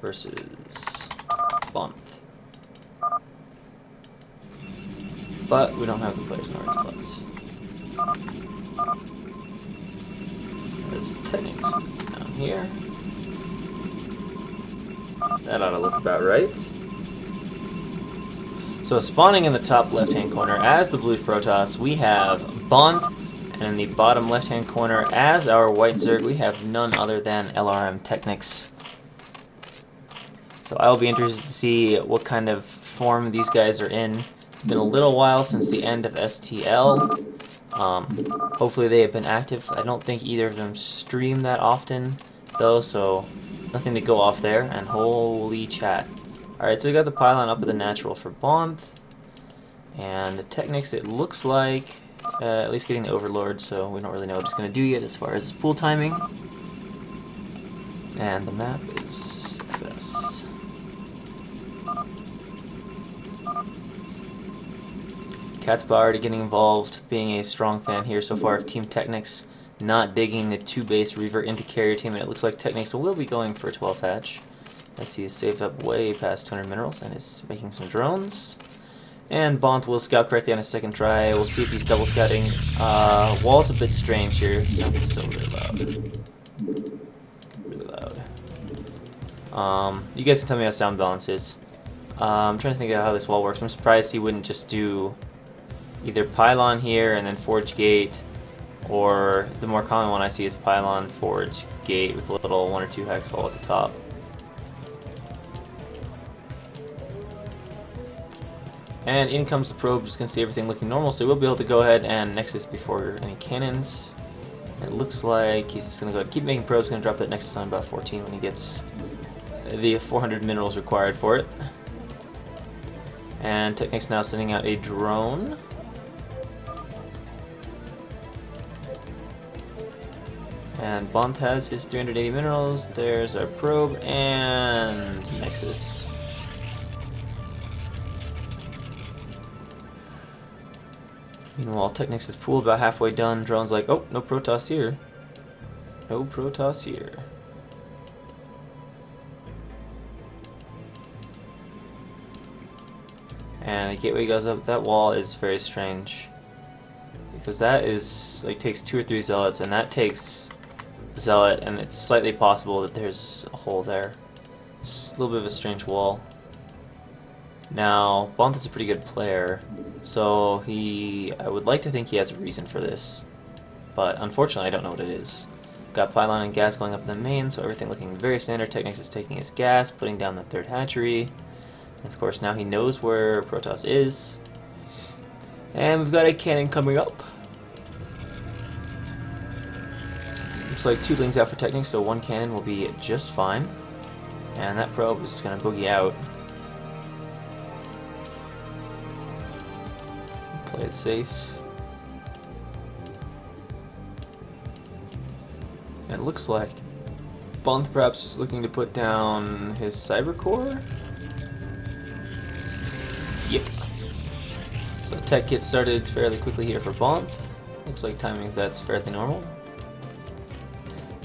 versus Bonyth. But we don't have the players in the right spots. As TechnicS is down here. That ought to look about right. So spawning in the top left-hand corner as the blue Protoss, we have Bonyth, and in the bottom left-hand corner as our white Zerg, we have none other than LRM TechnicS. So I'll be interested to see what kind of form these guys are in. It's been a little while since the end of STL. Hopefully they have been active. I don't think either of them stream that often, though, so nothing to go off there. And holy chat. Alright, so we got the pylon up at the natural for Bonyth. And the TechnicS, it looks like, at least getting the Overlord, so we don't really know what it's going to do yet as far as its pool timing. And the map is FS. Cat's already getting involved, being a strong fan here so far of Team TechnicS, not digging the 2-base revert into carrier team, and it looks like TechnicS will be going for a 12 hatch. As he is saved up way past 200 minerals and is making some drones. And Bonyth will scout correctly on his second try. We'll see if he's double scouting. Wall's a bit strange here. Sounds still really loud. Really loud. You guys can tell me how sound balance is. I'm trying to think of how this wall works. I'm surprised he wouldn't just do either pylon here and then forge gate, or the more common one I see is pylon, forge, gate with a little 1 or 2 hex wall at the top. And in comes the probe. Just going to see everything looking normal, so we'll be able to go ahead and nexus before any cannons. And it looks like he's just going to go ahead and keep making probes. Going to drop that nexus on about 14 when he gets the 400 minerals required for it. And TechnicS now sending out a drone. And Bonyth has his 380 minerals. There's our probe and nexus. Meanwhile, TechnicS is pool about halfway done. Drone's like, oh, no Protoss here. No Protoss here. And the gateway goes up. That wall is very strange, because that is like takes 2 or 3 zealots, and that takes a zealot, and it's slightly possible that there's a hole there. It's a little bit of a strange wall. Now, Bonyth is a pretty good player, so I would like to think he has a reason for this, but unfortunately I don't know what it is. Got pylon and gas going up the main, so everything looking very standard. TechnicS is taking his gas, putting down the 3rd hatchery, and of course now he knows where Protoss is. And we've got a cannon coming up. Looks like 2 lings out for TechnicS, so 1 cannon will be just fine. And that probe is going to boogie out. Play it safe. And it looks like Bonyth perhaps is looking to put down his cyber core. Yep. So tech gets started fairly quickly here for Bonyth. Looks like timing of that's fairly normal.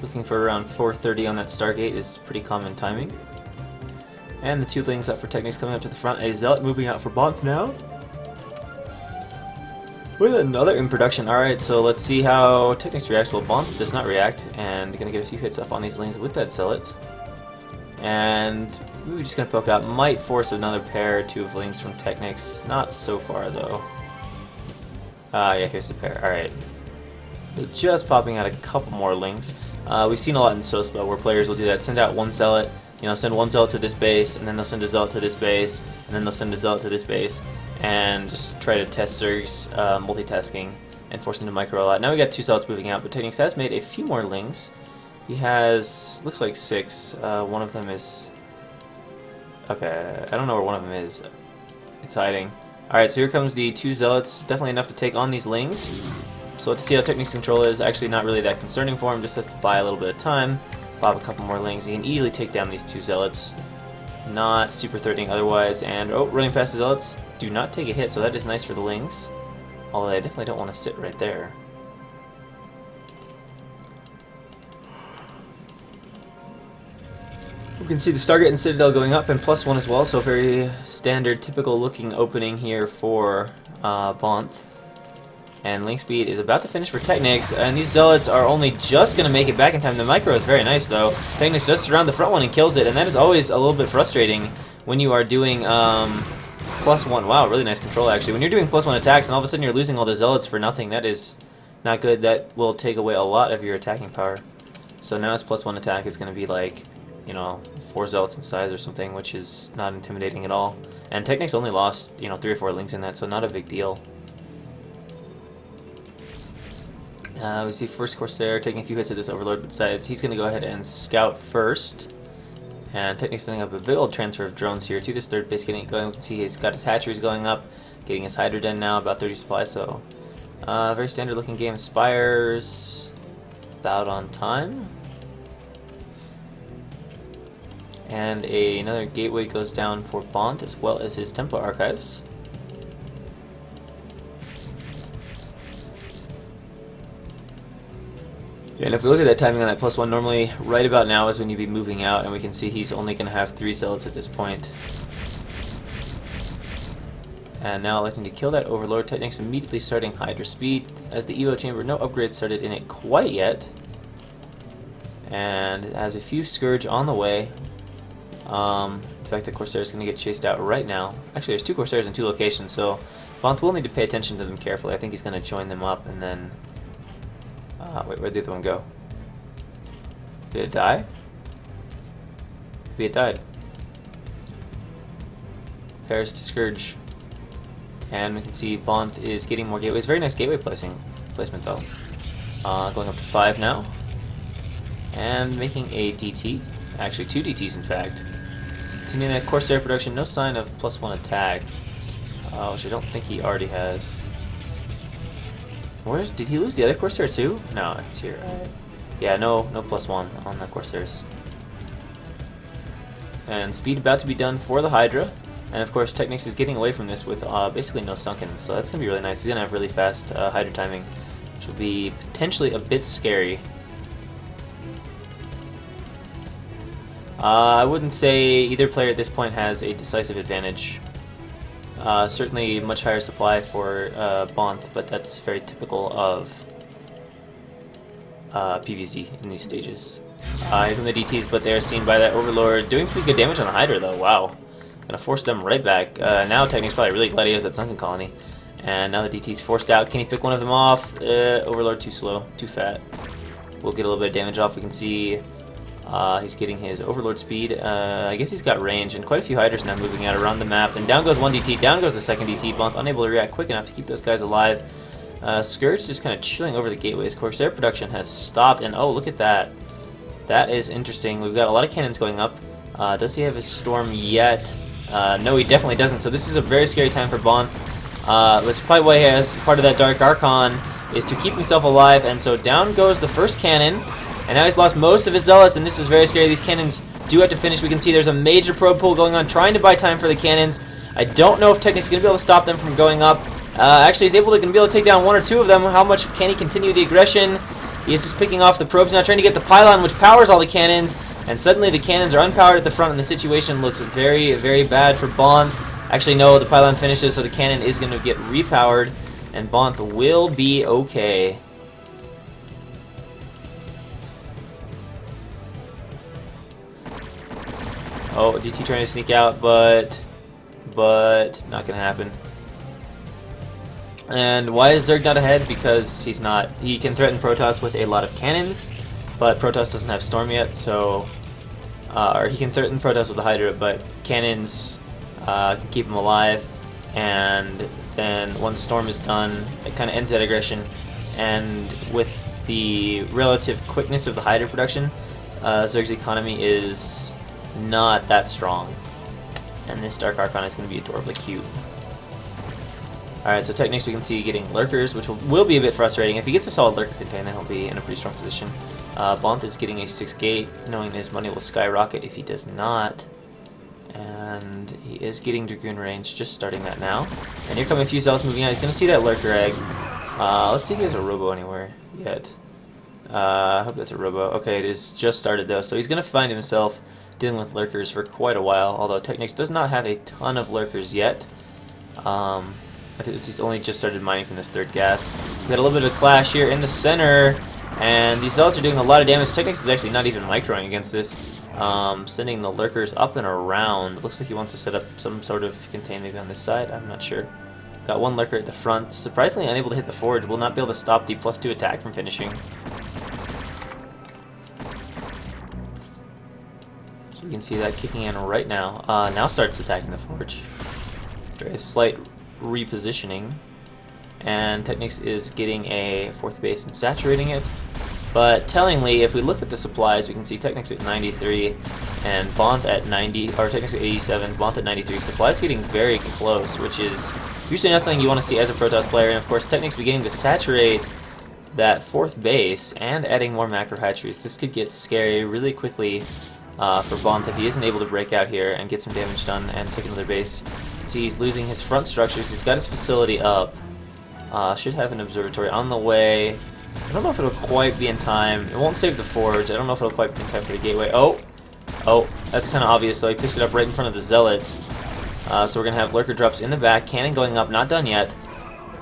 Looking for around 4:30 on that Stargate is pretty common timing. And the 2 lings up for TechnicS coming up to the front. A zealot moving out for Bonyth now. Look at another in production. Alright, so let's see how TechnicS reacts. Well, Bonyth does not react, and gonna get a few hits off on these lings with that zealot. And we're just gonna poke out. Might force another pair or 2 of lings from TechnicS. Not so far though. Yeah, here's the pair. Alright. Just popping out a couple more lings. We've seen a lot in SOSPA where players will do that. Send out 1 zealot, send 1 zealot to this base, and then they'll send a zealot to this base, and then they'll send a zealot to this base, and just try to test Zerg's multitasking and force him to micro a lot. Now we got 2 zealots moving out, but TechnicS has made a few more lings. He has, looks like 6. One of them is, okay, I don't know where one of them is. It's hiding. Alright, so here comes the 2 zealots, definitely enough to take on these lings. So let's see how TechnicS control is. Actually not really that concerning for him, just has to buy a little bit of time. Pop a couple more lings. He can easily take down these 2 zealots. Not super threatening otherwise. And oh, running past the zealots, do not take a hit, so that is nice for the lings. Although I definitely don't want to sit right there. We can see the Stargate and Citadel going up and +1 as well, so very standard, typical looking opening here for Bonyth. And link speed is about to finish for TechnicS, and these Zealots are only just going to make it back in time. The micro is very nice though. TechnicS does surround the front one and kills it, and that is always a little bit frustrating when you are doing +1. Wow, really nice control actually. When you're doing +1 attacks and all of a sudden you're losing all the Zealots for nothing, that is not good. That will take away a lot of your attacking power. So now his +1 attack is going to be like, you know, 4 Zealots in size or something, which is not intimidating at all. And TechnicS only lost, you know, 3 or 4 links in that, so not a big deal. We see first Corsair taking a few hits at this Overlord, but decides he's going to go ahead and scout first. And TechnicS setting up a big old transfer of drones here to this third base, getting it going. We can see he's got his hatcheries going up, getting his Hydra Den now, about 30 supplies, so very standard looking game. Spires about on time. And another gateway goes down for Bonyth as well as his Tempo Archives. And if we look at that timing on that +1, normally right about now is when you'd be moving out, and we can see he's only going to have 3 Zealots at this point. And now electing to kill that Overlord. TechnicS immediately starting Hydra speed. As the Evo chamber, no upgrades started in it quite yet. And it has a few Scourge on the way. In fact, the Corsair is going to get chased out right now. Actually, there's 2 Corsairs in 2 locations, so Bonyth will need to pay attention to them carefully. I think he's going to join them up and then... wait, where'd the other one go? Did it die? Maybe it died. Paris to Scourge. And we can see Bonyth is getting more gateways. Very nice gateway placement though. Going up to 5 now. And making a DT. Actually 2 DTs in fact. Continuing that Corsair production, no sign of +1 attack. Which I don't think he already has. Did he lose the other Corsair too? No, it's here. Yeah, no +1 on the Corsairs. And speed about to be done for the Hydra. And of course TechnicS is getting away from this with basically no sunken, so that's going to be really nice. He's going to have really fast Hydra timing, which will be potentially a bit scary. I wouldn't say either player at this point has a decisive advantage. Certainly much higher supply for Bonyth, but that's very typical of PvZ in these stages. Here come the DTs, but they're seen by that Overlord doing pretty good damage on the Hydra though, wow. Gonna force them right back. Now TechnicS probably really glad he has that Sunken Colony. And now the DT's forced out. Can he pick one of them off? Overlord too slow, too fat. We'll get a little bit of damage off. We can see he's getting his Overlord speed. I guess he's got range, and quite a few Hydras now moving out around the map. And down goes one DT, down goes the second DT. Bonyth unable to react quick enough to keep those guys alive. Scourge just kind of chilling over the gateways. Corsair production has stopped, and oh, look at that. That is interesting. We've got a lot of cannons going up. Does he have his Storm yet? No, he definitely doesn't. So this is a very scary time for Bonyth. That's probably why he has part of that Dark Archon, is to keep himself alive. And so down goes the first cannon. And now he's lost most of his Zealots, and this is very scary. These cannons do have to finish. We can see there's a major probe pull going on, trying to buy time for the cannons. I don't know if TechnicS is going to be able to stop them from going up. Actually, he's going to be able to take down 1 or 2 of them. How much can he continue the aggression? He is just picking off the probes now, trying to get the pylon, which powers all the cannons. And suddenly the cannons are unpowered at the front, and the situation looks very, very bad for Bonyth. Actually, no, the pylon finishes, so the cannon is going to get repowered, and Bonyth will be okay. Oh, DT trying to sneak out, but not gonna happen. And why is Zerg not ahead? Because he's not. He can threaten Protoss with a lot of cannons, but Protoss doesn't have Storm yet, so or he can threaten Protoss with the Hydra, but cannons can keep him alive. And then once Storm is done, it kind of ends that aggression. And with the relative quickness of the Hydra production, Zerg's economy is not that strong, and this Dark Archon is going to be adorably cute. Alright, so TechnicS we can see getting Lurkers, which will be a bit frustrating. If he gets a solid Lurker contain, then he'll be in a pretty strong position. Bonyth is getting a 6 gate, knowing his money will skyrocket if he does not. And he is getting Dragoon range, just starting that now. And here come a few Zealots moving out. He's going to see that Lurker egg. Let's see if he has a Robo anywhere yet. I hope that's a robo. Okay, it is just started though, so he's going to find himself dealing with lurkers for quite a while, although TechnicS does not have a ton of lurkers yet. I think he's only just started mining from this third gas. We got a little bit of a clash here in the center, and these zealots are doing a lot of damage. TechnicS is actually not even microing against this, sending the lurkers up and around. Looks like he wants to set up some sort of contain maybe on this side, I'm not sure. Got one lurker at the front, surprisingly unable to hit the forge, will not be able to stop the +2 attack from finishing. So you can see that kicking in right now. Now starts attacking the forge. Very slight repositioning, and TechnicS is getting a 4th base and saturating it. But tellingly, if we look at the supplies, we can see TechnicS at 93 and Bonyth at 90, or TechnicS at 87, Bonyth at 93. Supplies getting very close, which is usually not something you want to see as a Protoss player. And of course, TechnicS beginning to saturate that 4th base and adding more macro hatcheries. This could get scary really quickly for Bonyth if he isn't able to break out here and get some damage done and take another base. See, he's losing his front structures. He's got his facility up. Should have an observatory on the way. I don't know if it'll quite be in time. It won't save the forge. I don't know if it'll quite be in time for the gateway. Oh, that's kind of obvious. So he picks it up right in front of the zealot. So we're gonna have lurker drops in the back. Cannon going up, not done yet.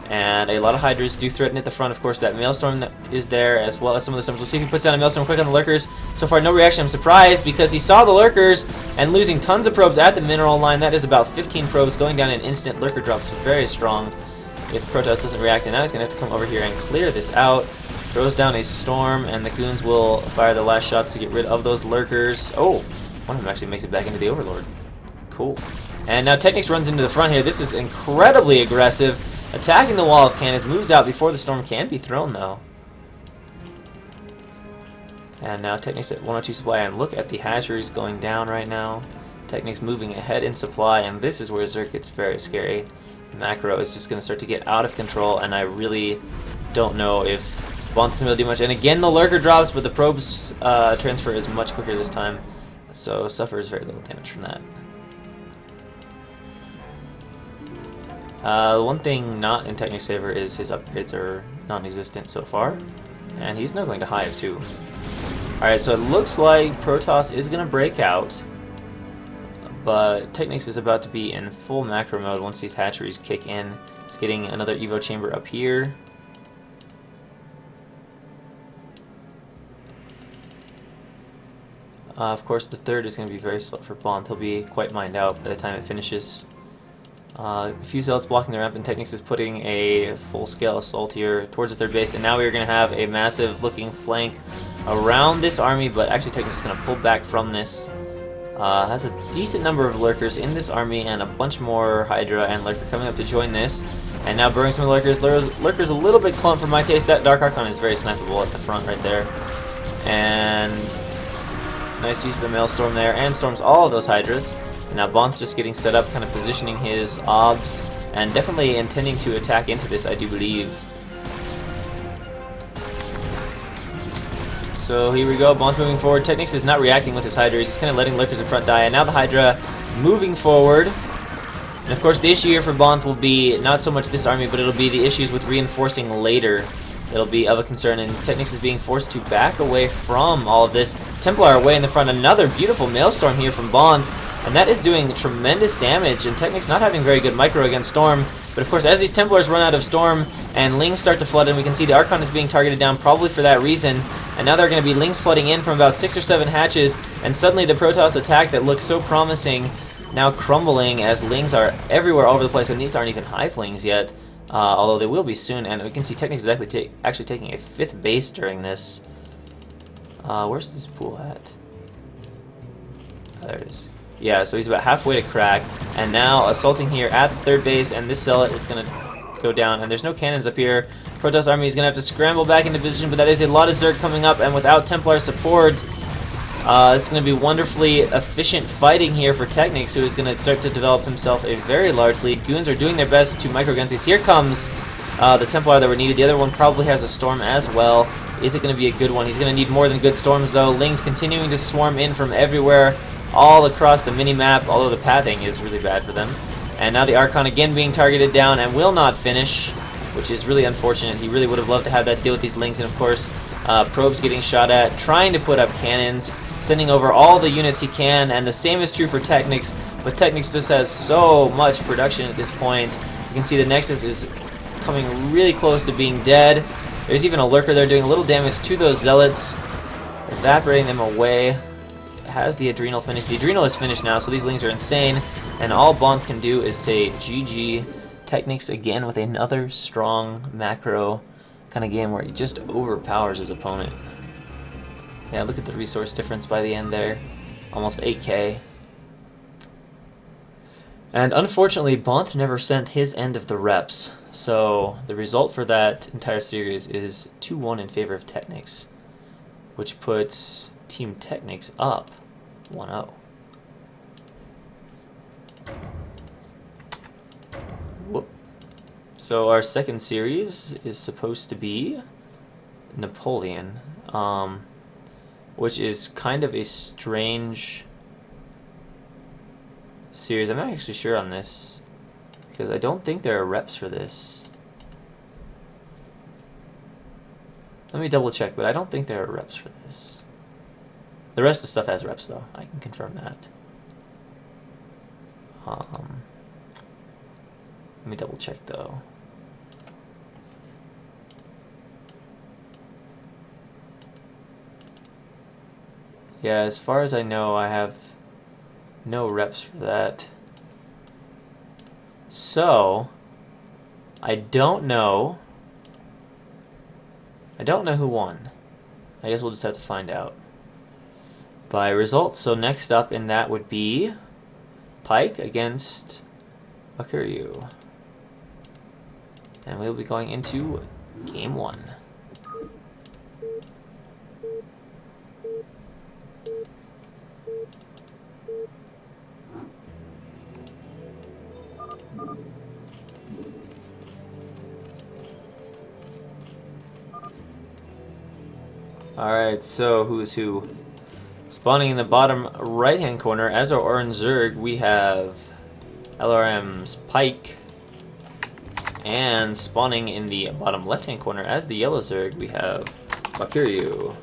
And a lot of hydras do threaten at the front. Of course, that maelstrom that is there, as well as some of the storms. We'll see if he puts down a maelstrom quick on the lurkers. So far, no reaction. I'm surprised because he saw the lurkers and losing tons of probes at the mineral line. That is about 15 probes going down in an instant. Lurker drops very strong if Protoss doesn't react. And now he's going to have to come over here and clear this out. Throws down a storm, and the goons will fire the last shots to get rid of those lurkers. Oh, one of them actually makes it back into the Overlord. Cool. And now TechnicS runs into the front here. This is incredibly aggressive. Attacking the wall of cannons, moves out before the storm can be thrown, though. And now TechnicS at 102 supply, and look at the hatcheries going down right now. TechnicS moving ahead in supply, and this is where Zerg gets very scary. The macro is just going to start to get out of control, and I really don't know if Bonyth is going to do much. And again, the lurker drops, but the probes transfer is much quicker this time, so suffers very little damage from that. The one thing not in TechnicS' favor is his upgrades are non-existent so far, and he's now going to Hive too. Alright, so it looks like Protoss is going to break out, but TechnicS is about to be in full macro mode once these hatcheries kick in. He's getting another Evo chamber up here. Of course, the third is going to be very slow for Bonyth. He'll be quite mined out by the time it finishes. A few zealots blocking the ramp, and TechnicS is putting a full-scale assault here towards the third base, and now we're going to have a massive-looking flank around this army, but actually TechnicS is going to pull back from this. Has a decent number of lurkers in this army, and a bunch more Hydra and Lurker coming up to join this. And now burning some lurkers. Lurker's a little bit clumped for my taste. That Dark Archon is very snipeable at the front right there. And nice use of the Maelstrom there, and storms all of those Hydras. And now Bonyth just getting set up, kind of positioning his obs, and definitely intending to attack into this, I do believe. So here we go, Bonyth moving forward. TechnicS is not reacting with his Hydra, he's just kind of letting lurkers in front die, and now the Hydra moving forward. And of course the issue here for Bonyth will be not so much this army, but it'll be the issues with reinforcing later that'll be of a concern, and TechnicS is being forced to back away from all of this. Templar away in the front, another beautiful Maelstrom here from Bonyth. And that is doing tremendous damage, and TechnicS not having very good micro against Storm. But of course, as these Templars run out of Storm and Lings start to flood in, we can see the Archon is being targeted down probably for that reason. And now there are going to be Lings flooding in from about 6 or 7 hatches, and suddenly the Protoss attack that looks so promising now crumbling as Lings are everywhere all over the place, and these aren't even Hivelings yet, although they will be soon. And we can see TechnicS is actually taking a 5th base during this. Where's this pool at? Oh, there it is. Yeah, so he's about halfway to crack, and now assaulting here at the 3rd base, and this zealot is going to go down, and there's no cannons up here. Protoss army is going to have to scramble back into position, but that is a lot of Zerg coming up, and without Templar support, it's going to be wonderfully efficient fighting here for TechnicS, who is going to start to develop himself a very large lead. Goons are doing their best to micro against these. Here comes the Templar that were needed. The other one probably has a storm as well. Is it going to be a good one? He's going to need more than good storms, though. Lings continuing to swarm in from everywhere, all across the mini-map, although the pathing is really bad for them. And now the Archon again being targeted down and will not finish, which is really unfortunate. He really would have loved to have that to deal with these Lings, and of course, Probes getting shot at, trying to put up cannons, sending over all the units he can, and the same is true for TechnicS, but TechnicS just has so much production at this point. You can see the Nexus is coming really close to being dead. There's even a lurker there doing a little damage to those zealots, evaporating them away. Has the Adrenal finished? The Adrenal is finished now, so these Lings are insane, and all Bonyth can do is say GG. TechnicS again with another strong macro kind of game where he just overpowers his opponent. Yeah, look at the resource difference by the end there. Almost 8k. And unfortunately, Bonyth never sent his end of the reps, so the result for that entire series is 2-1 in favor of TechnicS, which puts Team TechnicS up 1-0. Whoop. So our second series is supposed to be Napoleon, which is kind of a strange series. I'm not actually sure on this, because I don't think there are reps for this. Let me double check, but I don't think there are reps for this. The rest of the stuff has reps, though. I can confirm that. Let me double check, though. Yeah, as far as I know, I have no reps for that. So, I don't know who won. I guess we'll just have to find out by results. So next up in that would be Pike against Bakuryu. And we'll be going into Game 1. Alright, so who's who? Spawning in the bottom right-hand corner, as our orange Zerg, we have LRM's Pike. And spawning in the bottom left-hand corner, as the yellow Zerg, we have Bakuryu.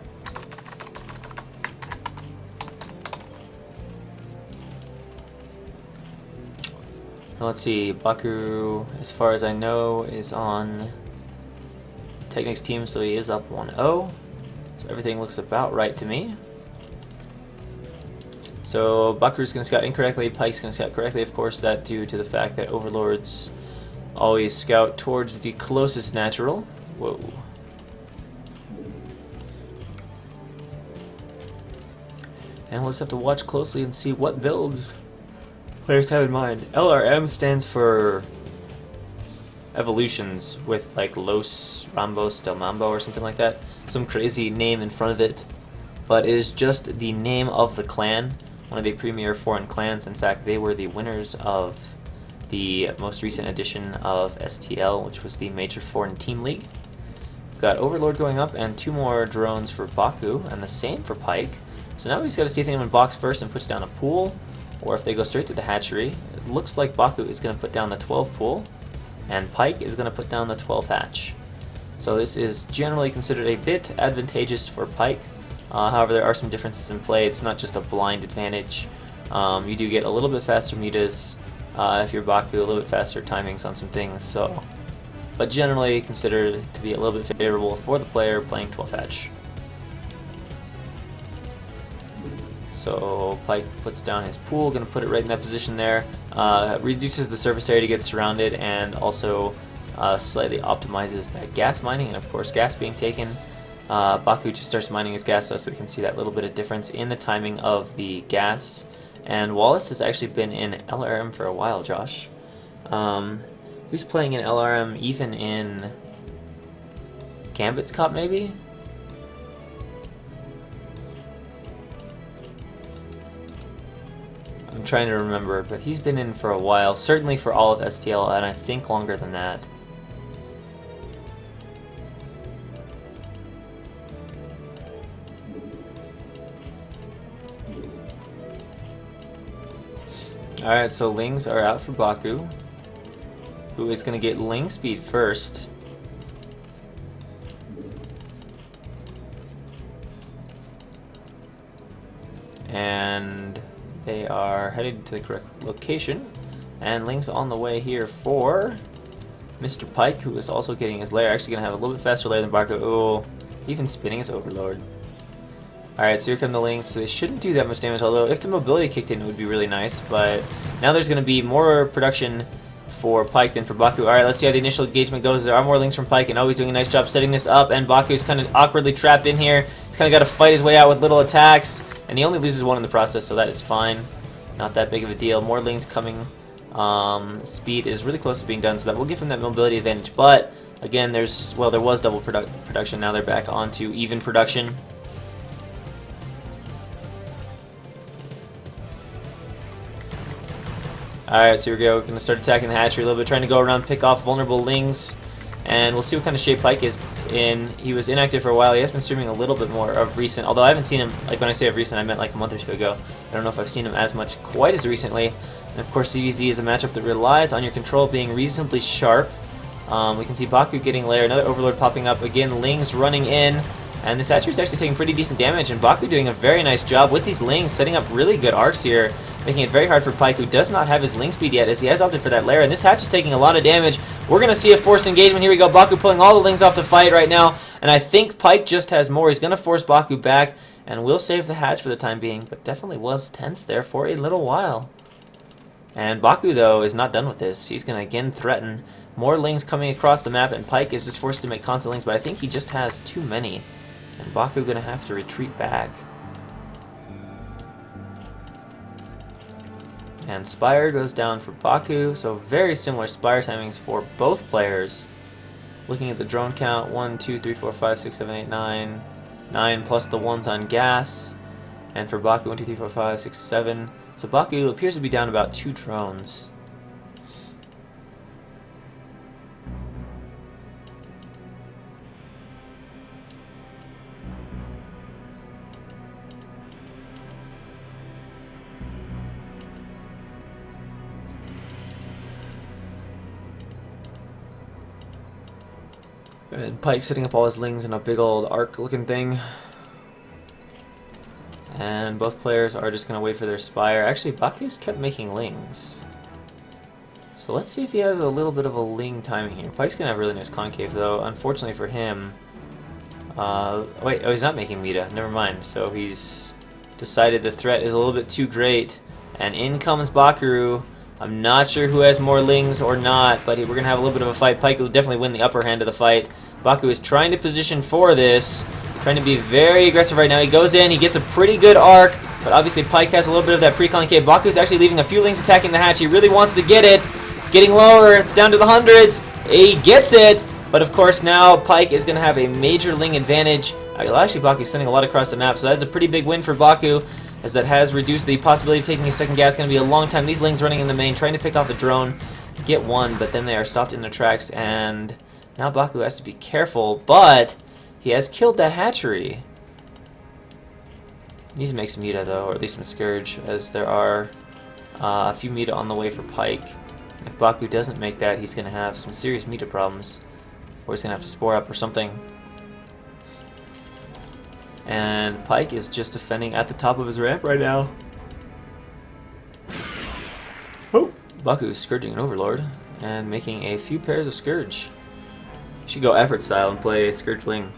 Now let's see, Bakuryu, as far as I know, is on TechnicS team, so he is up 1-0. So everything looks about right to me. So Bakuryu's going to scout incorrectly, Pike's going to scout correctly, of course, that due to the fact that Overlords always scout towards the closest natural. Whoa. And we'll just have to watch closely and see what builds players have in mind. LRM stands for evolutions with like Los Rambos del Mambo or something like that. Some crazy name in front of it. But it is just the name of the clan, one of the premier foreign clans. In fact, they were the winners of the most recent edition of STL, which was the Major Foreign Team League. We've got Overlord going up and 2 more drones for Baku, and the same for Pike. So now we just got to see if anyone blocks first and puts down a pool, or if they go straight to the hatchery. It looks like Baku is going to put down the 12 pool, and Pike is going to put down the 12 hatch. So this is generally considered a bit advantageous for Pike. However, there are some differences in play. It's not just a blind advantage. You do get a little bit faster mutas if you're Baku, a little bit faster timings on some things. So, but generally considered to be a little bit favorable for the player playing 12 hatch. So Pike puts down his pool, going to put it right in that position there. Reduces the surface area to get surrounded, and also slightly optimizes that gas mining, and of course gas being taken. Baku just starts mining his gas, so we can see that little bit of difference in the timing of the gas. And Wallace has actually been in LRM for a while, Josh. He's playing in LRM even in Gambit's Cup, maybe? I'm trying to remember, but he's been in for a while, certainly for all of STL, and I think longer than that. Alright, so Lings are out for Baku, who is going to get Ling speed first. and they are headed to the correct location. And Ling's on the way here for Mr. Pike, who is also getting his lair. Actually going to have a little bit faster lair than Baku. Oh, even spinning his Overlord. Alright, so here come the Lings. So they shouldn't do that much damage, although if the mobility kicked in, it would be really nice. But now there's going to be more production for Pike than for Baku. Alright, let's see how the initial engagement goes. There are more Lings from Pike, and he's doing a nice job setting this up, and Baku's kind of awkwardly trapped in here. He's kind of got to fight his way out with little attacks, and he only loses one in the process, so that is fine. Not that big of a deal. More Lings coming. Speed is really close to being done, so that will give him that mobility advantage. But again, there was double production. Now they're back onto even production. Alright, so here we go. We're going to start attacking the hatchery a little bit, trying to go around, pick off vulnerable Lings, and we'll see what kind of shape Pike is in. He was inactive for a while. He has been streaming a little bit more of recent, although I haven't seen him, like when I say of recent, I meant like a month or two ago. I don't know if I've seen him as much quite as recently. And of course, CVZ is a matchup that relies on your control being reasonably sharp. We can see Baku getting lair, another Overlord popping up, again, Lings running in, and this hatchery is actually taking pretty decent damage, and Baku doing a very nice job with these Lings, setting up really good arcs here, making it very hard for Pike, who does not have his Ling speed yet, as he has opted for that lair, and this hatch is taking a lot of damage. We're going to see a forced engagement. Here we go, Baku pulling all the Lings off to fight right now, and I think Pike just has more. He's going to force Baku back, and will save the hatch for the time being, but definitely was tense there for a little while. And Baku, though, is not done with this. He's going to again threaten more Lings coming across the map, and Pike is just forced to make constant Lings, but I think he just has too many. And Baku going to have to retreat back. And Spire goes down for Baku, so very similar Spire timings for both players. Looking at the drone count, 1, 2, 3, 4, 5, 6, 7, 8, 9. 9 plus the ones on gas. And for Baku, 1, 2, 3, 4, 5, 6, 7. So Baku appears to be down about 2 drones. And Pike setting up all his Lings in a big old arc looking thing. And both players are just going to wait for their Spire. Actually, Baku's kept making Lings. So let's see if he has a little bit of a Ling timing here. Pike's going to have a really nice concave, though. Unfortunately for him... wait, oh, he's not making Meta. Never mind. So he's decided the threat is a little bit too great. And in comes Baku. I'm not sure who has more Lings or not, but we're going to have a little bit of a fight. Pike will definitely win the upper hand of the fight. Baku is trying to position for this, trying to be very aggressive right now. He goes in, he gets a pretty good arc, but obviously Pike has a little bit of that pre-concave. Baku is actually leaving a few Lings attacking the hatch. He really wants to get it. It's getting lower. It's down to the hundreds. He gets it, but of course now Pike is going to have a major Ling advantage. Actually, Baku's sending a lot across the map, so that's a pretty big win for Baku, as that has reduced the possibility of taking a second gas. It's going to be a long time. These Lings running in the main, trying to pick off a drone, get one, but then they are stopped in their tracks, and now Baku has to be careful, but he has killed that hatchery. He needs to make some Meta, though, or at least some Scourge, as there are a few Meta on the way for Pike. If Baku doesn't make that, he's going to have some serious Meta problems, or he's going to have to Spore up or something. And Pike is just defending at the top of his ramp right now. Oh! Baku is Scourging an Overlord and making a few pairs of Scourge. You should go effort style and play Scourge Ling.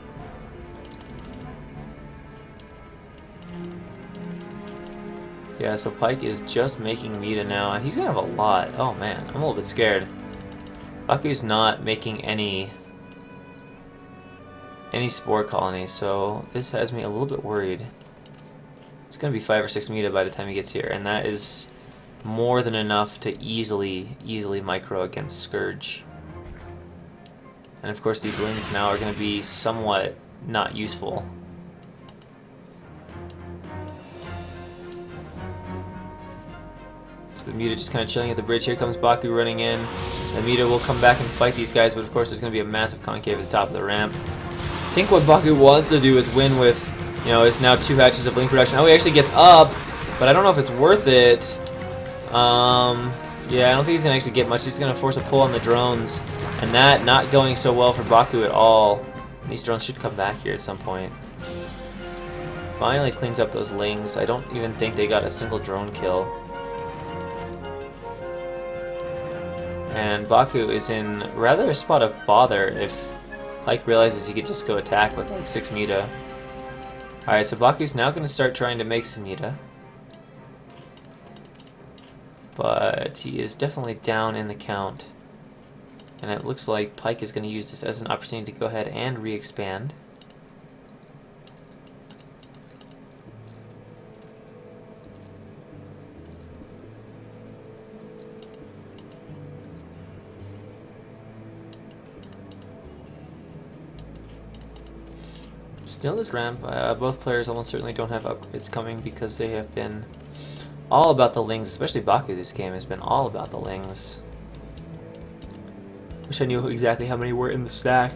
Yeah, so Pike is just making Meta now, and he's gonna have a lot. Oh man, I'm a little bit scared. Baku's not making any spore colonies, so this has me a little bit worried. It's going to be 5 or 6 Meta by the time he gets here, and that is more than enough to easily micro against Scourge. And of course these Lings now are going to be somewhat not useful. So the Meta just kind of chilling at the bridge. Here comes Baku running in. The Meta will come back and fight these guys, but of course there's going to be a massive concave at the top of the ramp. I think what Baku wants to do is win with, you know, it's now 2 hatches of Ling production. Oh, he actually gets up, but I don't know if it's worth it. Yeah, I don't think he's going to actually get much. He's going to force a pull on the drones, and that not going so well for Baku at all. And these drones should come back here at some point. Finally cleans up those lings. I don't even think they got a single drone kill. And Baku is in rather a spot of bother if Pyke realizes he could just go attack with like 6 muta. Alright, so Baku's now going to start trying to make some muta. But he is definitely down in the count. And it looks like Pyke is going to use this as an opportunity to go ahead and re-expand. Still this ramp, both players almost certainly don't have upgrades coming because they have been all about the lings, especially Baku this game has been all about the lings. Wish I knew exactly how many were in the stack.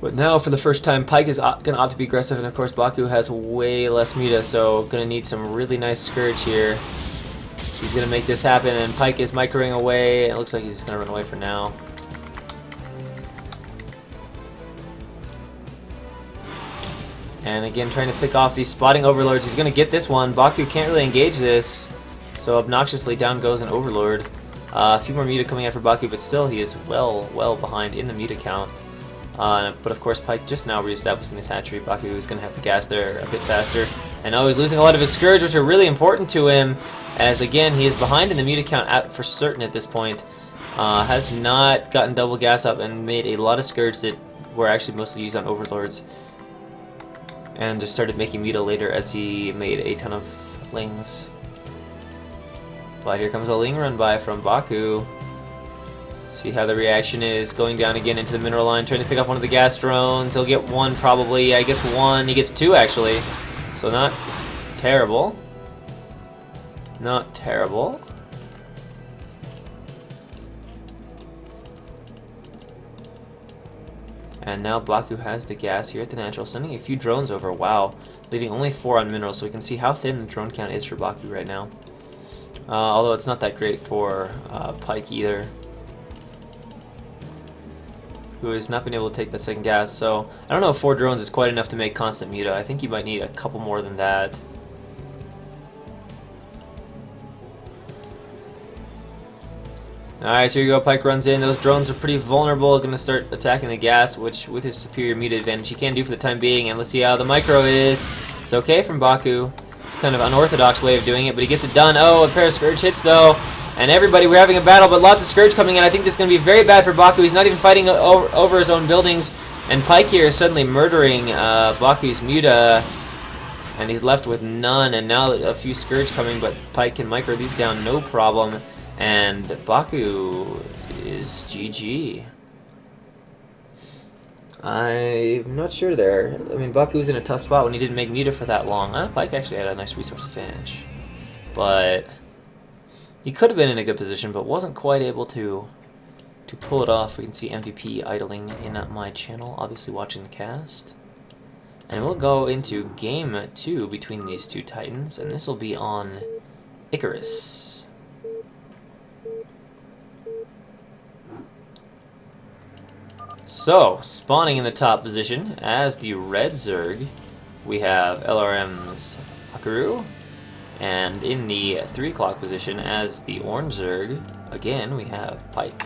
But now for the first time Pyke is going to opt to be aggressive, and of course Baku has way less muta, so going to need some really nice Scourge here. He's going to make this happen, and Pyke is microing away. It looks like he's just going to run away for now. And again, trying to pick off these spotting overlords. He's going to get this one. Baku can't really engage this, so obnoxiously down goes an overlord. A few more muta coming out for Baku, but still he is well behind in the muta count. But of course Pyke just now reestablishing this hatchery. Baku is going to have to gas there a bit faster. And now he's losing a lot of his Scourge, which are really important to him, as again he is behind in the muta count for certain at this point. Has not gotten double gas up and made a lot of Scourge that were actually mostly used on overlords. And just started making muta later as he made a ton of lings. But here comes a ling run by from Baku. See how the reaction is. Going down again into the mineral line, trying to pick off one of the gas drones. He'll get one probably. I guess one. He gets two actually. So not terrible. Not terrible. And now Baku has the gas here at the natural, sending a few drones over. Wow, leaving only 4 on minerals, so we can see how thin the drone count is for Baku right now. Although it's not that great for Pyke either, who has not been able to take that second gas. So I don't know if 4 drones is quite enough to make constant muta. I think you might need a couple more than that. Alright, so here you go, Pyke runs in. Those drones are pretty vulnerable, going to start attacking the gas, which with his superior muta advantage he can do for the time being. And let's see how the micro is. It's okay from Baku. It's kind of an unorthodox way of doing it, but he gets it done. Oh, a pair of Scourge hits though. And everybody, we're having a battle, but lots of Scourge coming in. I think this is going to be very bad for Baku. He's not even fighting over his own buildings. And Pyke here is suddenly murdering Baku's muta. And he's left with none, and now a few Scourge coming, but Pyke can micro these down no problem. And Baku is GG. I'm not sure there. I mean, Baku's in a tough spot when he didn't make muta for that long. Pyke actually had a nice resource advantage. But he could have been in a good position, but wasn't quite able to pull it off. We can see MVP idling in my channel, obviously watching the cast. And we'll go into game 2 between these two titans, and this will be on Icarus. So, spawning in the top position as the red Zerg, we have LRM's Hakaru, and in the 3 o'clock position as the orange Zerg, again we have Pyke.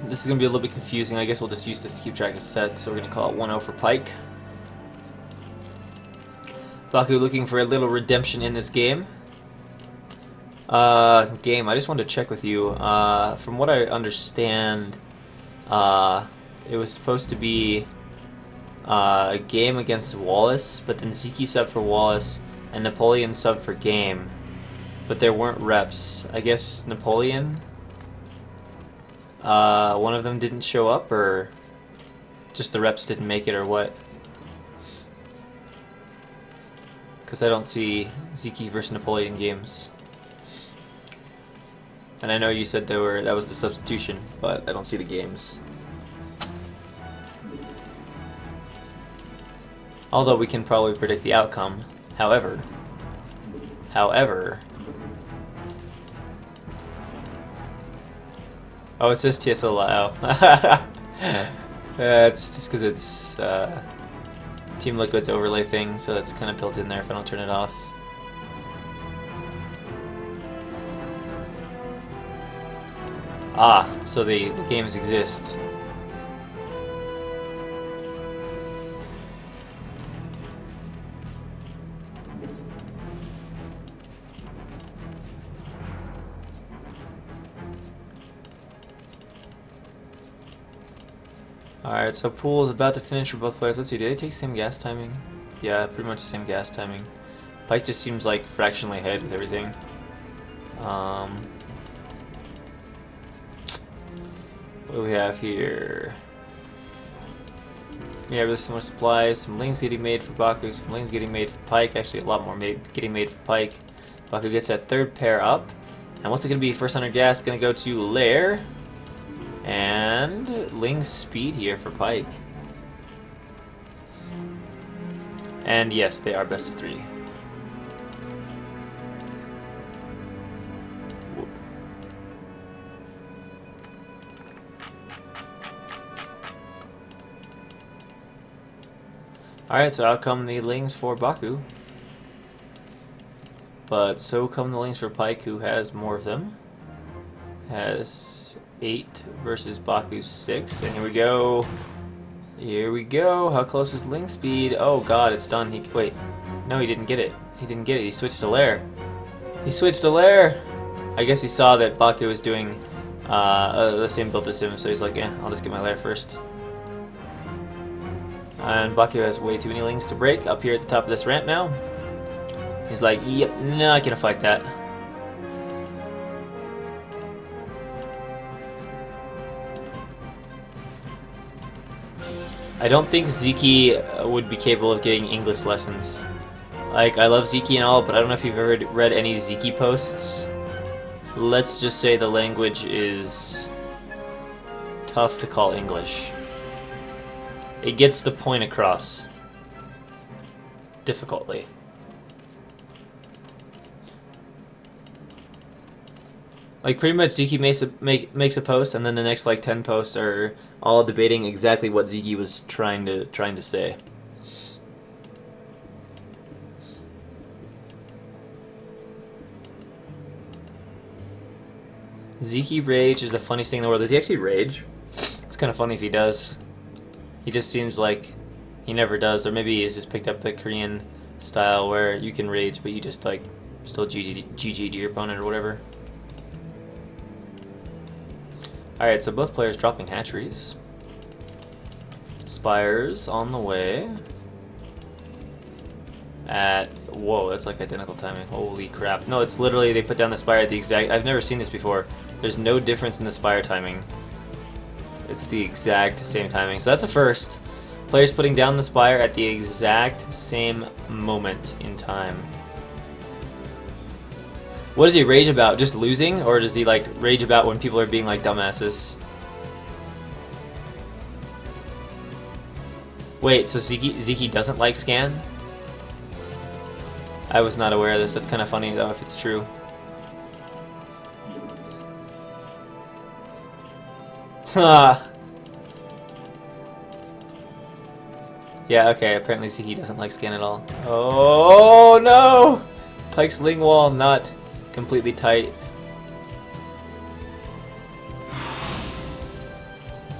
This is going to be a little bit confusing. I guess we'll just use this to keep track of sets, so we're going to call it 1-0 for Pyke. Baku looking for a little redemption in this game. I just wanted to check with you. From what I understand, it was supposed to be a game against Wallace, but then Ziki subbed for Wallace and Napoleon subbed for Game, but there weren't reps. I guess Napoleon, one of them didn't show up, or just the reps didn't make it, or what? Because I don't see Ziki versus Napoleon games. And I know you said that was the substitution, but I don't see the games. Although we can probably predict the outcome. However, Oh, it says TSLO. It's just because it's Team Liquid's overlay thing, so that's kind of built in there if I don't turn it off. Ah, so the games exist. Alright, so pool is about to finish for both players. Let's see, did they take the same gas timing? Yeah, pretty much the same gas timing. Pike just seems like fractionally ahead with everything. What do we have here? Yeah, really similar supplies. Some lings getting made for Baku, some lings getting made for Pike. Actually, a lot more getting made for Pike. Baku gets that third pair up. And what's it going to be? First 100 gas going to go to Lair. And ling speed here for Pike. And yes, they are best of 3. Alright, so out come the lings for Baku. But so come the lings for Pike, who has more of them. Has 8 versus Baku's 6. And here we go. Here we go. How close is ling speed? Oh god, it's done. Wait. No, he didn't get it. He didn't get it. He switched to Lair. He switched to Lair! I guess he saw that Baku was doing the same build as him, so he's like, I'll just get my Lair first. And Baku has way too many lings to break up here at the top of this ramp now. He's like, yep, not gonna fight that. I don't think Ziki would be capable of getting English lessons. Like, I love Ziki and all, but I don't know if you've ever read any Ziki posts. Let's just say the language is tough to call English. It gets the point across difficultly. Like, pretty much Ziki makes a post, and then the next like 10 posts are all debating exactly what Ziki was trying to say. Ziki rage is the funniest thing in the world. Does he actually rage? It's kind of funny if he does. He just seems like he never does, or maybe he's just picked up the Korean style where you can rage, but you just like still GG to your opponent or whatever. Alright, so both players dropping hatcheries. Spires on the way. Whoa, that's like identical timing. Holy crap. No, it's literally they put down the spire at the exact... I've never seen this before. There's no difference in the spire timing. It's the exact same timing. So that's a first. Players putting down the spire at the exact same moment in time. What does he rage about? Just losing? Or does he like rage about when people are being like dumbasses? Wait, so Ziki doesn't like scan? I was not aware of this. That's kind of funny though if it's true. Ha. Yeah, okay, apparently Ziki doesn't like scan at all. Oh no! Pike's ling wall not completely tight.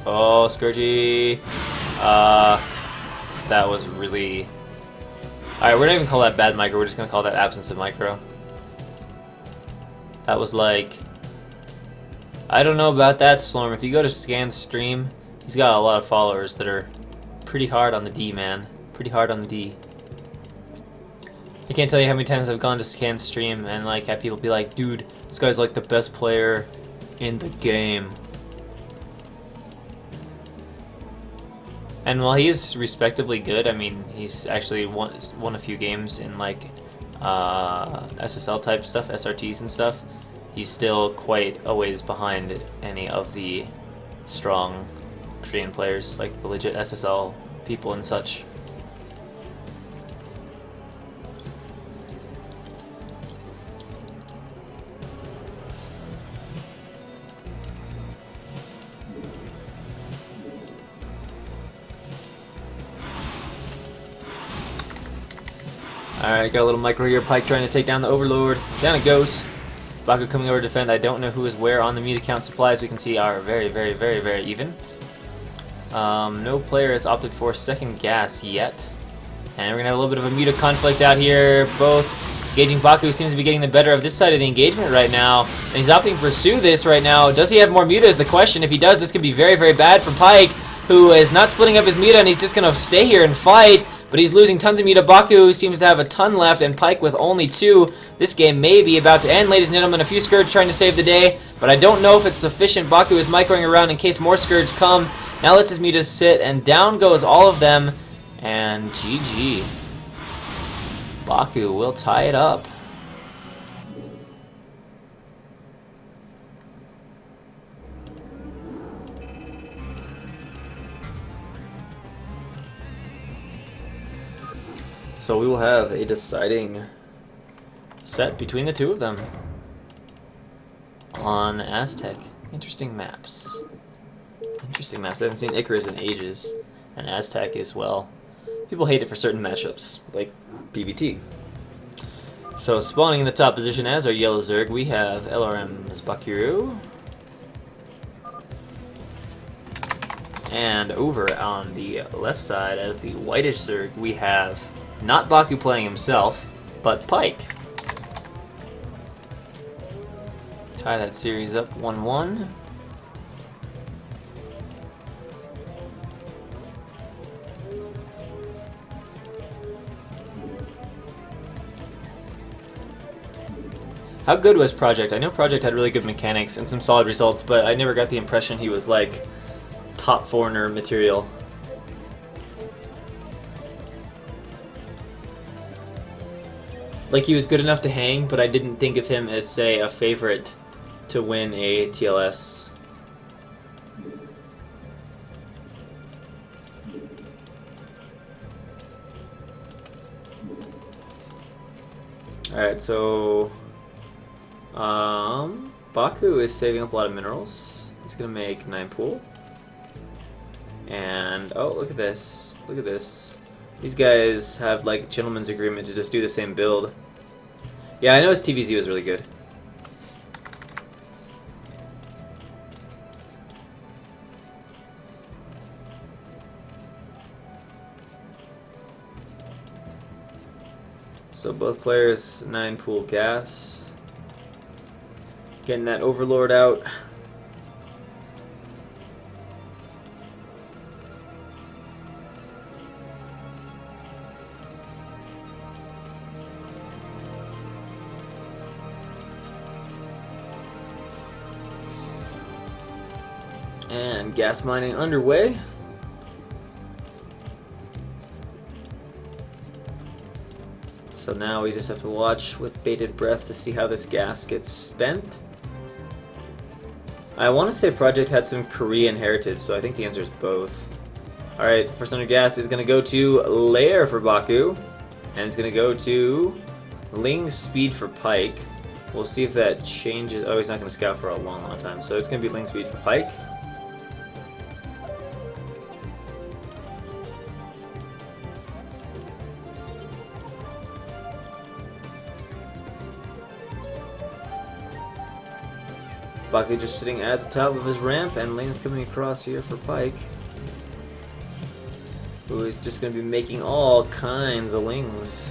Oh, Scourgy. That was really... Alright, we're not even call that bad micro, we're just gonna call that absence of micro. That was like... I don't know about that, Slorm. If you go to Scan's stream, he's got a lot of followers that are pretty hard on the D, man. Pretty hard on the D. I can't tell you how many times I've gone to Scan's stream and like have people be like, dude, this guy's like the best player in the game. And while he's respectably good, I mean, he's actually won a few games in like SSL type stuff, SRTs and stuff. He's still quite a ways behind any of the strong Korean players, like the legit SSL people and such. Alright, got a little micro here. Pike trying to take down the Overlord. Down it goes. Baku coming over to defend. I don't know who is where on the mute account. Supplies we can see are very, very, very, very even. No player has opted for second gas yet. And we're going to have a little bit of a mute conflict out here. Both engaging. Baku seems to be getting the better of this side of the engagement right now. And he's opting to pursue this right now. Does he have more muta is the question. If he does, this could be very, very bad for Pike, who is not splitting up his muta, and he's just going to stay here and fight. But he's losing tons of muta. Baku seems to have a ton left, and Pike with only 2. This game may be about to end, ladies and gentlemen. A few Scourge trying to save the day, but I don't know if it's sufficient. Baku is microing around in case more Scourge come. Now lets his mutas sit, and down goes all of them. And GG. Baku will tie it up. So we will have a deciding set between the two of them on Aztec. Interesting maps. Interesting maps. I haven't seen Icarus in ages, and Aztec as well. People hate it for certain matchups, like PvT. So spawning in the top position as our yellow Zerg, we have LRM Bakiru. And over on the left side as the whitish Zerg, we have not Baku playing himself, but Pike. Tie that series up 1-1. How good was Project? I know Project had really good mechanics and some solid results, but I never got the impression he was like top foreigner material. Like, he was good enough to hang, but I didn't think of him as, say, a favorite to win a TLS. Alright, so Baku is saving up a lot of minerals. He's gonna make 9 pool. And oh, look at this. Look at this. These guys have like a gentleman's agreement to just do the same build. Yeah, I know his TVZ was really good. So both players 9 pool gas. Getting that Overlord out. And gas mining underway. So now we just have to watch with bated breath to see how this gas gets spent. I want to say Project had some Korean heritage, so I think the answer is both. Alright, first under gas is going to go to Lair for Baku, and it's going to go to Ling Speed for Pike. We'll see if that changes. Oh, he's not going to scout for a long, long time, so it's going to be Ling Speed for Pike. Baku just sitting at the top of his ramp, and Lane's coming across here for Pike, who is just going to be making all kinds of lings.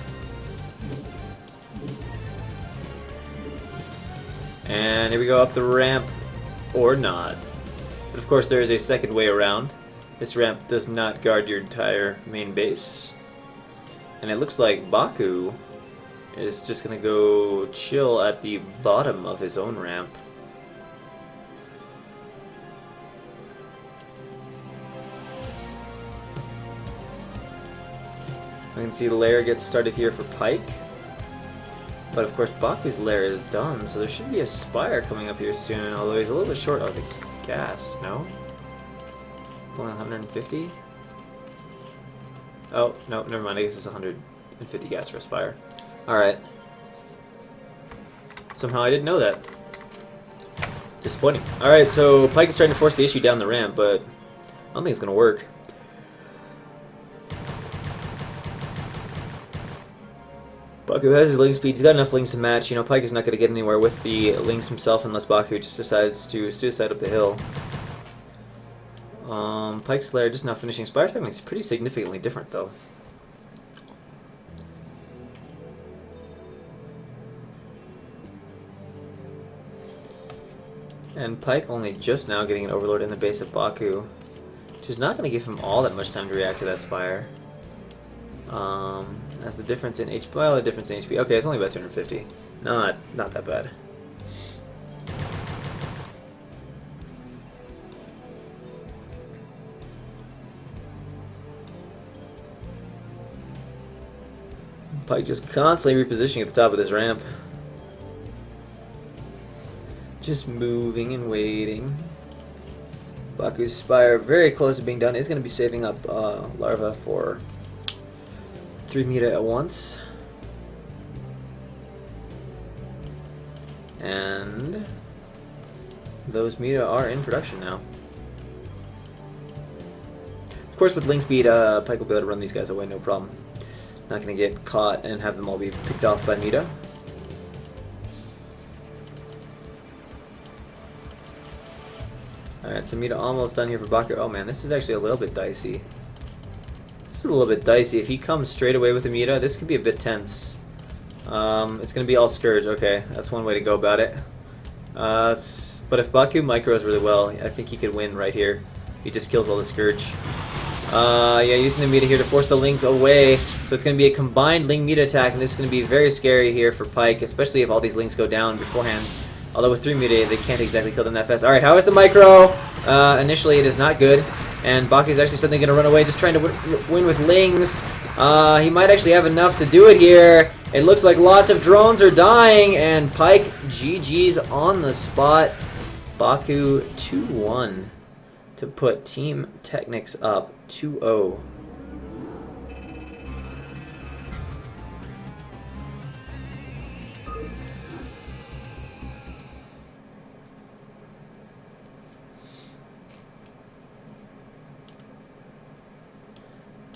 And here we go up the ramp, or not. But of course there is a second way around. This ramp does not guard your entire main base. And it looks like Baku is just going to go chill at the bottom of his own ramp. I can see the lair gets started here for Pike. But of course Baku's lair is done, so there should be a Spire coming up here soon, although he's a little bit short of the gas, no? Only 150? Oh, no, never mind, I guess it's 150 gas for a Spire. Alright. Somehow I didn't know that. Disappointing. Alright, so Pike is trying to force the issue down the ramp, but I don't think it's going to work. Baku has his link speed. He's got enough links to match. You know, Pyke is not going to get anywhere with the links himself unless Baku just decides to suicide up the hill. Pyke's Lair just now finishing. Spire timing is pretty significantly different, though. And Pyke only just now getting an Overlord in the base of Baku, which is not going to give him all that much time to react to that Spire. As the difference in HP, well, the difference in HP, okay, it's only about 250. Not that bad. Pyke just constantly repositioning at the top of this ramp. Just moving and waiting. Baku's Spire very close to being done. Is going to be saving up Larva for 3 Meta at once. And those Meta are in production now. Of course, with link speed, Pyke will be able to run these guys away, no problem. Not going to get caught and have them all be picked off by Meta. Alright, so Meta almost done here for Baku. Oh man, this is actually a little bit dicey. This is a little bit dicey. If he comes straight away with a Meta, this could be a bit tense. It's going to be all Scourge. Okay, that's one way to go about it. But if Baku micros really well, I think he could win right here. If he just kills all the Scourge. Yeah, using the Meta here to force the links away. So it's going to be a combined link Meta attack, and this is going to be very scary here for Pyke, especially if all these links go down beforehand. Although with 3 Meta, they can't exactly kill them that fast. Alright, how is the micro? Initially, it is not good. And Baku is actually suddenly going to run away, just trying to win with lings. He might actually have enough to do it here. It looks like lots of drones are dying, and Pyke GG's on the spot. Baku 2-1 to put Team TechnicS up 2-0.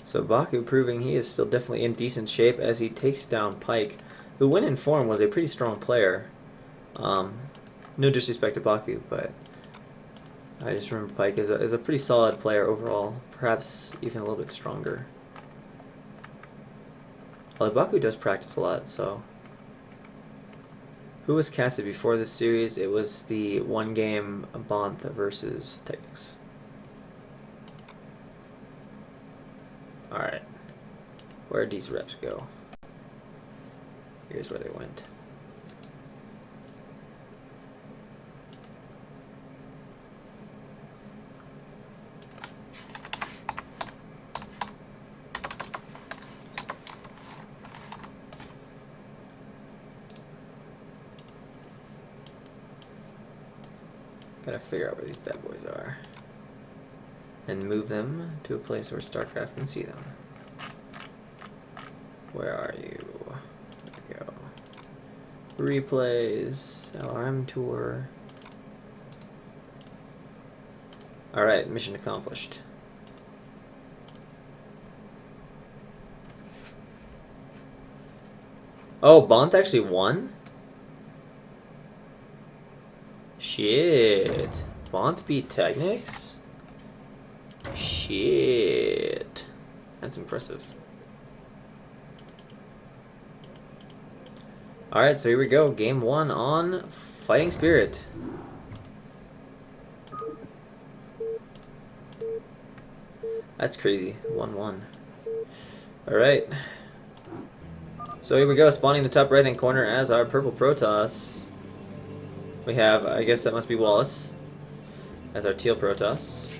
So Baku proving he is still definitely in decent shape as he takes down Pyke, who when in form was a pretty strong player. No disrespect to Baku, but I just remember Pyke is a pretty solid player overall, perhaps even a little bit stronger. Although Baku does practice a lot, so... Who was casted before this series? It was the one-game Bonyth versus TechnicS. Alright, where'd these reps go? Here's where they went. Gotta figure out where these bad boys are and move them to a place where StarCraft can see them. Where are you? There we go. Replays, LRM tour. Alright, mission accomplished. Oh, Bonyth actually won? Shit. Bonyth beat TechnicS? Shit. That's impressive. Alright, so here we go. Game 1 on Fighting Spirit. That's crazy. 1-1. Alright. So here we go, spawning the top right hand corner as our purple Protoss. We have, I guess that must be Wallace, as our teal Protoss.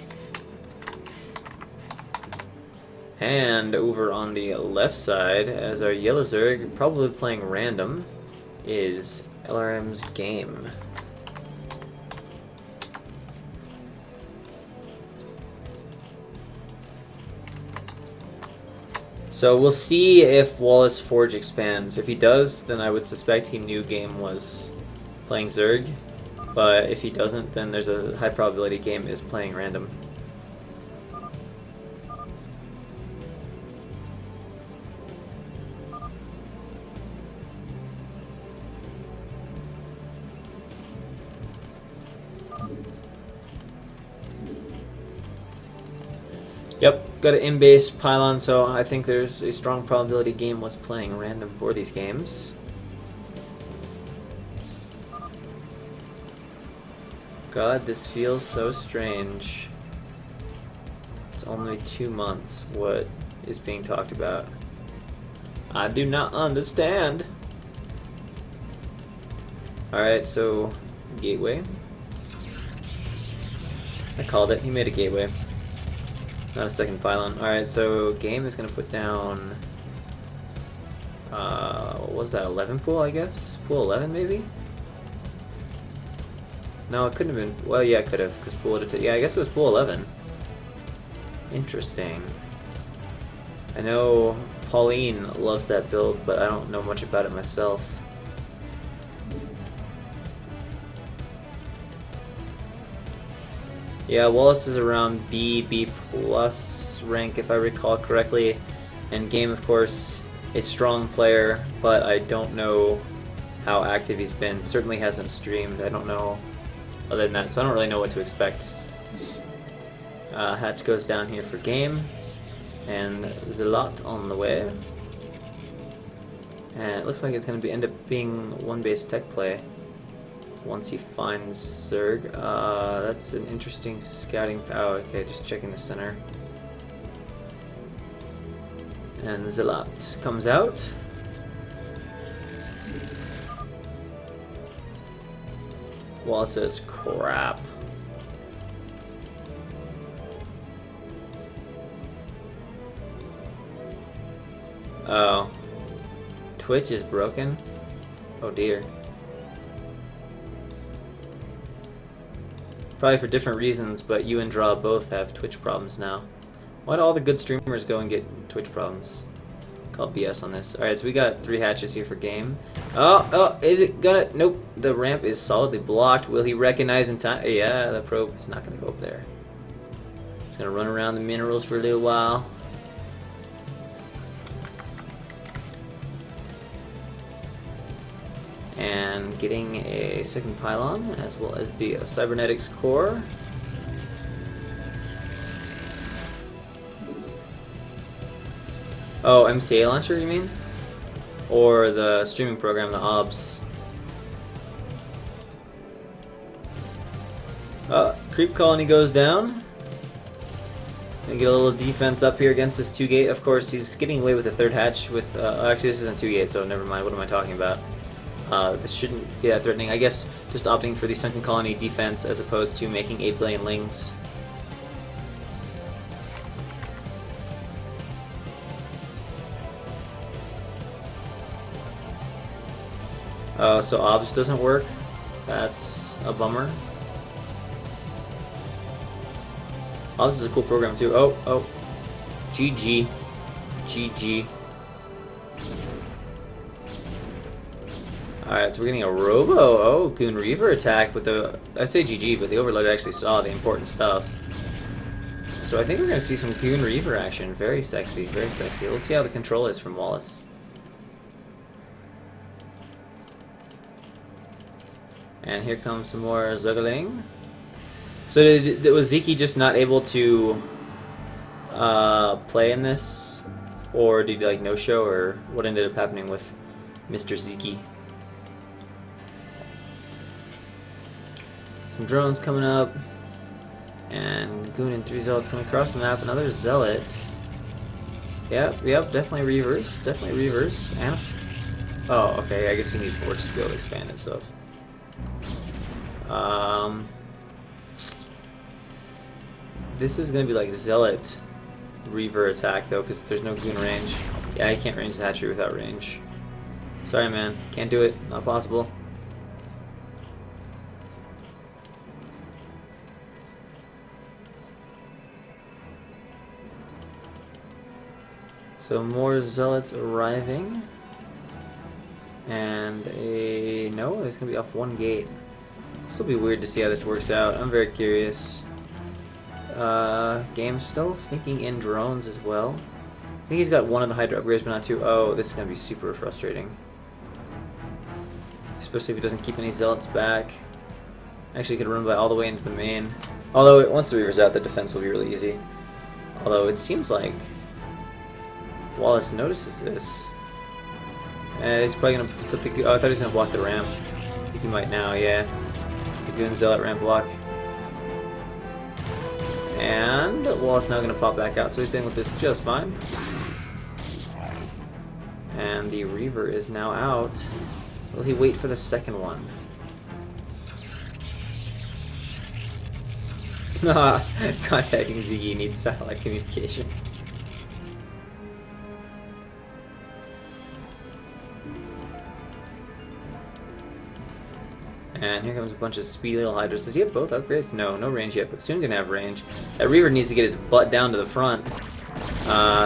And over on the left side, as our yellow Zerg, probably playing random, is LRM's Game. So we'll see if Wallace Forge expands. If he does, then I would suspect he knew Game was playing Zerg. But if he doesn't, then there's a high probability Game is playing random. Yep, got an in-base pylon, so I think there's a strong probability game was playing random for these games. God, this feels so strange. It's only 2 months. What is being talked about? I do not understand. Alright, so gateway. I called it. He made a gateway. Not a second pylon. Alright, so game is going to put down... what was that, 11 pool, I guess? Pool 11, maybe? No, it couldn't have been... Well, yeah, it could have, because pool... Yeah, I guess it was pool 11. Interesting. I know Pauline loves that build, but I don't know much about it myself. Yeah, Wallace is around B plus rank, if I recall correctly. And Game, of course, a strong player, but I don't know how active he's been. Certainly hasn't streamed. I don't know other than that, so I don't really know what to expect. Hatch goes down here for Game, and Zealot on the way. And it looks like it's going to end up being one base tech play once he finds Zerg. That's an interesting scouting. Oh, okay, just checking the center. And Zealot comes out. Wall says crap. Oh. Twitch is broken? Oh dear. Probably for different reasons, but you and Draw both have Twitch problems now. Why do all the good streamers go and get Twitch problems? Call BS on this. Alright, so we got 3 hatches here for Game. Oh, is it gonna... Nope, the ramp is solidly blocked. Will he recognize in time? Yeah, the probe is not gonna go up there. It's gonna run around the minerals for a little while. And getting a second pylon, as well as the cybernetics core. Oh, MCA launcher, you mean? Or the streaming program, the OBS. Creep colony goes down. Gonna get a little defense up here against this 2-gate. Of course, he's getting away with the 3rd hatch with... actually, this isn't 2-gate, so never mind. What am I talking about? This shouldn't be that threatening. I guess just opting for the sunken colony defense as opposed to making 8 billion lings. So OBS doesn't work. That's a bummer. OBS is a cool program too. Oh. GG. GG. Alright, so we're getting a Robo. Oh, Goon Reaver attack, but I say GG, but the Overlord actually saw the important stuff. So I think we're going to see some Goon Reaver action. Very sexy, very sexy. Let's see how the control is from Wallace. And here comes some more Zergling. So was Ziki just not able to play in this? Or did he like no-show, or what ended up happening with Mr. Ziki? Some drones coming up, and Goon and 3 Zealots coming across the map. Another Zealot. Yep, definitely Reavers, And oh, okay, I guess you need Forge to be able to expand and stuff. This is gonna be like Zealot Reaver attack though, because there's no Goon range. Yeah, you can't range the hatchery without range. Sorry, man, can't do it. Not possible. So more Zealots arriving, and no, it's gonna be off 1 gate. This will be weird to see how this works out. I'm very curious. Game's still sneaking in drones as well. I think he's got 1 of the Hydra upgrades, but not 2. Oh, this is gonna be super frustrating, especially if he doesn't keep any Zealots back. Actually, he could run by all the way into the main. Although once the Reaver's out, the defense will be really easy. Although it seems like Wallace notices this. He's probably gonna put the. Oh, I thought he was gonna block the ramp. I think he might now. Yeah, the Goon Zealot ramp block. And Wallace now gonna pop back out, so he's dealing with this just fine. And the Reaver is now out. Will he wait for the second one? Contacting Ziggy needs satellite communication. And here comes a bunch of speedy little Hydras. Does he have both upgrades? No, no range yet, but soon gonna have range. That Reaver needs to get his butt down to the front.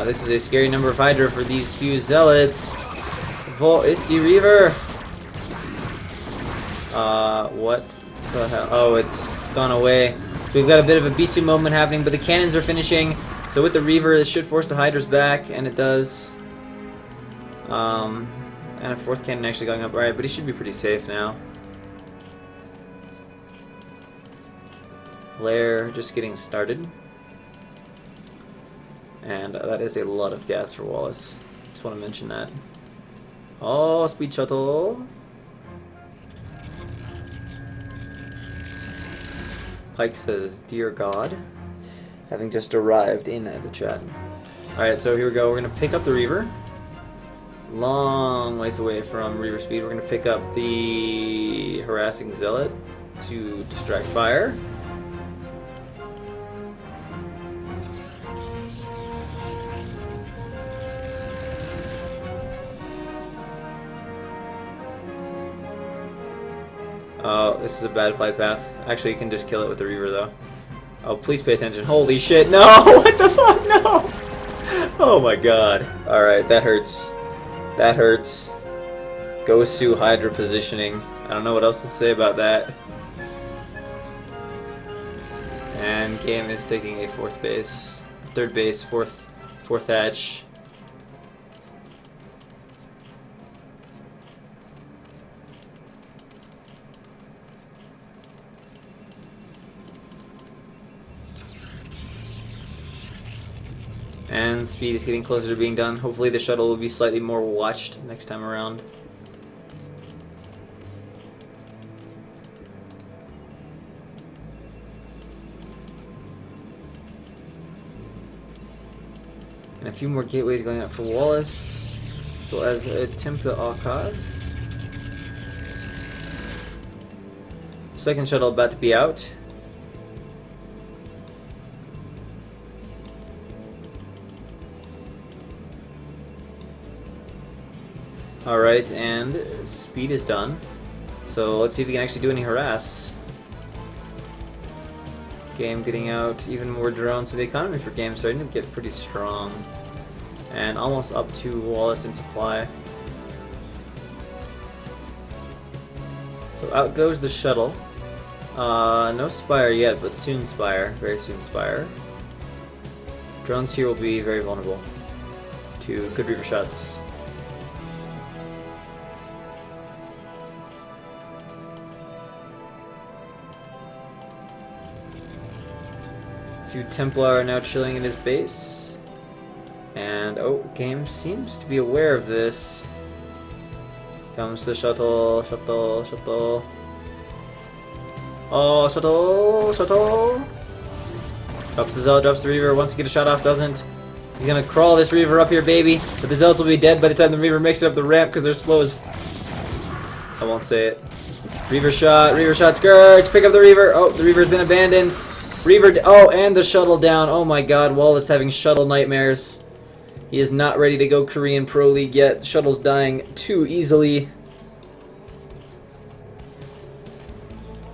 This is a scary number of Hydra for these few Zealots. Ist die Reaver! What the hell? Oh, it's gone away. So we've got a bit of a bestial moment happening, but the cannons are finishing. So with the Reaver, this should force the Hydras back, and it does. And a fourth cannon actually going up. Alright, but he should be pretty safe now. Lair just getting started. And that is a lot of gas for Wallace. Just want to mention that. Oh, speed shuttle. Pike says, "Dear God," having just arrived in the chat. Alright, so here we go. We're going to pick up the Reaver. Long ways away from Reaver speed. We're going to pick up the harassing Zealot to distract fire. Oh, this is a bad flight path. Actually, you can just kill it with the Reaver, though. Oh, please pay attention. Holy shit, no! What the fuck, no! Oh my god. Alright, that hurts. That hurts. Gosu Hydra positioning. I don't know what else to say about that. And game is taking a fourth base. Third base, fourth hatch. And speed is getting closer to being done. Hopefully the shuttle will be slightly more watched next time around. And a few more gateways going up for Wallace. So as a Temple Archive. Second shuttle about to be out. Alright, and speed is done. So let's see if we can actually do any harass. Game getting out even more drones, so the economy for game starting to get pretty strong. And almost up to Wallace in supply. So out goes the shuttle. No Spire yet, but soon Spire. Very soon Spire. Drones here will be very vulnerable to good Reaver shots. Few Templar are now chilling in his base. And oh, game seems to be aware of this. Comes the shuttle, shuttle. Oh, shuttle. Drops the Zealot, drops the Reaver. Wants to get a shot off, doesn't. He's gonna crawl this Reaver up here, baby. But the Zealots will be dead by the time the Reaver makes it up the ramp because they're slow as. I won't say it. Reaver shot, Scourge. Pick up the Reaver. Oh, the Reaver's been abandoned. Reaver, oh, and the shuttle down. Oh my god, Wallace having shuttle nightmares. He is not ready to go Korean Pro League yet. The shuttle's dying too easily.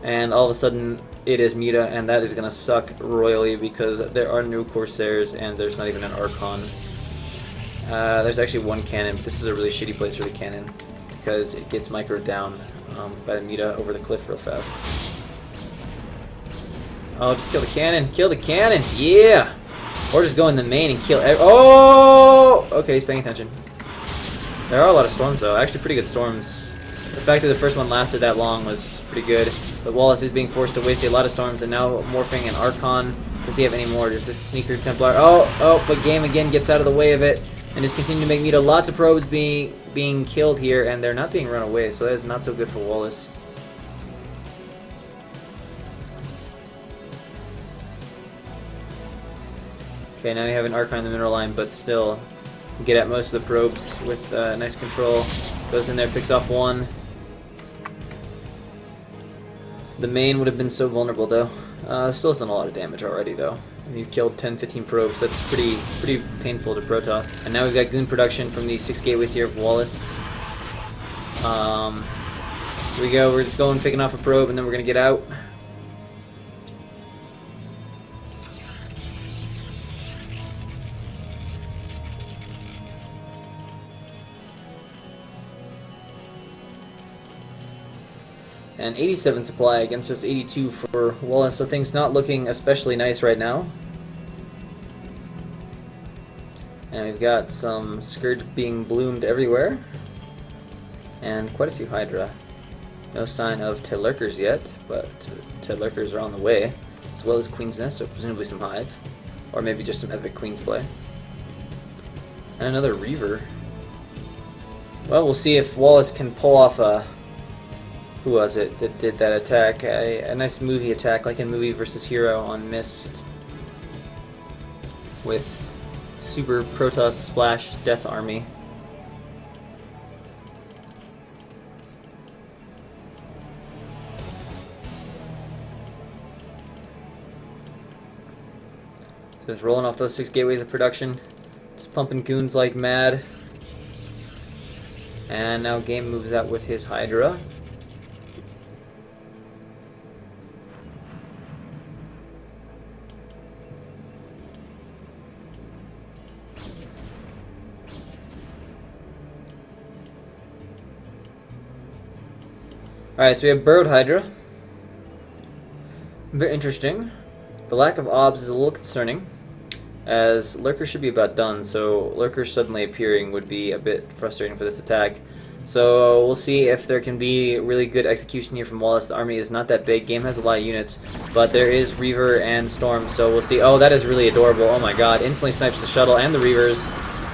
And all of a sudden, it is Mita, and that is going to suck royally because there are no Corsairs and there's not even an Archon. There's actually one cannon, but this is a really shitty place for the cannon because it gets microed down by the Mita over the cliff real fast. Oh, just kill the cannon. Kill the cannon. Yeah. Or just go in the main and kill. Oh! Okay, he's paying attention. There are a lot of storms, though. Actually, pretty good storms. The fact that the first one lasted that long was pretty good. But Wallace is being forced to waste a lot of storms, and now morphing an Archon Does he have any more? Does this sneaker Templar? Oh, but Game again gets out of the way of it and just continue to make Muta. Lots of probes being killed here, and they're not being run away, so that is not so good for Wallace. Okay, now you have an Archon in the middle line, but still get at most of the probes with nice control. Goes in there, picks off one. The main would have been so vulnerable, though. Still has done a lot of damage already, though. And you've killed 10-15 probes. That's pretty painful to Protoss. And now we've got goon production from these 6 gateways here of Wallace. Here we go. We're just going, picking off a probe, and then we're going to get out. And 87 supply against just 82 for Wallace, so things not looking especially nice right now. And we've got some Scourge being bloomed everywhere. And quite a few Hydra. No sign of Lurkers yet, but Lurkers are on the way. As well as Queen's Nest, so presumably some Hive. Or maybe just some epic Queen's play. And another Reaver. Well, we'll see if Wallace can pull off a... Who was it that did that attack? A nice movie attack, like in Movie vs. Hero on Mist. With Super Protoss Splash Death Army. So it's rolling off those 6 gateways of production. Just pumping goons like mad. And now Game moves out with his Hydra. Alright, so we have Burrowed Hydra. Very interesting. The lack of obs is a little concerning, as Lurker should be about done, so Lurker suddenly appearing would be a bit frustrating for this attack. So we'll see if there can be really good execution here from Wallace. The army is not that big. Game has a lot of units, but there is Reaver and Storm, so we'll see. Oh, that is really adorable. Oh my god. Instantly snipes the shuttle and the Reavers.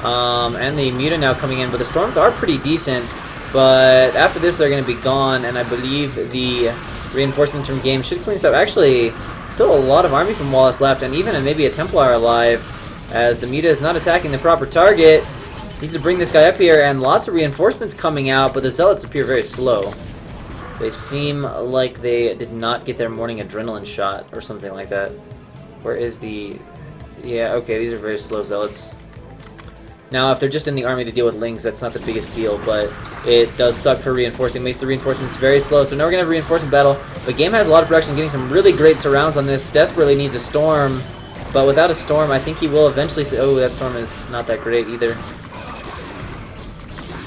And the Muta now coming in, but the Storms are pretty decent. But after this, they're going to be gone, and I believe the reinforcements from Game should clean this up. Actually, still a lot of army from Wallace left, and even maybe a Templar alive, as the Muta is not attacking the proper target. Needs to bring this guy up here, and lots of reinforcements coming out, but the Zealots appear very slow. They seem like they did not get their morning adrenaline shot, or something like that. Where is the... Yeah, okay, these are very slow Zealots. Now, if they're just in the army to deal with Lings, that's not the biggest deal, but it does suck for reinforcing. It makes the reinforcements very slow, so now we're going to have a reinforcement battle. But Game has a lot of production, getting some really great surrounds on this. Desperately needs a Storm, but without a Storm, I think he will eventually say, oh, that Storm is not that great either.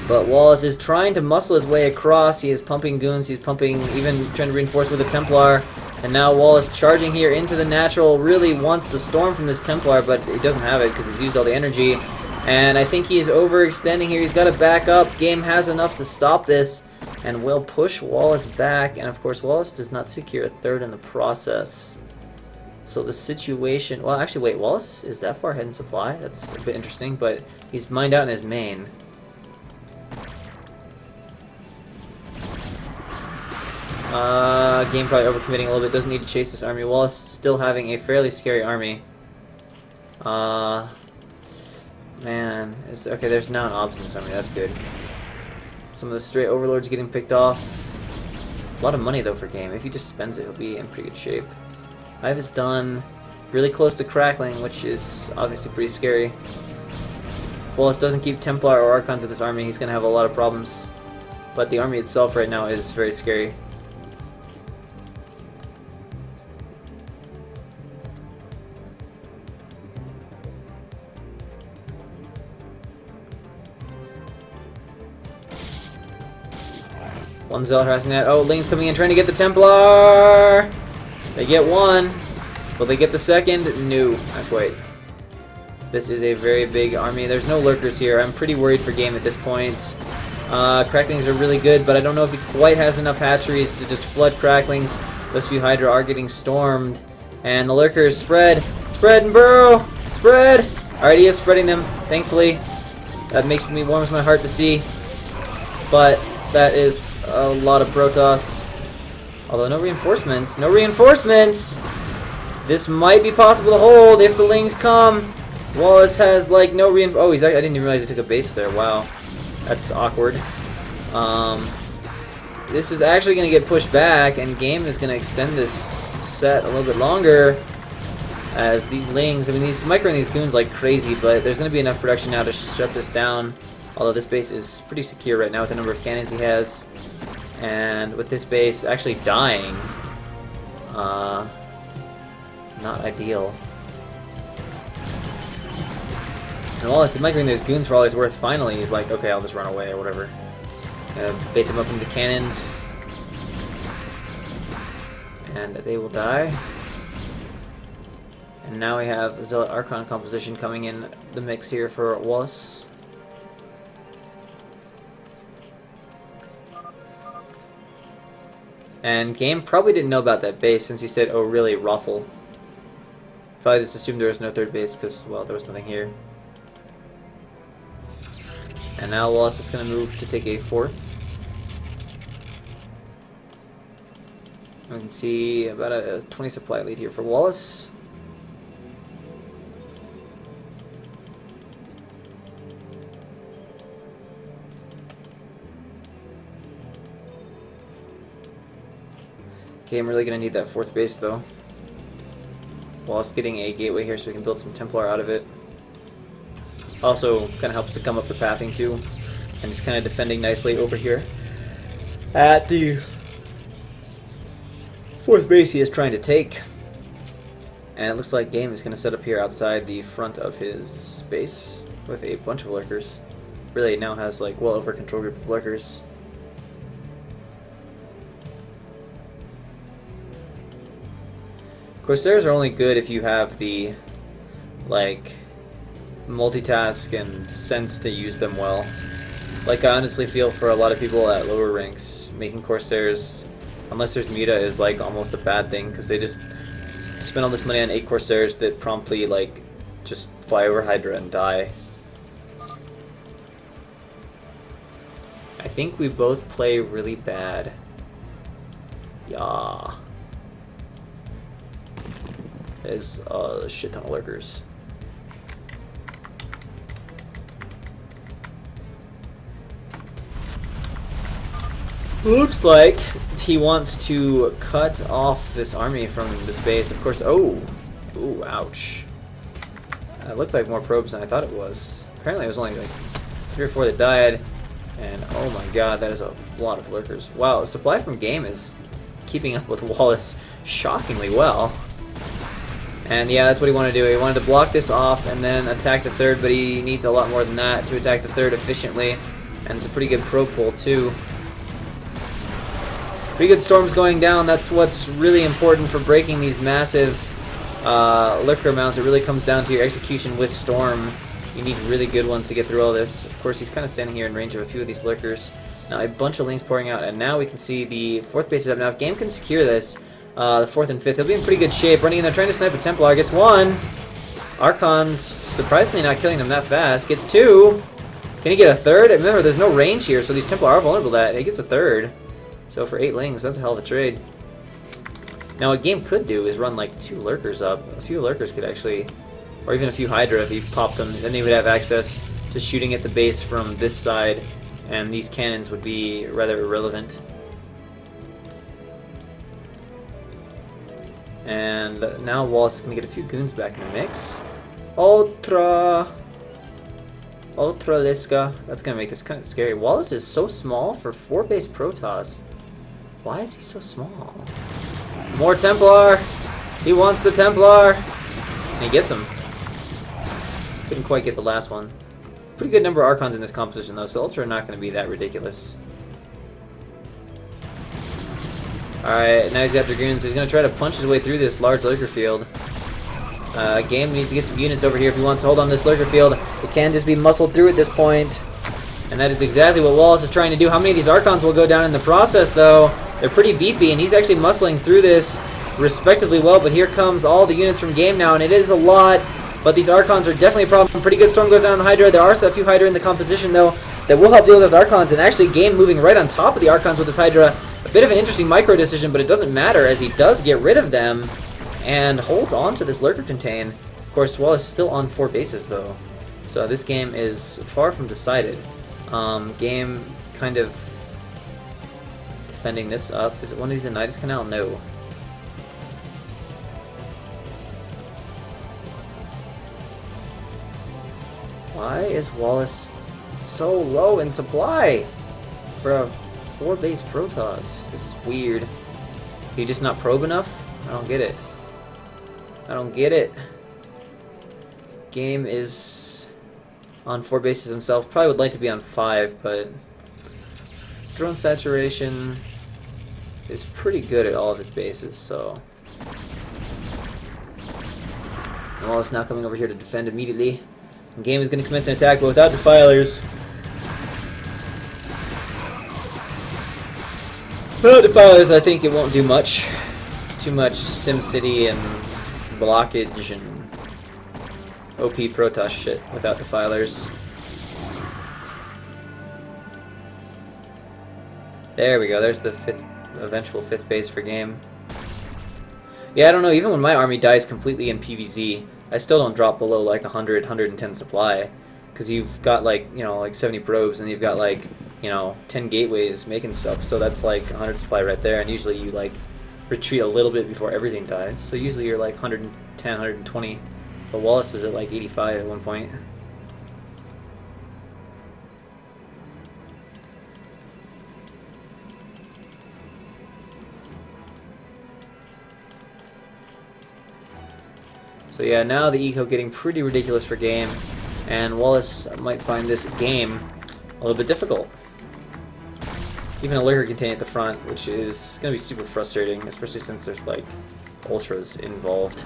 But Wallace is trying to muscle his way across. He is pumping goons, he's pumping, even trying to reinforce with a Templar. And now Wallace charging here into the natural, really wants the Storm from this Templar, but he doesn't have it because he's used all the energy. And I think he's overextending here. He's got to back up. Game has enough to stop this and will push Wallace back. And of course, Wallace does not secure a third in the process. So the situation... Well, actually, wait. Wallace is that far ahead in supply? That's a bit interesting, but he's mined out in his main. Game probably overcommitting a little bit. Doesn't need to chase this army. Wallace still having a fairly scary army. Man, okay, there's now an obs in this army, that's good. Some of the straight overlords getting picked off. A lot of money though for Game. If he just spends it, he'll be in pretty good shape. Hive is done. Really close to crackling, which is obviously pretty scary. If Wallace doesn't keep Templar or Archons in this army, he's going to have a lot of problems. But the army itself right now is very scary. One Zealot harassing that. Oh, Ling's coming in trying to get the Templar! They get one. Will they get the second? No, not quite. This is a very big army. There's no Lurkers here. I'm pretty worried for Game at this point. Cracklings are really good, but I don't know if he quite has enough hatcheries to just flood Cracklings. Those few Hydra are getting stormed. And the lurkers spread and burrow, spread. Alright, he is spreading them, thankfully. That warms my heart to see. But that is a lot of Protoss. Although no reinforcements, no reinforcements. This might be possible to hold if the Lings come. Wallace has like no reinforcements. Oh, I didn't even realize he took a base there. Wow, that's awkward. This is actually going to get pushed back, and game is going to extend this set a little bit longer. As these Lings, I mean, these microing these goons like crazy, but there's going to be enough production now to shut this down. Although this base is pretty secure right now with the number of cannons he has. And with this base actually dying, not ideal. And Wallace is microing those goons for all he's worth. Finally, he's like, okay, I'll just run away or whatever. Bait them up into the cannons. And they will die. And now we have Zealot Archon composition coming in the mix here for Wallace. And game probably didn't know about that base since he said, oh really, Rothel. Probably just assumed there was no third base because, well, there was nothing here. And now Wallace is going to move to take a fourth. We can see about a 20 supply lead here for Wallace. Okay, I'm really going to need that fourth base though. Wallace getting a gateway here so we can build some Templar out of it. Also kind of helps to come up the pathing too. And just kind of defending nicely over here at the fourth base he is trying to take. And it looks like game is going to set up here outside the front of his base with a bunch of lurkers. Really now has like well over a control group of lurkers. Corsairs are only good if you have the like multitask and sense to use them well. Like I honestly feel for a lot of people at lower ranks, making Corsairs, unless there's Muta, is like almost a bad thing because they just spend all this money on 8 Corsairs that promptly like just fly over Hydra and die. I think we both play really bad. Yeah. There's a shit ton of lurkers. Looks like he wants to cut off this army from the space. Of course, oh! Ooh, ouch. It looked like more probes than I thought it was. Apparently it was only like 3 or 4 that died. And oh my god, that is a lot of lurkers. Wow, supply from game is keeping up with Wallace shockingly well. And yeah, that's what he wanted to do. He wanted to block this off and then attack the third, but he needs a lot more than that to attack the third efficiently. And it's a pretty good probe pull too. Pretty good storms going down. That's what's really important for breaking these massive lurker mounts. It really comes down to your execution with storm. You need really good ones to get through all this. Of course, he's kind of standing here in range of a few of these lurkers. Now a bunch of Lings pouring out, and now we can see the fourth base is up. Now if game can secure this, the fourth and fifth, he'll be in pretty good shape. Running in there, trying to snipe a Templar, gets 1. Archon's surprisingly not killing them that fast. Gets 2. Can he get a third? Remember, there's no range here, so these Templar are vulnerable to that. He gets a third. So for 8 Lings, that's a hell of a trade. Now what game could do is run like 2 lurkers up. A few lurkers could actually, or even a few Hydra if he popped them. Then he would have access to shooting at the base from this side, and these cannons would be rather irrelevant. And now Wallace is going to get a few goons back in the mix. Ultra Liska. That's going to make this kind of scary. Wallace is so small for 4 base Protoss. Why is he so small? More Templar! He wants the Templar! And he gets him. Couldn't quite get the last one. Pretty good number of Archons in this composition though, so Ultra are not going to be that ridiculous. Alright, now he's got Dragoons, so he's going to try to punch his way through this large lurker field. Game needs to get some units over here if he wants to hold on to this lurker field. It can't just be muscled through at this point. And that is exactly what Wallace is trying to do. How many of these Archons will go down in the process, though? They're pretty beefy, and he's actually muscling through this respectively well, but here comes all the units from Game now, and it is a lot, but these Archons are definitely a problem. Pretty good storm goes down on the Hydra. There are a few Hydra in the composition, though, that will help deal with those Archons, and actually Game moving right on top of the Archons with his Hydra. A bit of an interesting micro decision, but it doesn't matter, as he does get rid of them, and holds on to this Lurker Contain. Of course, Wallace still on 4 bases, though, so this game is far from decided. Game kind of defending this up. Is it one of these Anitis Canal? No. Why is Wallace so low in supply for a 4-base Protoss? This is weird. He just not probe enough? I don't get it. I don't get it. Game is on 4 bases himself. Probably would like to be on 5, but drone saturation is pretty good at all of his bases, so. Wallace now coming over here to defend immediately. And Game is going to commence an attack, but without Defilers. Without Defilers, I think it won't do much. Too much SimCity and blockage and OP Protoss shit without Defilers. There we go, there's the eventual 5th base for Game. Yeah, I don't know, even when my army dies completely in PvZ, I still don't drop below like 100, 110 supply. Because you've got like, you know, like 70 probes and you've got like, you know, 10 gateways making stuff. So that's like 100 supply right there, and usually you like retreat a little bit before everything dies. So usually you're like 110, 120. But Wallace was at like 85 at one point. So yeah, now the eco getting pretty ridiculous for Game, and Wallace might find this game a little bit difficult. Even a Lurker Contain at the front, which is going to be super frustrating, especially since there's like ultras involved.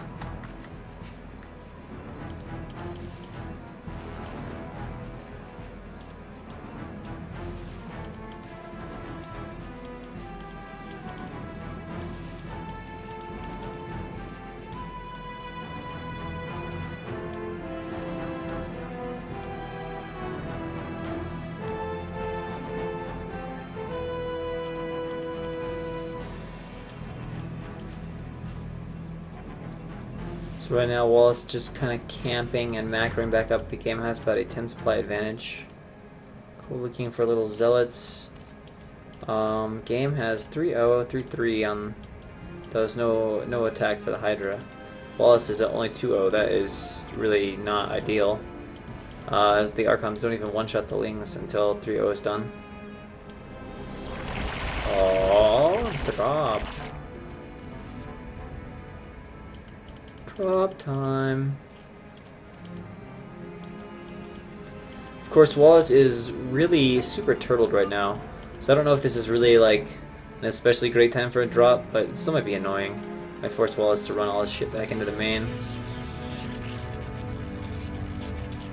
So right now Wallace just kind of camping and macroing back up. The Game has about a 10 supply advantage. Looking for little zealots. Game has 3-0, 3-3 on those. No attack for the Hydra. Wallace is at only 2-0. That is really not ideal, as the Archons don't even one-shot the Lings until 3-0 is done. Oh, drop. Drop time. Of course, Wallace is really super turtled right now, so I don't know if this is really like an especially great time for a drop, but it still might be annoying. I force Wallace to run all his shit back into the main.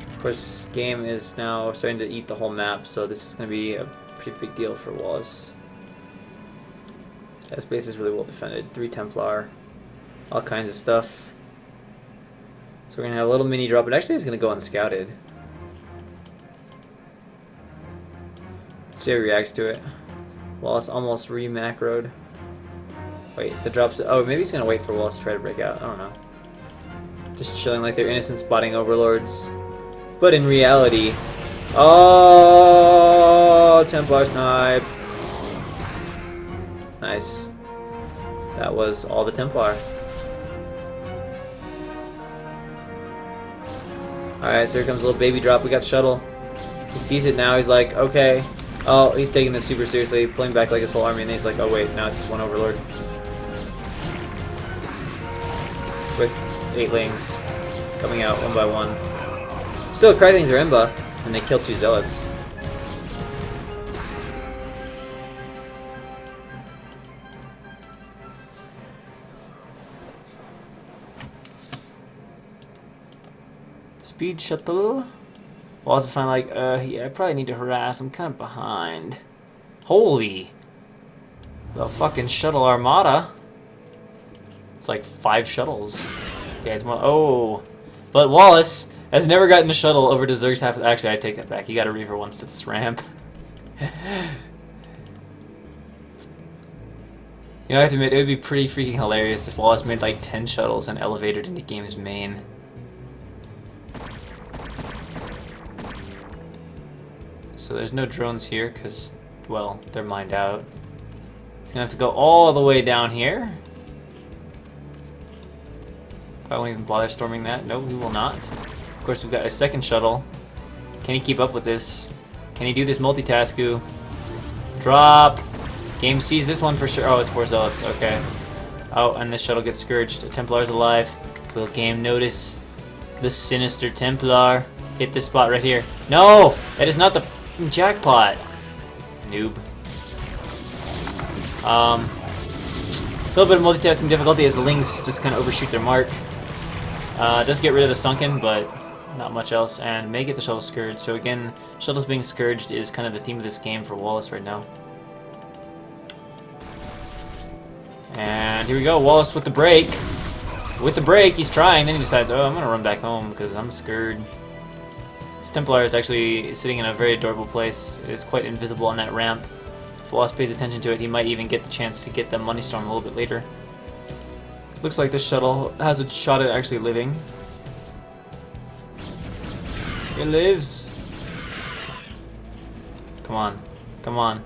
Of course, Game is now starting to eat the whole map, so this is going to be a pretty big deal for Wallace. This base is really well defended. 3 Templar, all kinds of stuff. So we're going to have a little mini drop, but actually it's going to go unscouted. See how he reacts to it. Wallace almost re-macroed. Wait, the drops. Oh, maybe he's going to wait for Wallace to try to break out. I don't know. Just chilling like they're innocent spotting overlords. But in reality... Oh, Templar snipe. Nice. That was all the Templar. Alright, so here comes a little baby drop. We got shuttle. He sees it now. He's like, okay. Oh, he's taking this super seriously, pulling back like his whole army, and then he's like, oh wait, now it's just one overlord. With 8 Lings coming out one by one. Still, Crythings are Imba, and they kill 2 Zealots. Speed shuttle. Wallace is finally like, yeah, I probably need to harass. I'm kind of behind. Holy. The fucking shuttle armada. It's like 5 shuttles. Okay, it's more. Oh, but Wallace has never gotten a shuttle over to Zerg's half. Actually, I take that back. He got a Reaver once to this ramp. You know, I have to admit, it would be pretty freaking hilarious if Wallace made like 10 shuttles and elevated into game's main. So there's no drones here because, well, they're mined out. He's gonna have to go all the way down here. I won't even bother storming that. No, he will not. Of course, we've got a second shuttle. Can he keep up with this? Can he do this multitasku? Drop! Game sees this one for sure. Oh, it's 4 zealots. Okay. Oh, and this shuttle gets scourged. Templar's alive. Will game notice the sinister Templar? Hit this spot right here. No! That is not the jackpot. Noob. A little bit of multitasking difficulty as the Lings just kind of overshoot their mark. Does get rid of the sunken, but not much else, and may get the shuttle scourged. So again, shuttles being scourged is kind of the theme of this game for Wallace right now. And here we go, Wallace with the break. With the break, he's trying, then he decides, oh, I'm going to run back home because I'm scared. This Templar is actually sitting in a very adorable place. It is quite invisible on that ramp. If Wallace pays attention to it, he might even get the chance to get the Money Storm a little bit later. Looks like this shuttle has a shot at actually living. It lives. Come on. Come on.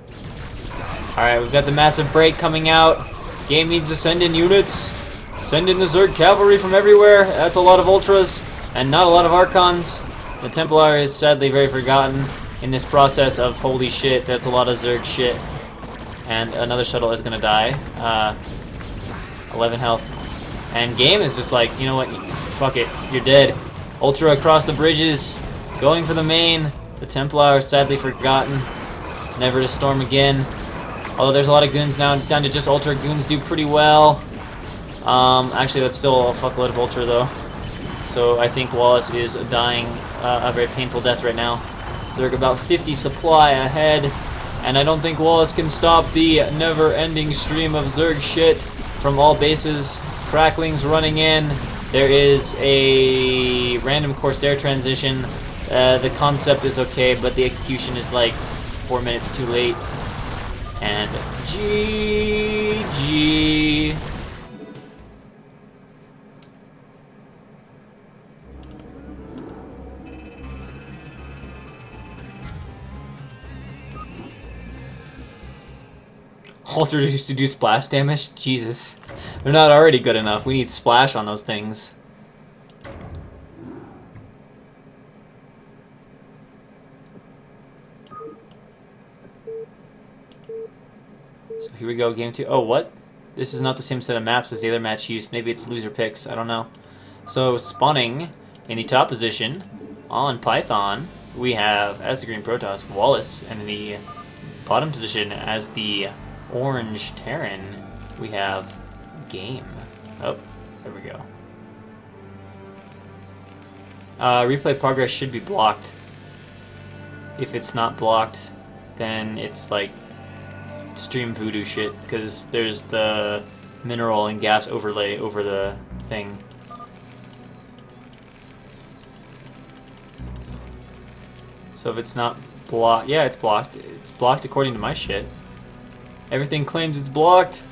Alright, we've got the massive break coming out. Game needs to send in units. Send in the Zerg cavalry from everywhere. That's a lot of Ultras and not a lot of Archons. The Templar is sadly very forgotten in this process of holy shit, that's a lot of Zerg shit. And another shuttle is gonna die. 11 health. And game is just like, you know what, fuck it, you're dead. Ultra across the bridges, going for the main. The Templar is sadly forgotten. Never to storm again. Although there's a lot of goons now, it's down to just Ultra. Goons do pretty well. Actually, that's still a fuckload of Ultra, though. So I think Wallace is dying a very painful death right now. Zerg about 50 supply ahead. And I don't think Wallace can stop the never-ending stream of Zerg shit from all bases. Cracklings running in. There is a random Corsair transition. The concept is okay, but the execution is like 4 minutes too late. And GG. Ultra used to do splash damage? Jesus. They're not already good enough. We need splash on those things. So here we go, game 2. Oh, what? This is not the same set of maps as the other match used. Maybe it's loser picks. I don't know. So, spawning in the top position on Python, we have, as the green Protoss, Wallace. And in the bottom position, as the orange Terran, we have Game. Oh, there we go. Replay progress should be blocked. If it's not blocked, then it's like stream voodoo shit, because there's the mineral and gas overlay over the thing. So if it's not blocked, yeah, it's blocked. It's blocked according to my shit. Everything claims it's blocked.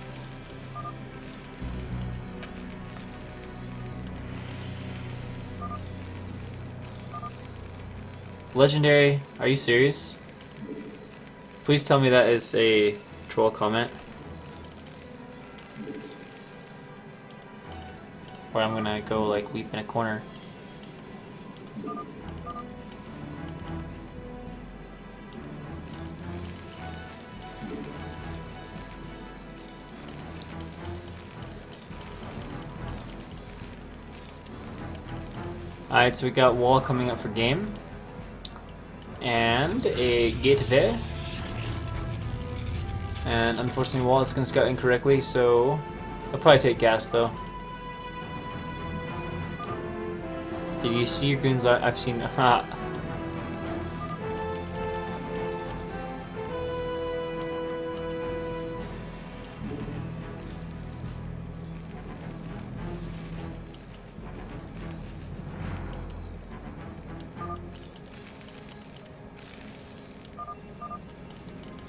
Legendary, are you serious? Please tell me that is a troll comment. Or I'm gonna go like weep in a corner. Alright, so we got wall coming up for game. And a gateway. And unfortunately wall is going to scout incorrectly, so I'll probably take gas though. Did you see your goons? I've seen...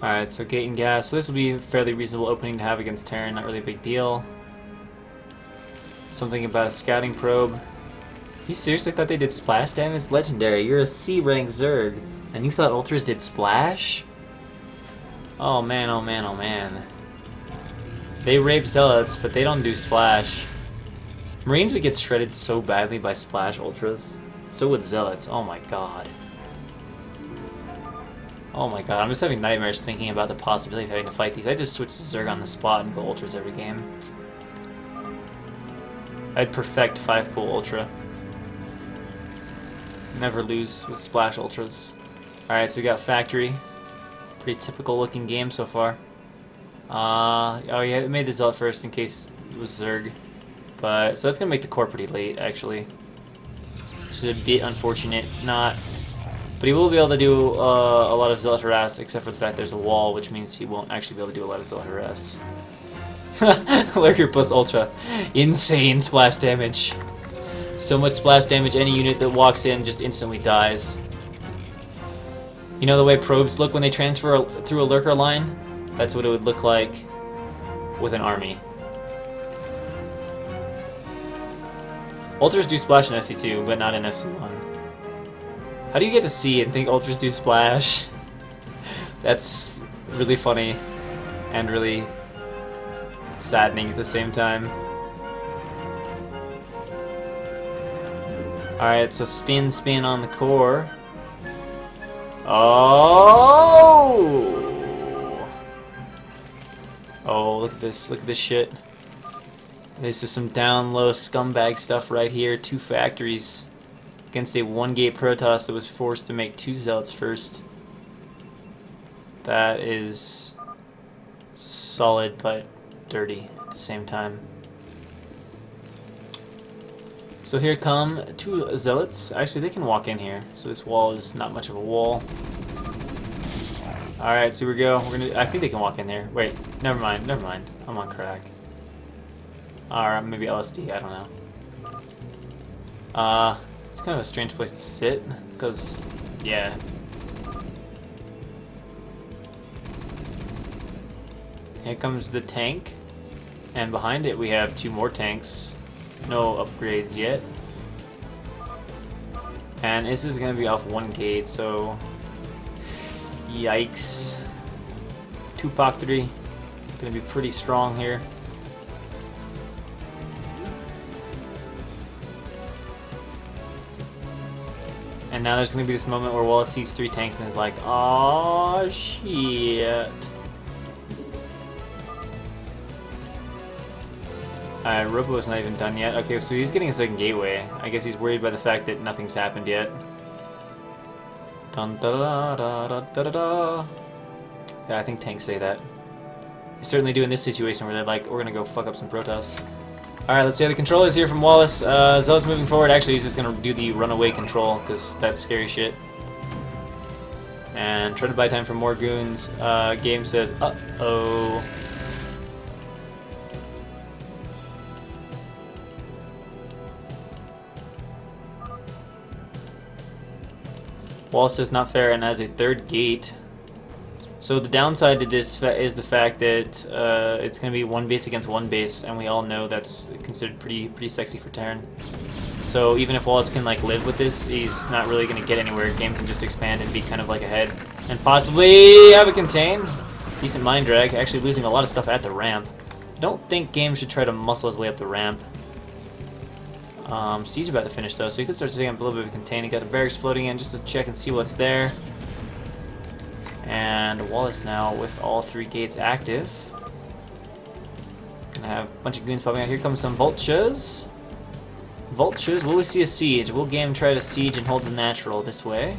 Alright, so gate and gas. So this will be a fairly reasonable opening to have against Terran, not really a big deal. Something about a scouting probe. You seriously thought they did splash damage? Legendary, you're a C rank Zerg, and you thought Ultras did splash? Oh man, oh man, oh man. They rape Zealots, but they don't do splash. Marines would get shredded so badly by splash Ultras. So would Zealots, oh my god. Oh my god, I'm just having nightmares thinking about the possibility of having to fight these. I just switch to Zerg on the spot and go Ultras every game. I'd perfect 5-pool Ultra. Never lose with Splash Ultras. Alright, so we got Factory. Pretty typical looking game so far. Oh yeah, it made the Zealot first in case it was Zerg. But, so that's gonna make the core pretty late, actually. Which is a bit unfortunate. Not... But he will be able to do a lot of Zealot Harass, except for the fact there's a wall, which means he won't actually be able to do a lot of Zealot Harass. Lurker plus Ultra. Insane splash damage. So much splash damage, any unit that walks in just instantly dies. You know the way probes look when they transfer through a Lurker line? That's what it would look like with an army. Ultras do splash in SC2, but not in SC1. How do you get to C and think Ultras do splash? That's really funny and really saddening at the same time. Alright, so spin on the core. Oh! Oh, look at this shit. This is some down low scumbag stuff right here. 2 factories against a 1-gate Protoss that was forced to make 2 Zealots first. That is solid but dirty at the same time. So here come 2 Zealots. Actually, they can walk in here, so this wall is not much of a wall. Alright, so here we go. I think they can walk in there. Wait, never mind. I'm on crack. Alright, maybe LSD, I don't know. It's kind of a strange place to sit, because, yeah. Here comes the tank, and behind it we have 2 more tanks. No upgrades yet. And this is going to be off 1 gate, so... Yikes. 2 POC 3. Going to be pretty strong here. And now there's going to be this moment where Wallace sees 3 tanks and is like, "Aww, shit." Alright, Robo's not even done yet. Okay, so he's getting a 2nd gateway. I guess he's worried by the fact that nothing's happened yet. Dun da da da da da da da. Yeah, I think tanks say that. They certainly do in this situation where they're like, we're gonna go fuck up some Protoss. Alright, let's see how the control is here from Wallace. Zealot's moving forward. Actually, he's just gonna do the runaway control, because that's scary shit. And try to buy time for more goons. Game says, uh-oh. Wallace says not fair and has a 3rd gate. So the downside to this is the fact that it's going to be 1 base against 1 base, and we all know that's considered pretty sexy for Terran. So even if Wallace can like live with this, he's not really going to get anywhere. Game can just expand and be kind of like ahead, and possibly have it contain. Decent mind drag, actually losing a lot of stuff at the ramp. I don't think Game should try to muscle his way up the ramp. Siege about to finish though, so he could start taking up a little bit of a contain. He got the barracks floating in just to check and see what's there. And Wallace now with all 3 gates active. Gonna have a bunch of goons popping out. Here comes some vultures. Vultures, will we see a siege? Will Game try to siege and hold the natural this way?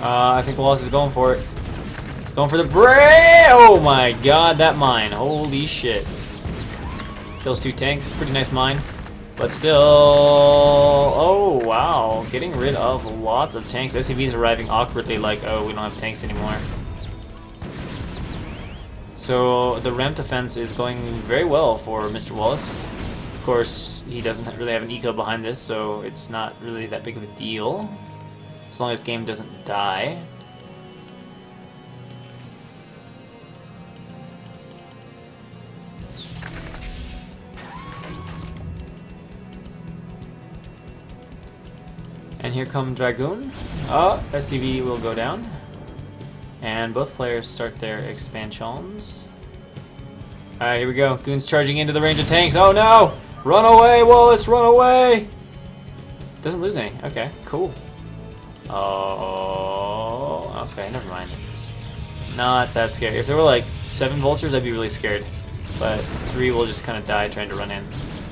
I think Wallace is going for it. It's going for the bray! Oh my god, that mine. Holy shit. Kills 2 tanks, pretty nice mine. But still, oh wow, getting rid of lots of tanks. SCV's arriving awkwardly like, oh, we don't have tanks anymore. So the ramp defense is going very well for Mr. Wallace. Of course, he doesn't really have an eco behind this, so it's not really that big of a deal. As long as game doesn't die. And here come Dragoon. Oh, SCV will go down. And both players start their expansions. Alright, here we go. Goon's charging into the range of tanks. Oh no! Run away, Wallace! Run away! Doesn't lose any. Okay, cool. Oh, okay, never mind. Not that scary. If there were like 7 vultures, I'd be really scared. But 3 will just kind of die trying to run in.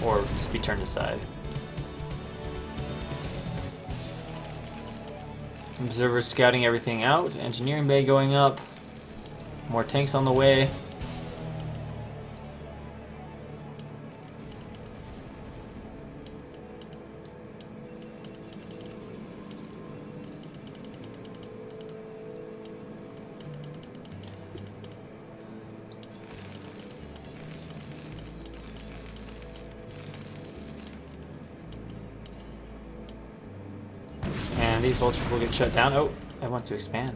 Or just be turned aside. Observers scouting everything out. Engineering bay going up. More tanks on the way. And these vultures will get shut down. Oh, I want to expand.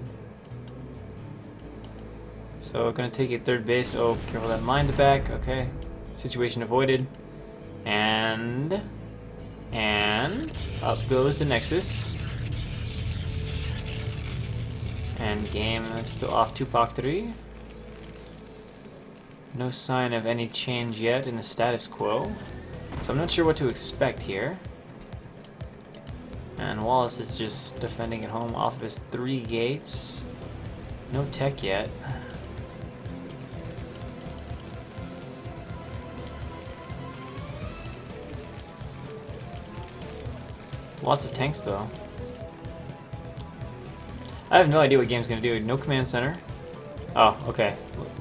So gonna take a 3rd base. Oh, careful that mine to back. Okay. Situation avoided. And up goes the Nexus. And game still off Tupac 3. No sign of any change yet in the status quo. So I'm not sure what to expect here. And Wallace is just defending at home off of his 3 gates. No tech yet. Lots of tanks though. I have no idea what game's gonna do. No command center. Oh, okay.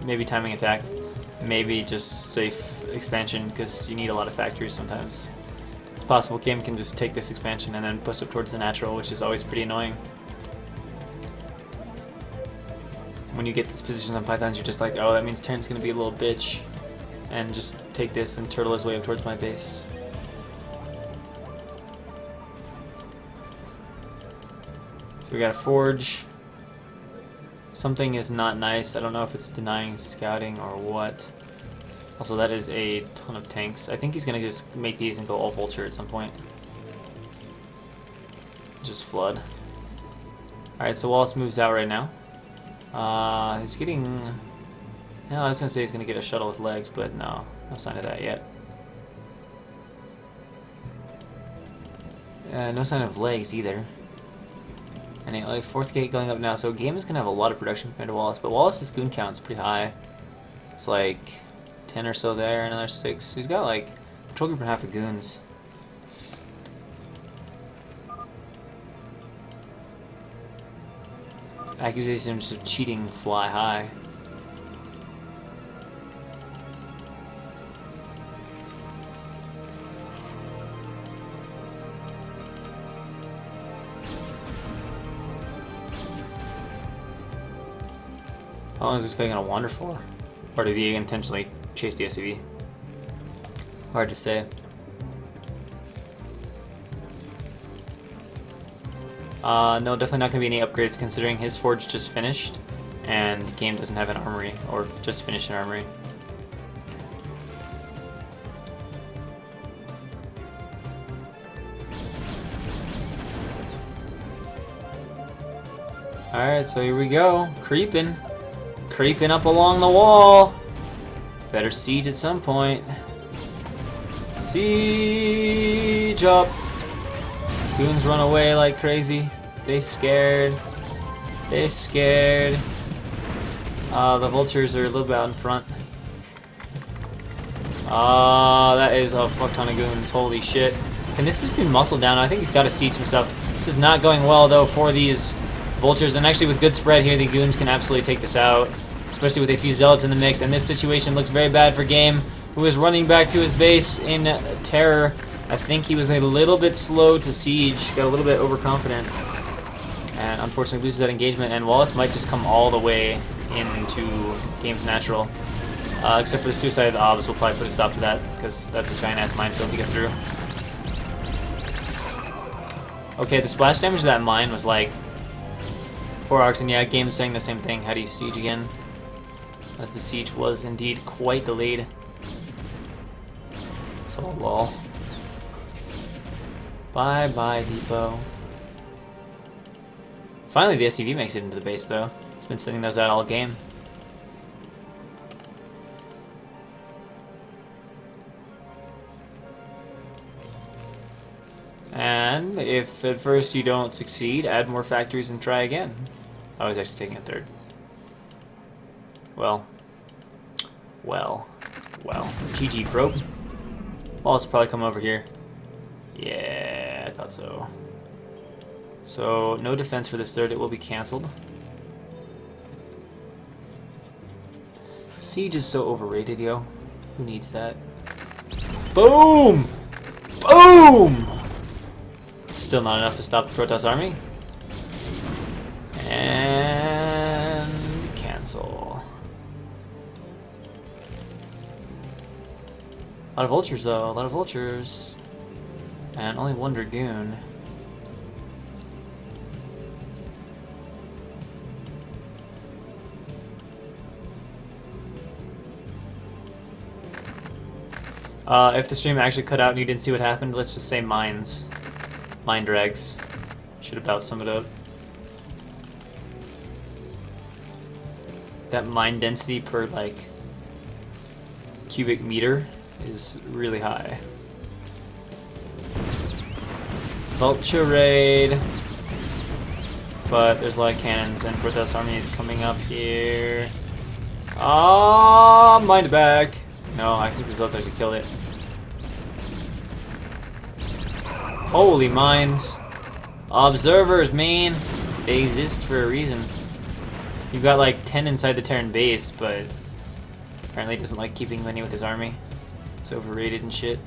Maybe timing attack. Maybe just safe expansion because you need a lot of factories sometimes. It's possible game can just take this expansion and then push up towards the natural, which is always pretty annoying. When you get these positions on pythons, you're just like, oh, that means Terran's gonna be a little bitch, and just take this and turtle his way up towards my base. So we got a forge. Something is not nice. I don't know if it's denying scouting or what. Also, that is a ton of tanks. I think he's gonna just make these and go all vulture at some point. Just flood. Alright, so Wallace moves out right now. He's getting... No, I was gonna say he's gonna get a shuttle with legs, but no. No sign of that yet. No sign of legs either. And a 4th gate going up now, so game is gonna have a lot of production compared to Wallace, but Wallace's goon count's pretty high. It's like 10 or so there, another 6. He's got like patrol group and half the goons. Accusations of cheating fly high. How long is this guy gonna wander for? Or did he intentionally chase the SCV? Hard to say. No, definitely not gonna be any upgrades considering his forge just finished and game doesn't have an armory, or just finished an armory. Alright, so here we go. Creeping. Creeping up along the wall. Better siege at some point. Siege up. Goons run away like crazy. They scared. They scared. The vultures are a little bit out in front. That is a fuck ton of goons. Holy shit. Can this just be muscled down? I think he's got to siege some stuff. This is not going well though for these vultures, and actually with good spread here, the goons can absolutely take this out, especially with a few zealots in the mix, and this situation looks very bad for game. who is running back to his base in terror. I think he was a little bit slow to siege, got a little bit overconfident, and unfortunately loses that engagement, and Wallace might just come all the way into game's natural. Except for the suicide of the obs, we'll probably put a stop to that, because that's a giant-ass minefield to get through. Okay, the splash damage of that mine was like 4 arcs, and yeah, game's saying the same thing. How do you siege again? As the siege was indeed quite delayed. So lol. Bye-bye, depot. Finally, the SCV makes it into the base, though. It's been sending those out all game. And if at first you don't succeed, add more factories and try again. I was actually taking a third. Well. GG probe. Wallace will probably come over here. Yeah, I thought so. So, no defense for this third, it will be cancelled. Siege is so overrated, yo. Who needs that? Boom! Boom! Still not enough to stop the Protoss army. And cancel. A lot of vultures though, a lot of vultures. And only one Dragoon. If the stream actually cut out and you didn't see what happened, let's just say mines. Mine drags. Should about sum it up. That mine density per, like, cubic meter is really high. Vulture raid. But there's a lot of cannons and Protoss army is coming up here. Ah, mind back. No, I think the Zealots actually killed it. Holy mines. Observers, man. They exist for a reason. You've got like 10 inside the Terran base, but apparently doesn't like keeping many with his army. It's overrated and shit.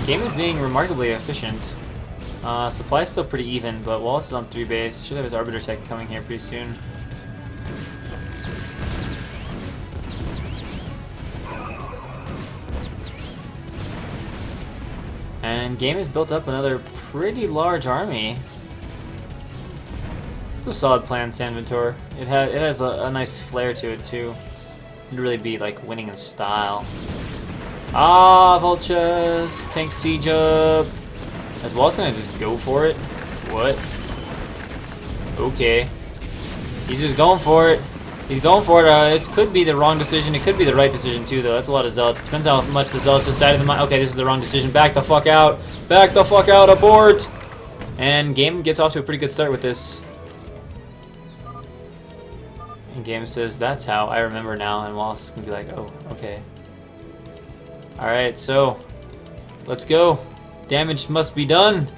Game is being remarkably efficient. Supply's still pretty even, but Wallace is on 3 base. Should have his Arbiter tech coming here pretty soon. And game has built up another pretty large army. It's a solid plan, Sanventor. It has a nice flair to it too. It'd really be like winning in style. Ah, vultures! Tank siege up! As Wallace gonna just go for it? What? Okay. He's just going for it. He's going for it. This could be the wrong decision. It could be the right decision too, though. That's a lot of Zealots. Depends how much the Zealots just died in the mine. Okay, this is the wrong decision. Back the fuck out. Back the fuck out. Abort! And game gets off to a pretty good start with this. And game says, that's how I remember now. And Wallace is gonna be like, oh, okay. Alright, so let's go. Damage must be done.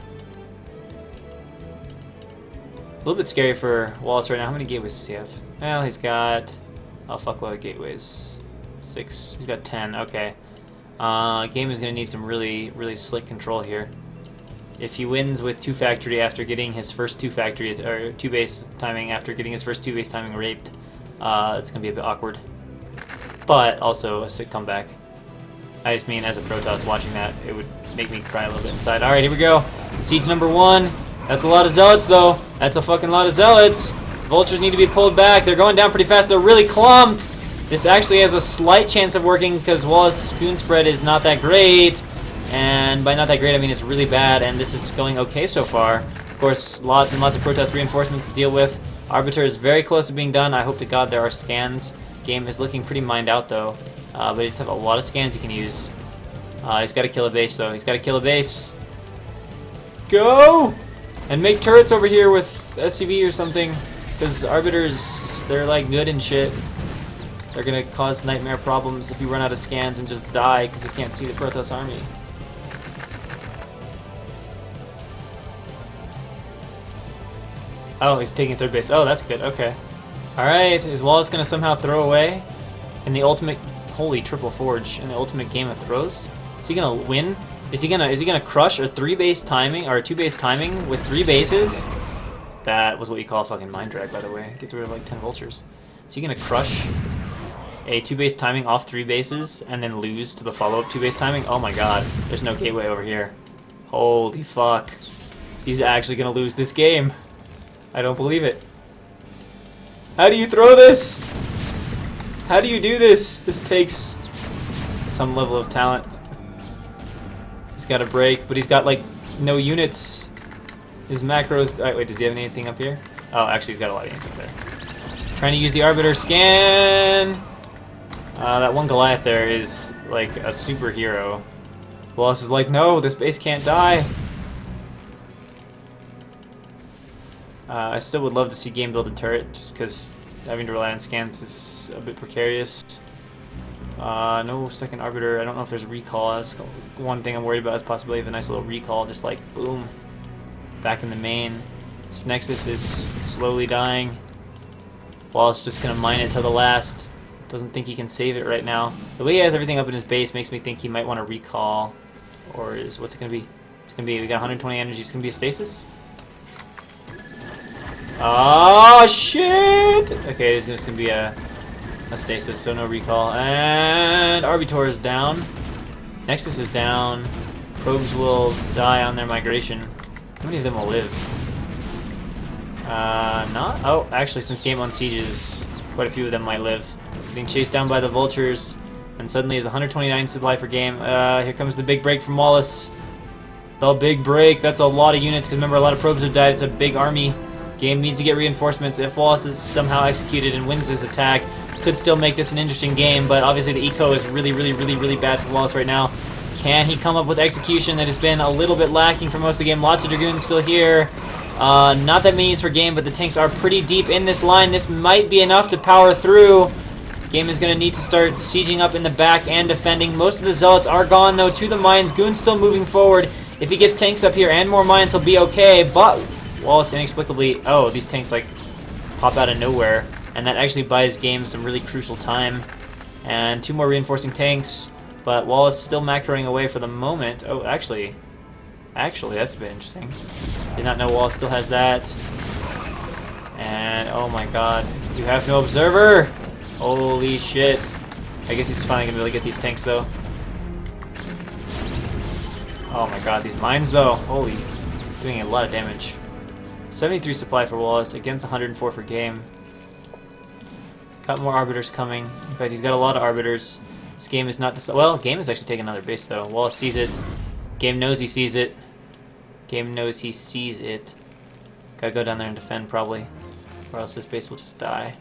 A little bit scary for Wallace right now. How many gateways does he have? Well, he's got a fuckload of gateways. 6. He's got 10. Okay. Game is going to need some really slick control here. If he wins with 2 factory after getting his first 2 factory, or 2 base timing after getting his first 2 base timing raped, it's going to be a bit awkward. But also a sick comeback. I just mean, as a Protoss watching that, it would make me cry a little bit inside. Alright, here we go. Siege number 1. That's a lot of Zealots, though. That's a fucking lot of Zealots. Vultures need to be pulled back. They're going down pretty fast. They're really clumped. This actually has a slight chance of working because Wallace's goon spread is not that great. And by not that great, I mean it's really bad. And this is going okay so far. Of course, lots and lots of Protoss reinforcements to deal with. Arbiter is very close to being done. I hope to God there are scans. Game is looking pretty mined out, though. But he just have a lot of scans he can use. He's got to kill a base, though. He's got to kill a base. Go! And make turrets over here with SCV or something. Because Arbiters, they're like good and shit. They're going to cause nightmare problems if you run out of scans and just die because you can't see the Protoss army. Oh, he's taking third base. Oh, that's good. Okay. Alright, is Wallace going to somehow throw away in the ultimate... Holy triple forge in the ultimate game of throws? Is he going to win? Is he gonna crush a 3-base timing, or a 2-base timing with 3 bases? That was what you call fucking mind drag, by the way. Gets rid of like 10 vultures. Is he gonna crush a 2-base timing off 3 bases and then lose to the follow-up 2-base timing? Oh my god, there's no gateway over here. Holy fuck. He's actually gonna lose this game. I don't believe it. How do you throw this? How do you do this? This takes some level of talent. He's got a break, but he's got like no units. His macros... wait, does he have anything up here? Oh, actually he's got a lot of units up there. Trying to use the Arbiter scan. That one Goliath there is like a superhero. Wallace is like, no, this base can't die. I still would love to see game build a turret, just because having to rely on scans is a bit precarious. No second Arbiter. I don't know if there's a recall. That's one thing I'm worried about is possibility of a nice little recall, just like boom, back in the main. This Nexus is slowly dying. Wallace just gonna mine it till the last. Doesn't think he can save it right now. The way he has everything up in his base makes me think he might want to recall, or is what's it gonna be? It's gonna be, we got 120 energy. It's gonna be a stasis. Oh shit! Okay, it's just gonna be a stasis, so no recall. And Arbitor is down. Nexus is down. Probes will die on their migration. How many of them will live? Not? Oh, actually, since game on sieges, quite a few of them might live. Being chased down by the vultures, and suddenly is 129 supply for game. Here comes the big break from Wallace. The big break. That's a lot of units, because remember, a lot of probes have died. It's a big army. Game needs to get reinforcements. If Wallace is somehow executed and wins this attack, could still make this an interesting game, but obviously the eco is really bad for Wallace right now. Can he come up with execution that has been a little bit lacking for most of the game? Lots of Dragoons still here. Not that many for game, but the tanks are pretty deep in this line. This might be enough to power through. Game is going to need to start sieging up in the back and defending. Most of the Zealots are gone, though, to the mines. Goon's still moving forward. If he gets tanks up here and more mines, he'll be okay, but Wallace inexplicably... Oh, these tanks, like, pop out of nowhere. And that actually buys game some really crucial time. And 2 more reinforcing tanks, but Wallace is still macroing away for the moment. Oh, actually, that's a bit interesting. Did not know Wallace still has that. And, oh my god, you have no observer! Holy shit. I guess he's finally gonna be able to get these tanks, though. Oh my god, these mines, though, holy, doing a lot of damage. 73 supply for Wallace, against 104 for game. Got more Arbiters coming. In fact, he's got a lot of Arbiters. This game is not... Well, game is actually taking another base, though. Wallace sees it. Game knows he sees it. Game knows he sees it. Gotta go down there and defend, probably. Or else this base will just die.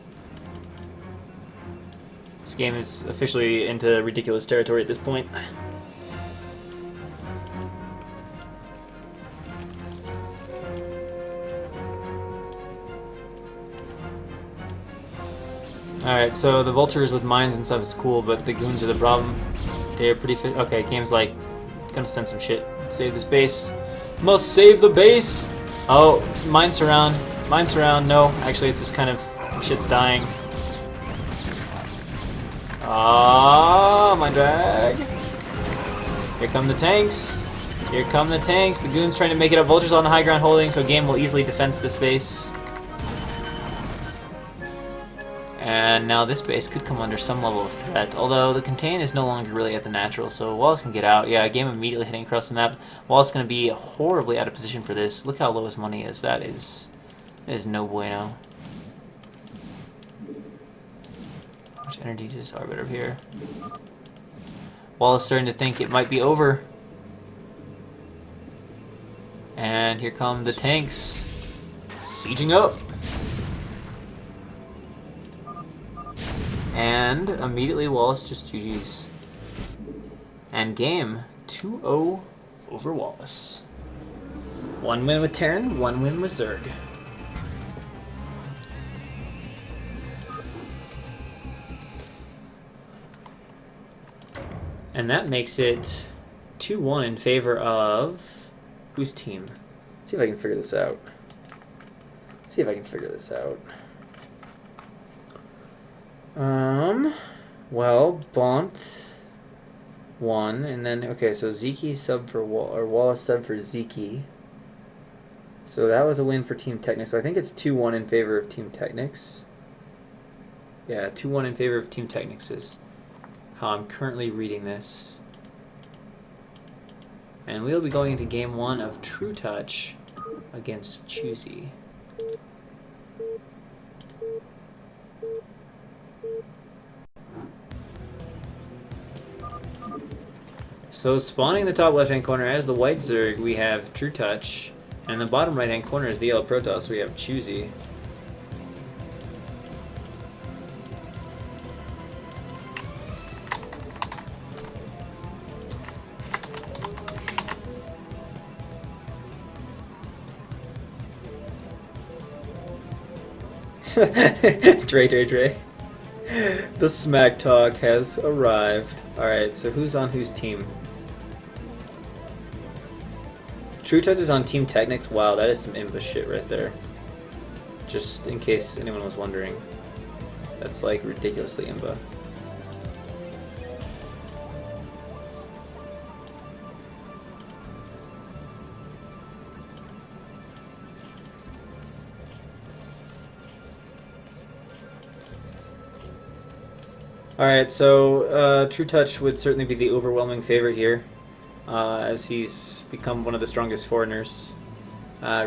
This game is officially into ridiculous territory at this point. Alright, so the vultures with mines and stuff is cool, but the goons are the problem. They're pretty fit. Okay, game's like, gonna send some shit. Save this base. Must save the base! Oh, mine surround. Mine surround. No, actually it's just kind of shit's dying. Ah, my drag. Here come the tanks. Here come the tanks. The goons trying to make it up. Vultures on the high ground holding, so game will easily defense this base. And now this base could come under some level of threat, although the contain is no longer really at the natural, so Wallace can get out. Yeah, game immediately hitting across the map. Wallace is going to be horribly out of position for this. Look how low his money is. That is no bueno. How much energy does this Arbiter here? Wallace starting to think it might be over. And here come the tanks. Sieging up. And immediately Wallace just GG's. And game 2-0 over Wallace. 1 win with Terran, 1 win with Zerg. And that makes it 2-1 in favor of whose team? Let's see if I can figure this out. Let's see if I can figure this out. Well, Bonyth won, and then okay, so Zeke sub for Wallace sub for Zeke. So that was a win for Team TechnicS. So I think it's 2-1 in favor of Team TechnicS. Yeah, 2-1 in favor of Team TechnicS is how I'm currently reading this. And we'll be going into game 1 of True Touch against Choosy. So spawning in the top left-hand corner as the white Zerg, we have True Touch, and in the bottom right-hand corner is the yellow Protoss, we have Choosy. Dre. The smack talk has arrived. Alright, so who's on whose team? True Touch is on Team TechnicS. Wow, that is some imba shit right there. Just in case anyone was wondering. That's like ridiculously imba. Alright, so True Touch would certainly be the overwhelming favorite here, as he's become one of the strongest foreigners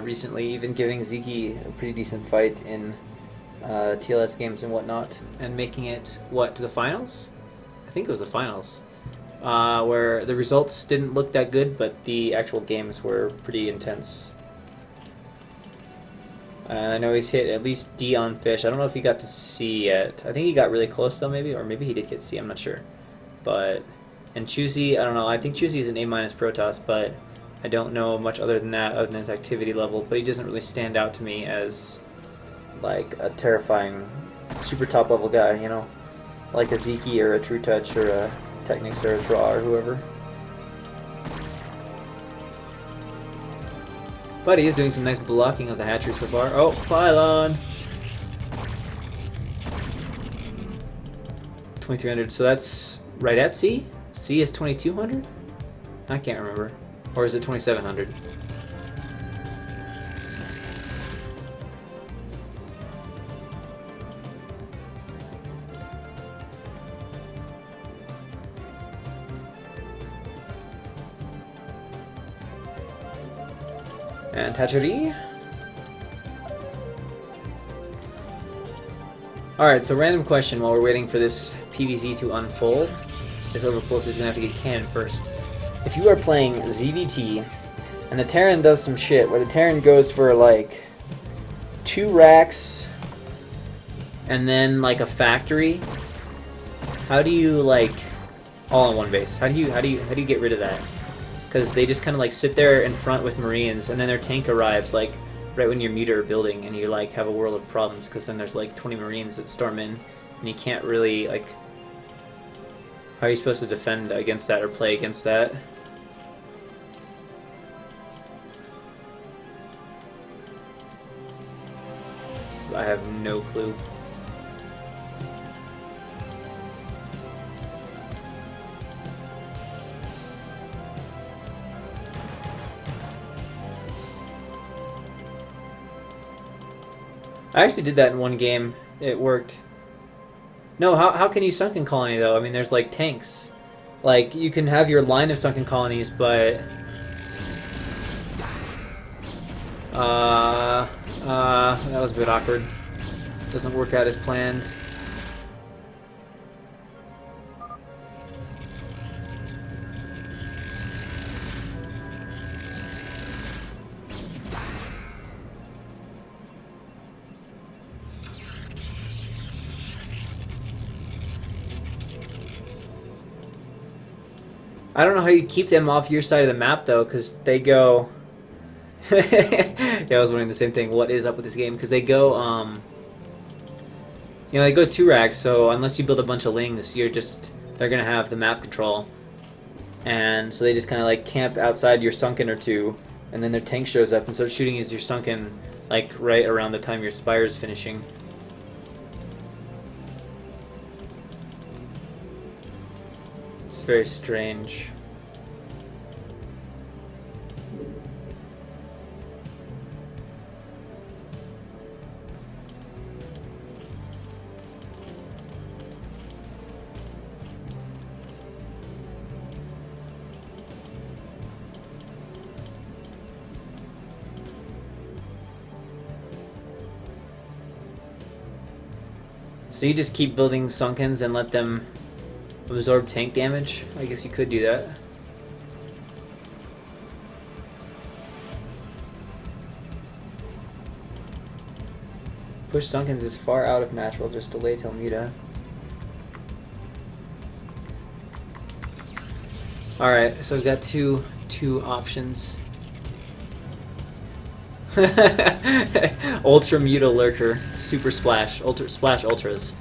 recently, even giving Zeke a pretty decent fight in TLS games and whatnot, and making it, what, to the finals? I think it was the finals, where the results didn't look that good, but the actual games were pretty intense. I know he's hit at least D on Fish. I don't know if he got to C yet. I think he got really close though, maybe, or maybe he did get C. I'm not sure. But and Choosy, I don't know. I think Choosy is an A- Protoss, but I don't know much other than that, other than his activity level. But he doesn't really stand out to me as like a terrifying, super top level guy. You know, like a Zeke or a True Touch or a TechnicS or a Draw or whoever. But he is doing some nice blocking of the hatchery so far. Oh, pylon! 2300, so that's right at C? C is 2200? I can't remember. Or is it 2700? And hatchery. Alright, so random question while we're waiting for this PvZ to unfold. This overpulse is going to have to get cannon first. If you are playing ZVT, and the Terran does some shit, where the Terran goes for like 2 racks, and then like a factory, how do you like, all in one base, how do you get rid of that? Because they just kind of like sit there in front with Marines, and then their tank arrives like right when you're meter building, and you like have a world of problems because then there's like 20 Marines that storm in, and you can't really like. How are you supposed to defend against that or play against that? I have no clue. I actually did that in one game. It worked. No, how can you sunken colony though? I mean, there's like tanks. Like, you can have your line of sunken colonies, but that was a bit awkward. Doesn't work out as planned. I don't know how you keep them off your side of the map though, because they go. Yeah, I was wondering the same thing. What is up with this game? Because they go, you know, they go 2 racks. So unless you build a bunch of lings, they're gonna have the map control, and so they just kind of like camp outside your sunken or two, and then their tank shows up and starts shooting as your sunken like right around the time your spire is finishing. It's very strange. So you just keep building Sunkens and let them absorb tank damage? I guess you could do that. Push Sunkens as far out of natural, just delay till Muta. Alright, so we've got two options. Ultra Muta Lurker, Super Splash, Splash Ultras,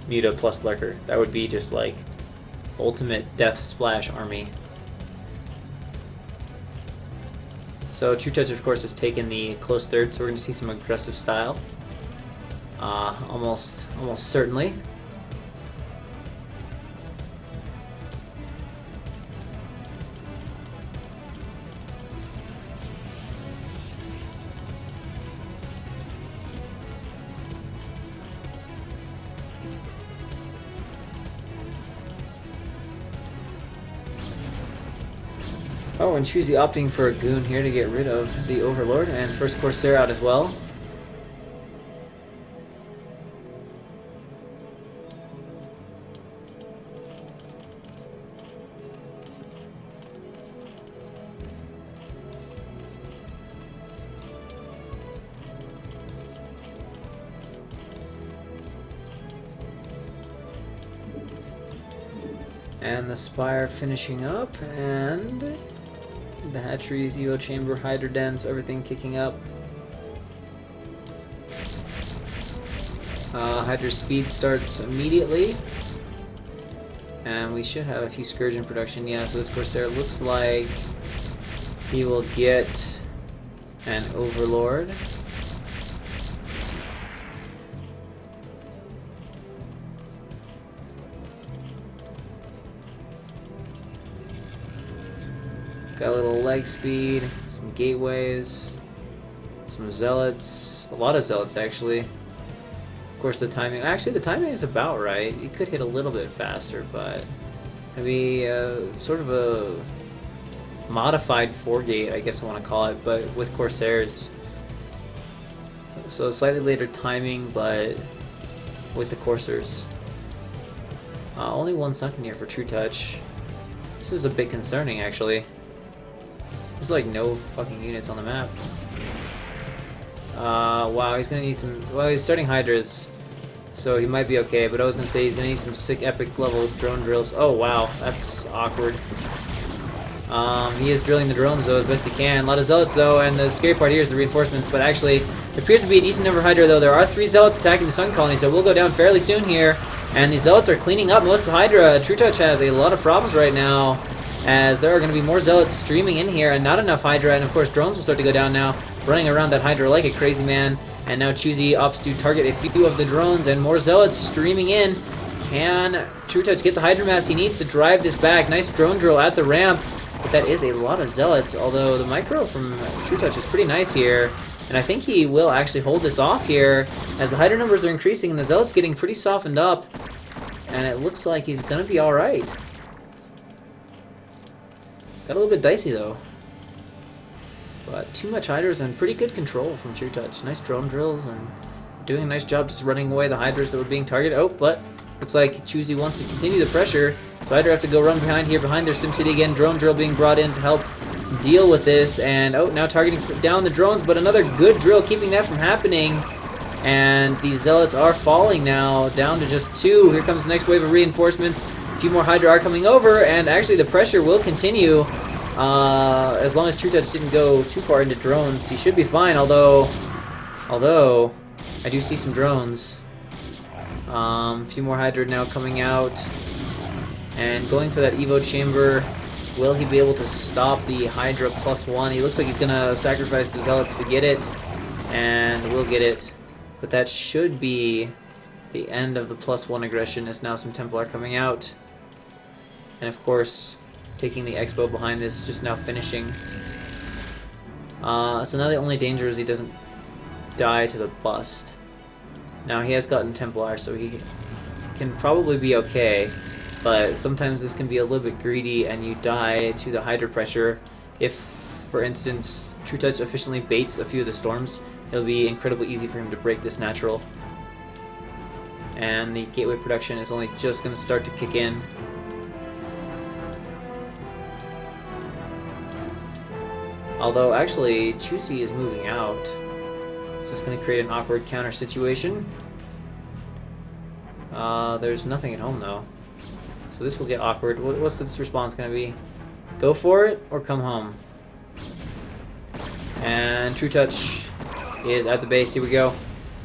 Muta plus Lurker. That would be just like ultimate death splash army. So True Touch, of course, has taken the close third, so we're going to see some aggressive style. Almost certainly. Oh, and Choosy opting for a goon here to get rid of the Overlord, and first Corsair out as well. And the Spire finishing up, and the hatcheries, Evo Chamber, Hydra Dens, everything kicking up. Hydra speed starts immediately. And we should have a few Scourge in production. Yeah, so this Corsair looks like he will get an Overlord. Got a little leg speed, some gateways, some zealots, a lot of zealots actually. Of course the timing, actually the timing is about right. You could hit a little bit faster, but it'd be sort of a modified 4-gate, I guess I want to call it, but with Corsairs. So slightly later timing, but with the Corsairs. Only one sunken here for True Touch. This is a bit concerning actually. There's like no fucking units on the map. Wow, he's gonna need some. Well, he's starting Hydras, so he might be okay. But I was gonna say he's gonna need some sick epic level drone drills. Oh wow, that's awkward. He is drilling the drones though as best he can. A lot of zealots though, and the scary part here is the reinforcements. But actually, there appears to be a decent number of Hydra though. There are 3 zealots attacking the Sun Colony, so we'll go down fairly soon here. And the zealots are cleaning up most of the Hydra. True Touch has a lot of problems right now, as there are going to be more zealots streaming in here and not enough Hydra, and of course drones will start to go down now, running around that Hydra like a crazy man. And now Choosy opts to target a few of the drones, and more zealots streaming in. Can True Touch get the Hydra mass he needs to drive this back? Nice drone drill at the ramp, but that is a lot of zealots, although the micro from True Touch is pretty nice here. And I think he will actually hold this off here, as the Hydra numbers are increasing and the zealots getting pretty softened up, and it looks like he's going to be alright. Got a little bit dicey though, but too much Hydras and pretty good control from True Touch. Nice drone drills and doing a nice job just running away the Hydras that were being targeted. Oh, but looks like Choosy wants to continue the pressure, so Hydra have to go run behind here, behind their SimCity again. Drone drill being brought in to help deal with this, and oh, now targeting down the drones, but another good drill keeping that from happening. And these zealots are falling now, down to just 2. Here comes the next wave of reinforcements. A few more Hydra are coming over, and actually the pressure will continue as long as True Touch didn't go too far into drones. He should be fine, although I do see some drones. A few more Hydra now coming out and going for that Evo Chamber. Will he be able to stop the Hydra +1? He looks like he's going to sacrifice the Zealots to get it. and we'll get it. But that should be the end of the +1 aggression, as now some Templar coming out. And of course, taking the Expo behind this, just now finishing. So now the only danger is he doesn't die to the bust. Now he has gotten Templar, so he can probably be okay, but sometimes this can be a little bit greedy and you die to the Hydra pressure. If, for instance, True Touch efficiently baits a few of the storms, it'll be incredibly easy for him to break this natural. And the gateway production is only just going to start to kick in. Although, actually, Choosy is moving out. This is going to create an awkward counter situation. There's nothing at home, though. So this will get awkward. What's this response going to be? Go for it or come home? And True Touch is at the base. Here we go.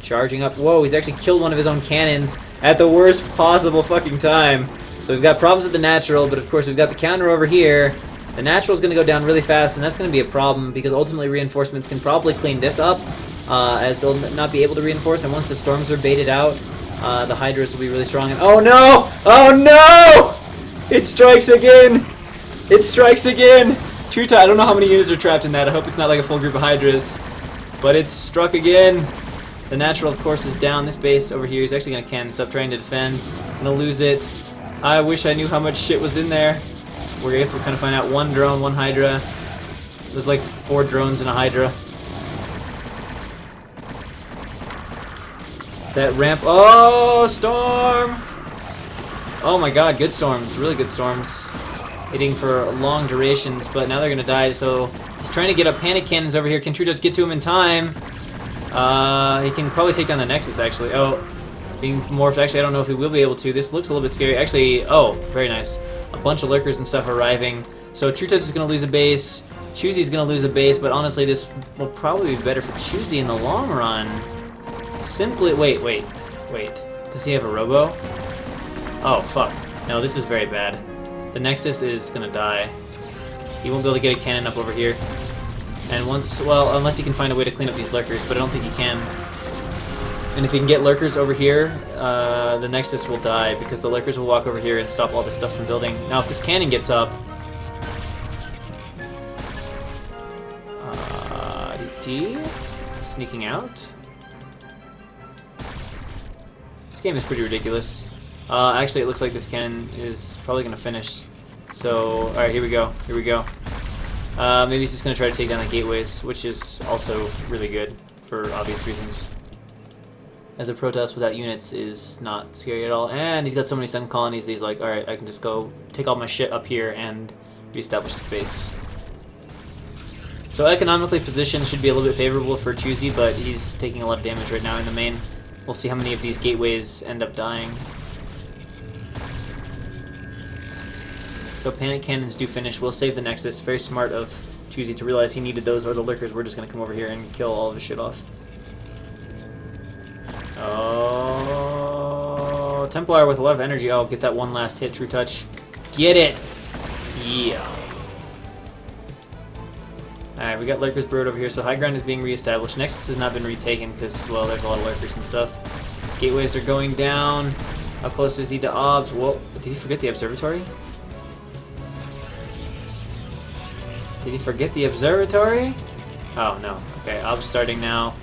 Charging up. Whoa, he's actually killed one of his own cannons at the worst possible fucking time. So we've got problems with the natural, but of course we've got the counter over here. The natural is going to go down really fast, and that's going to be a problem because ultimately reinforcements can probably clean this up, as they'll not be able to reinforce. And once the storms are baited out, the Hydras will be really strong. And oh no! Oh no! It strikes again! It strikes again! True Touch. I don't know how many units are trapped in that. I hope it's not like a full group of Hydras, but it's struck again. The natural, of course, is down. This base over here is actually going to cannon this up, trying to defend. Gonna lose it. I wish I knew how much shit was in there. I guess we'll kind of find out. One drone, one Hydra. There's like 4 drones and a Hydra. That ramp. Oh, storm! Oh my god, good storms. Really good storms. Hitting for long durations, but now they're going to die. So he's trying to get up panic cannons over here. Can True Touch get to him in time? He can probably take down the Nexus, actually. Oh, being morphed. Actually, I don't know if he will be able to. This looks a little bit scary. Actually, oh, very nice. A bunch of lurkers and stuff arriving. So True Touch is going to lose a base. Choosy is going to lose a base, but honestly, this will probably be better for Choosy in the long run. Simply, wait. Does he have a robo? Oh, fuck. No, this is very bad. The Nexus is going to die. He won't be able to get a cannon up over here. And once, well, unless he can find a way to clean up these lurkers, but I don't think he can. And if he can get lurkers over here, the Nexus will die because the lurkers will walk over here and stop all this stuff from building. Now, if this cannon gets up, DT sneaking out. This game is pretty ridiculous. Actually, it looks like this cannon is probably going to finish. So, all right, here we go. Here we go. Maybe he's just going to try to take down the gateways, which is also really good for obvious reasons. As a Protoss without units is not scary at all. And he's got so many sun colonies that he's like, alright, I can just go take all my shit up here and reestablish the space. So economically positioned should be a little bit favorable for Choosy, but he's taking a lot of damage right now in the main. We'll see how many of these gateways end up dying. So panic cannons do finish. We'll save the Nexus. Very smart of Choosy to realize he needed those, or the lurkers were just going to come over here and kill all of his shit off. Oh, Templar with a lot of energy. Oh, get that one last hit, True Touch. Get it! Yeah. Alright, we got Lurkers brewed over here, so high ground is being reestablished. Nexus has not been retaken because, well, there's a lot of Lurkers and stuff. Gateways are going down. How close is he to Obs? Whoa, did he forget the observatory? Did he forget the observatory? Oh, no. Okay, Obs starting now.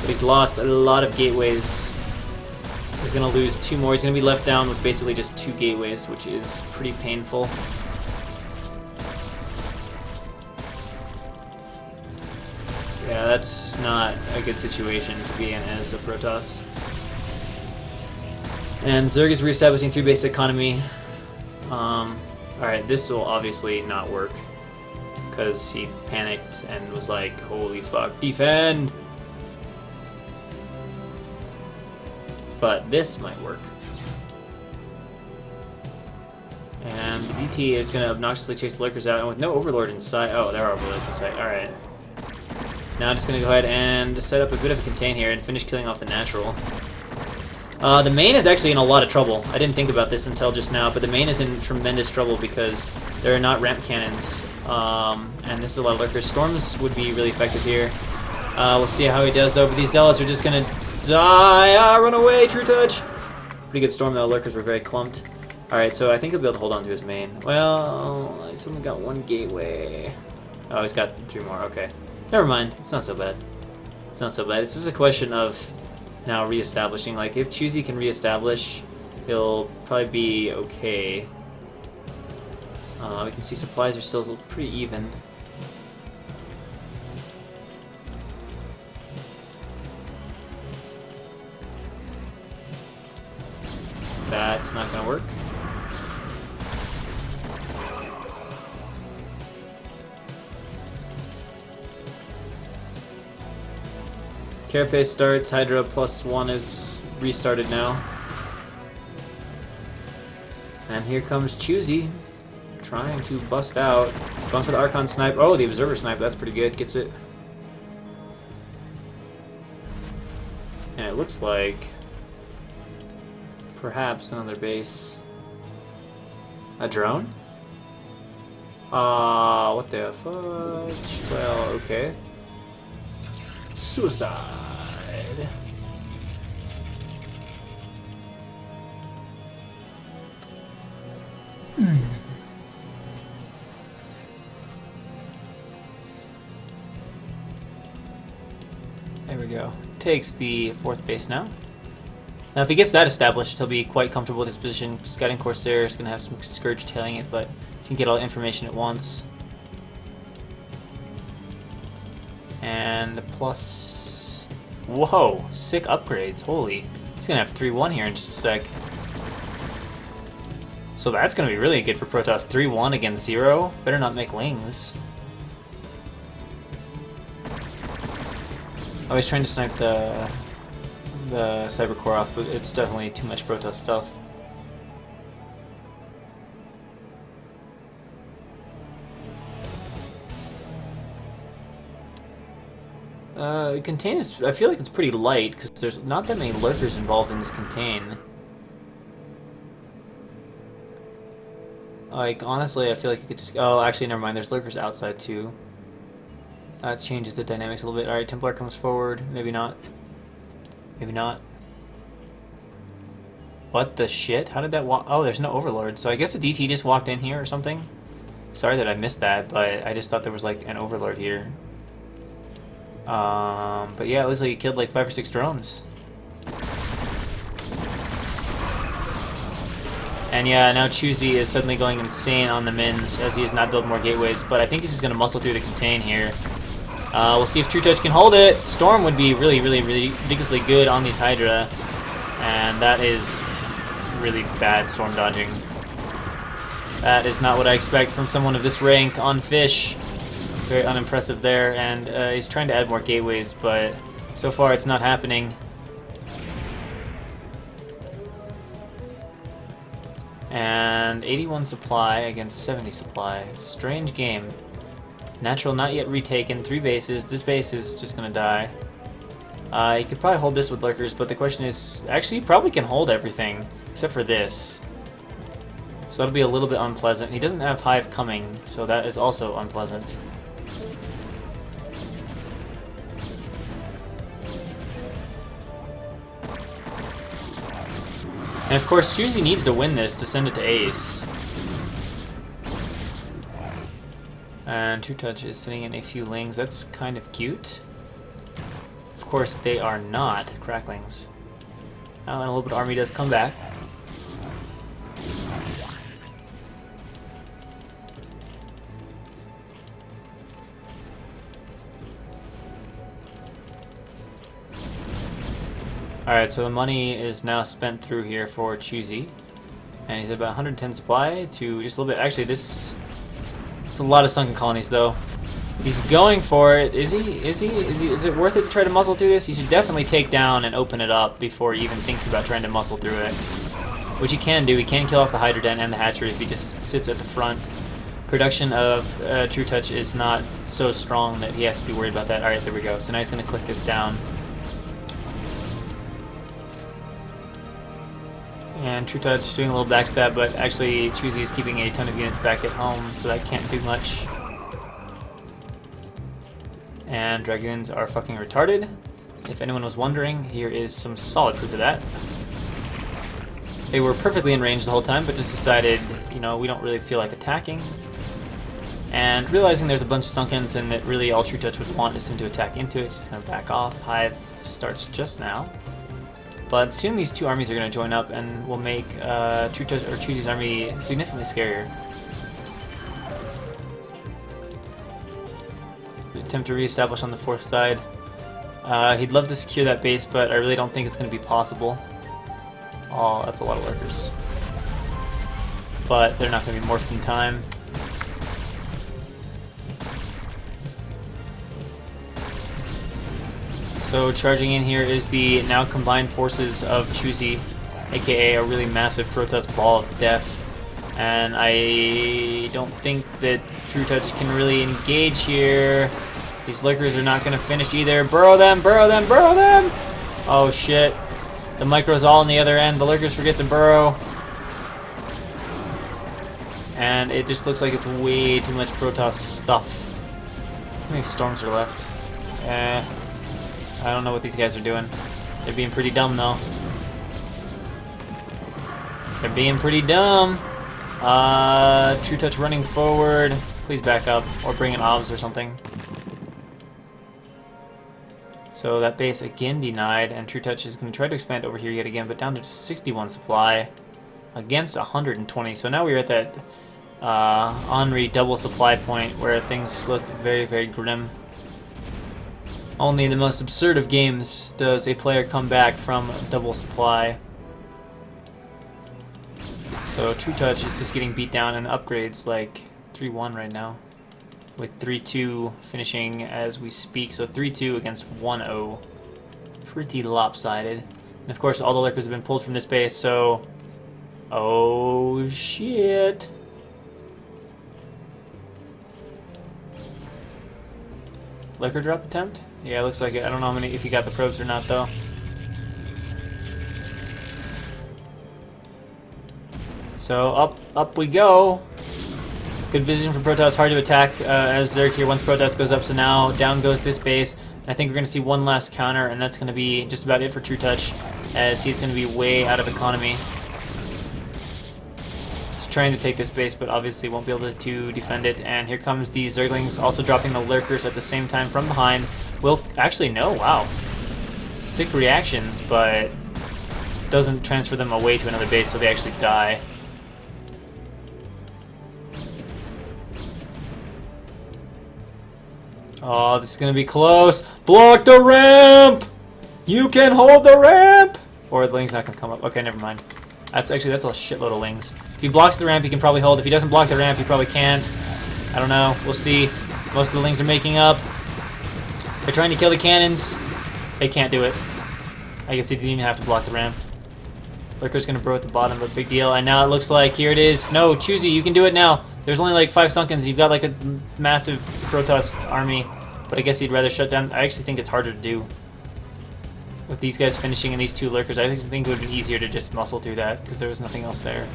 But he's lost a lot of gateways. He's going to lose 2 more. He's going to be left down with basically just 2 gateways, which is pretty painful. Yeah, that's not a good situation to be in as a Protoss. And Zerg is reestablishing 3 base economy. Alright, this will obviously not work. Because he panicked and was like, holy fuck, defend! But this might work. And the DT is going to obnoxiously chase the Lurkers out, and with no Overlord in sight. Oh, there are Overlords in sight. Alright. Now I'm just going to go ahead and set up a bit of a contain here and finish killing off the natural. The main is actually in a lot of trouble. I didn't think about this until just now, but the main is in tremendous trouble because there are not ramp cannons. And this is a lot of lurkers. Storms would be really effective here. We'll see how he does though, but these zealots are just gonna die. Ah, run away, True Touch! Pretty good storm though, lurkers were very clumped. Alright, so I think he'll be able to hold on to his main. Well, he's only got one gateway. Oh, he's got 3 more, okay. Never mind, it's not so bad. It's not so bad. It's just a question of now re-establishing. Like, if Choosy can re-establish, he'll probably be okay. We can see supplies are still pretty even. That's not gonna work. Carapace starts, Hydra +1 is restarted now. And here comes Choosy, trying to bust out. Going for the Archon snipe. Oh, the Observer snipe, that's pretty good, gets it. And it looks like perhaps another base. A drone? What the fudge? Well, okay. Suicide. There we go. Takes the 4th base now. Now if he gets that established, he'll be quite comfortable with his position. Scouting Corsair is going to have some Scourge tailing it, but he can get all the information at once. And plus... Whoa! Sick upgrades, holy. He's going to have 3-1 here in just a sec. So that's going to be really good for Protoss. 3-1 against 0. Better not make Lings. Oh, he's trying to snipe the Cyber Core off, but it's definitely too much Protoss stuff. Contain is... I feel like it's pretty light, because there's not that many lurkers involved in this contain. Like, honestly, I feel like you could just... Oh, actually, never mind, there's lurkers outside, too. That changes the dynamics a little bit. Alright, Templar comes forward. Maybe not. Maybe not. What the shit? How did that walk? Oh, there's no Overlord. So I guess the DT just walked in here or something? Sorry that I missed that, but I just thought there was like an Overlord here. But yeah, it looks like he killed like 5 or 6 drones. And yeah, now Choosy is suddenly going insane on the mins as he has not built more gateways, but I think he's just going to muscle through the contain here. We'll see if True Touch can hold it. Storm would be really ridiculously good on these Hydra, and that is really bad storm dodging. That is not what I expect from someone of this rank on Fish. Very unimpressive there, and he's trying to add more gateways, but so far it's not happening. And 81 supply against 70 supply. Strange game. Natural not yet retaken. 3 bases. This base is just gonna die. He could probably hold this with lurkers, but the question is... Actually, he probably can hold everything, except for this. So that'll be a little bit unpleasant. He doesn't have Hive coming, so that is also unpleasant. And of course, Choosy needs to win this to send it to Ace. And True Touch is sitting in a few Lings. That's kind of cute. Of course, they are not Cracklings. Now, and a little bit of army does come back. Alright, so the money is now spent through here for Choosy. And he's at about 110 supply to just a little bit. Actually, it's a lot of sunken colonies, though. He's going for it. Is it worth it to try to muscle through this? He should definitely take down and open it up before he even thinks about trying to muscle through it. Which he can do. He can kill off the Hydra Den and the Hatchery if he just sits at the front. Production of True Touch is not so strong that he has to be worried about that. Alright, there we go. So now he's going to click this down. And True Touch doing a little backstab, but actually Choosy is keeping a ton of units back at home, so that can't do much. And Dragoons are fucking retarded. If anyone was wondering, here is some solid proof of that. They were perfectly in range the whole time, but just decided, you know, we don't really feel like attacking. And realizing there's a bunch of sunkens and that really all True Touch would want is him to attack into it, just gonna back off. Hive starts just now. But soon these two armies are gonna join up and will make True Touch or Choosey's army significantly scarier. Attempt to reestablish on the fourth side. He'd love to secure that base, but I really don't think it's gonna be possible. Oh, that's a lot of lurkers. But they're not gonna be morphed in time. So charging in here is the now combined forces of Choosey, aka a really massive Protoss ball of death. And I don't think that True Touch can really engage here. These lurkers are not going to finish either. Burrow them, burrow them, burrow them! Oh shit. The micro's all on the other end. The lurkers forget to burrow. And it just looks like it's way too much Protoss stuff. How many storms are left? I don't know what these guys are doing. They're being pretty dumb, though. They're being pretty dumb. True Touch running forward. Please back up, or bring in obs or something. So that base again denied, and True Touch is going to try to expand over here yet again, but down to just 61 supply against 120. So now we're at that Henri double supply point where things look very, very grim. Only in the most absurd of games does a player come back from double supply. So True Touch is just getting beat down in upgrades like 3-1 right now, with 3-2 finishing as we speak. So 3-2 against 1-0. Pretty lopsided. And of course all the lurkers have been pulled from this base, so... Oh shit. Lurker drop attempt? Yeah, looks like it. I don't know how many, if he got the probes or not, though. So up we go. Good vision for Protoss, hard to attack as Zerg here once Protoss goes up. So now down goes this base. And I think we're going to see one last counter, and that's going to be just about it for True Touch, as he's going to be way out of economy. He's trying to take this base, but obviously won't be able to defend it. And here comes the Zerglings, also dropping the lurkers at the same time from behind. Will actually no, wow, sick reactions, but doesn't transfer them away to another base, so they actually die. Oh, this is gonna be close. Block the ramp! You can hold the ramp! Or the ling's not gonna come up. Okay, never mind. That's a shitload of lings. If he blocks the ramp, he can probably hold. If he doesn't block the ramp, he probably can't. I don't know. We'll see. Most of the lings are making up. They're trying to kill the cannons. They can't do it. I guess he didn't even have to block the ramp. Lurker's gonna bro at the bottom, but big deal. And now it looks like, here it is. No, Choosey, you can do it now. There's only like 5 sunkens. You've got like a massive Protoss army, but I guess he'd rather shut down. I actually think it's harder to do. With these guys finishing and these 2 lurkers, I think it would have been easier to just muscle through that, because there was nothing else there.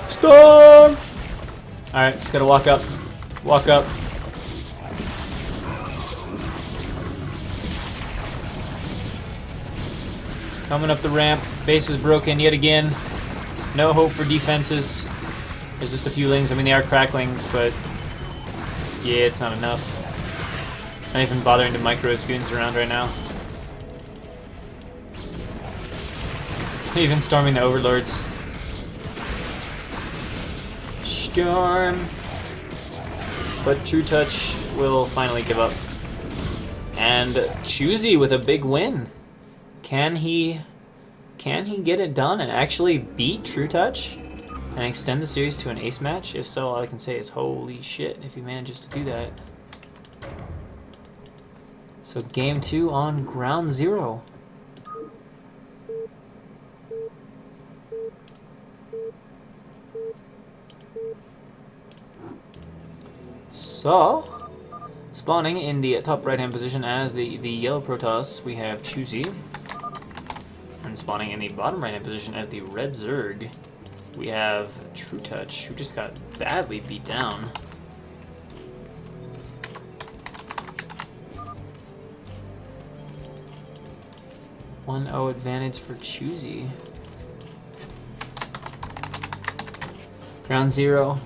Storm! Alright, just gotta walk up. Walk up. Coming up the ramp. Base is broken yet again. No hope for defenses. There's just a few lings. I mean, they are cracklings, but yeah, it's not enough. Not even bothering to micro his goons around right now. Even storming the overlords. Storm. But True Touch will finally give up. And Choosey with a big win. Can he get it done and actually beat True Touch and extend the series to an ace match? If so, all I can say is holy shit if he manages to do that. So game 2 on ground 0. So, spawning in the top right hand position as the yellow Protoss, we have Choosey. And spawning in the bottom right hand position as the red Zerg, we have True Touch, who just got badly beat down. One 0 advantage for Choosy. Ground Zero,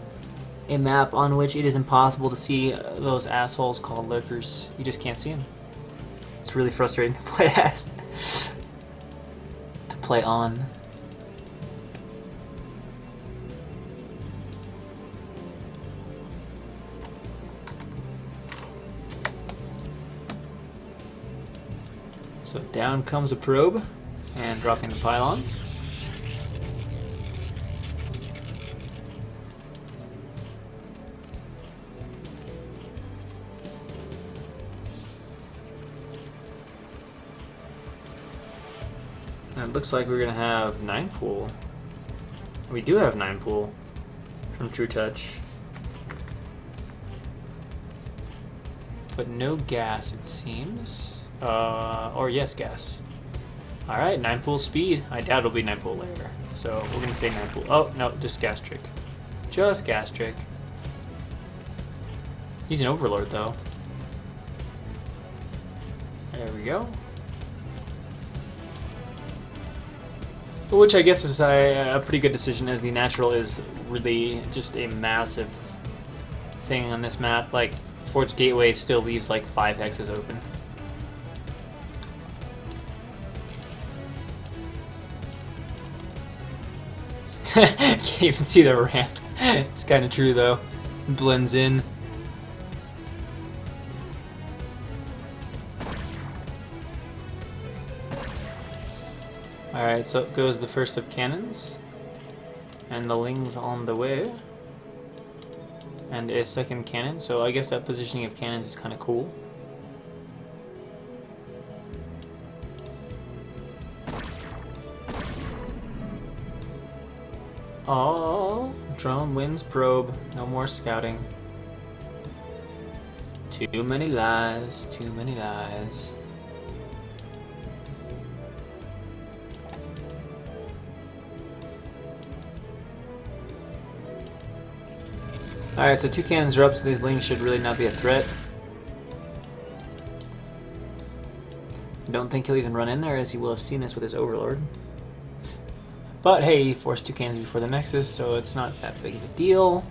a map on which it is impossible to see those assholes called lurkers. You just can't see them. It's really frustrating to play as. To play on. So down comes a probe and dropping the pylon. And it looks like we're going to have 9 pool. We do have 9 pool from True Touch. But no gas, it seems. Or yes, gas. Alright, 9 pool speed. I doubt it'll be 9 pool later. So we're going to say 9 pool. Oh, no, just gastric. Just gastric. He's an overlord, though. There we go. Which I guess is a pretty good decision, as the natural is really just a massive thing on this map. Like, Forge Gateway still leaves like 5 hexes open. Can't even see the ramp. It's kind of true though. It blends in. Alright, so it goes the first of cannons. And the Ling's on the way. And a second cannon, so I guess that positioning of cannons is kind of cool. Oh, drone wins probe. No more scouting. Too many lies, too many lies. Alright, so 2 cannons are up, so these Lings should really not be a threat. I don't think he'll even run in there, as he will have seen this with his Overlord. But hey, he forced 2 cannons before the Nexus, so it's not that big of a deal.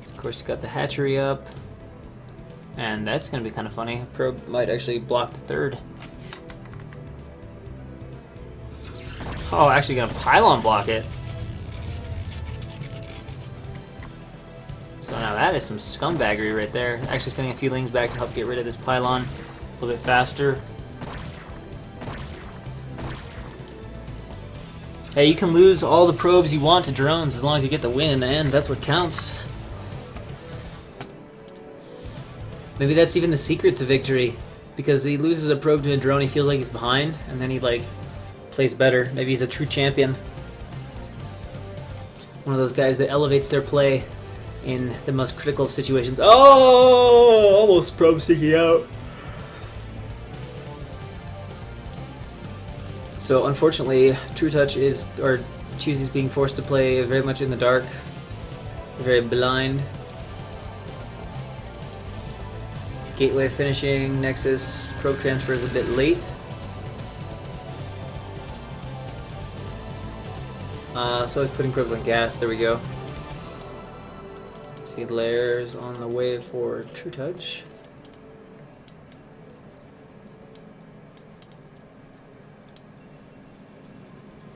Of course, he's got the hatchery up. And that's going to be kind of funny. Probe might actually block the 3rd. Oh, actually going to pylon block it. So now that is some scumbaggery right there. Actually sending a few Lings back to help get rid of this pylon a little bit faster. Hey, you can lose all the probes you want to drones as long as you get the win in the end. That's what counts. Maybe that's even the secret to victory. Because he loses a probe to a drone, he feels like he's behind, and then he like plays better. Maybe he's a true champion. One of those guys that elevates their play in the most critical of situations. Oh! Almost probe sticking out. So unfortunately, True Touch is, or Choosy's being forced to play very much in the dark, very blind. Gateway finishing, Nexus, probe transfer is a bit late. So he's putting probes on gas, there we go. See layers on the way for True Touch.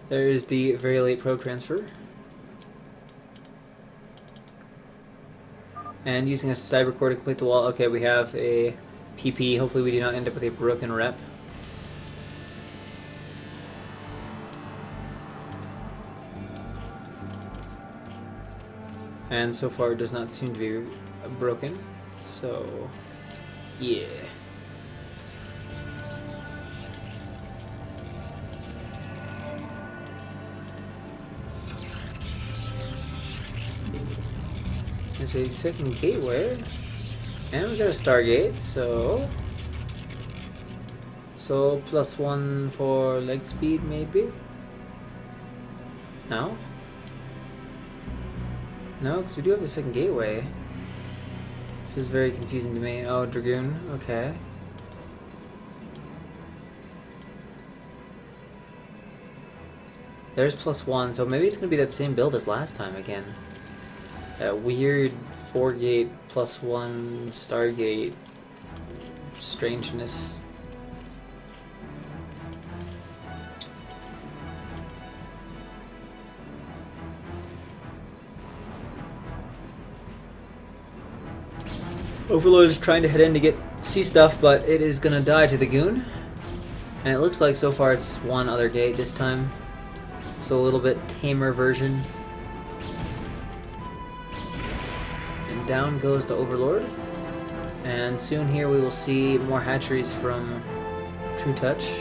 There's the very late probe transfer. And using a cyber core to complete the wall. Okay, we have a PP. Hopefully we do not end up with a broken rep. And so far it does not seem to be broken. So, yeah. There's a second gateway, and we got a Stargate, so So +1 for leg speed, maybe? No? No, because we do have the second gateway. This is very confusing to me. Oh, Dragoon, okay. There's +1, so maybe it's going to be that same build as last time again. That weird 4-gate +1 Stargate strangeness. Overlord is trying to head in to get sea stuff, but it is going to die to the Goon. And it looks like so far it's one other gate this time. So a little bit tamer version. And down goes the Overlord. And soon here we will see more hatcheries from True Touch.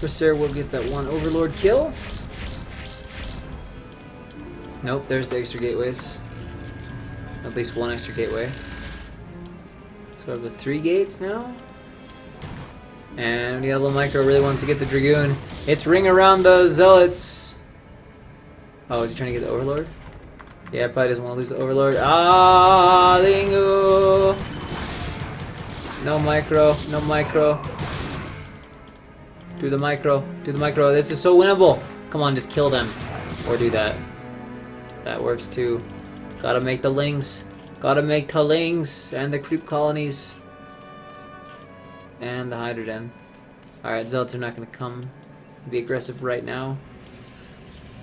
Corsair will get that one Overlord kill. Nope, there's the extra gateways. At least one extra gateway. So we have the 3 gates now. And Yellow Micro really wants to get the Dragoon. It's ring around the Zealots. Oh, is he trying to get the Overlord? Yeah, probably doesn't want to lose the Overlord. Ah, Lingu! No micro, no micro. Do the micro, do the micro. This is so winnable. Come on, just kill them. Or do that. That works too. Gotta make the lings. Gotta make the lings and the creep colonies. And the hydrogen. Alright, Zealots are not gonna come be aggressive right now.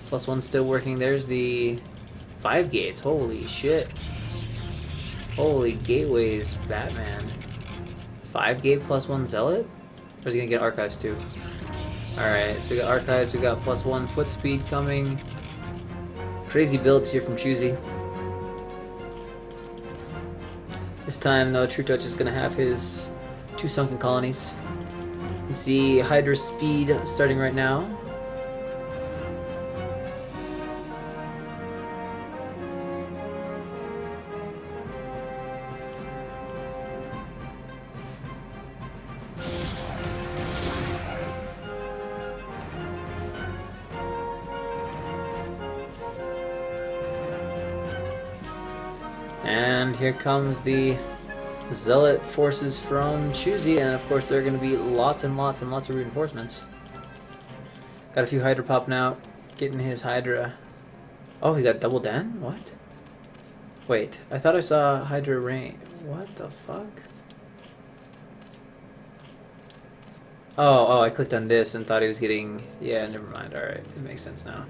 +1 still working. There's the 5 gates. Holy shit. Holy gateways, Batman. 5 gate +1 Zealot? Or is he gonna get archives too? Alright, so we got archives, we got +1 foot speed coming. Crazy builds here from Choosy. This time, though, True Touch is gonna have his 2 sunken colonies. You can see Hydra speed starting right now. And here comes the Zealot forces from Choosy, and of course there are going to be lots and lots and lots of reinforcements. Got a few Hydra popping out, getting his Hydra. Oh, he got double den? What? Wait, I thought I saw Hydra rain. What the fuck? Oh, I clicked on this and thought he was getting... Yeah, never mind. Alright, it makes sense now.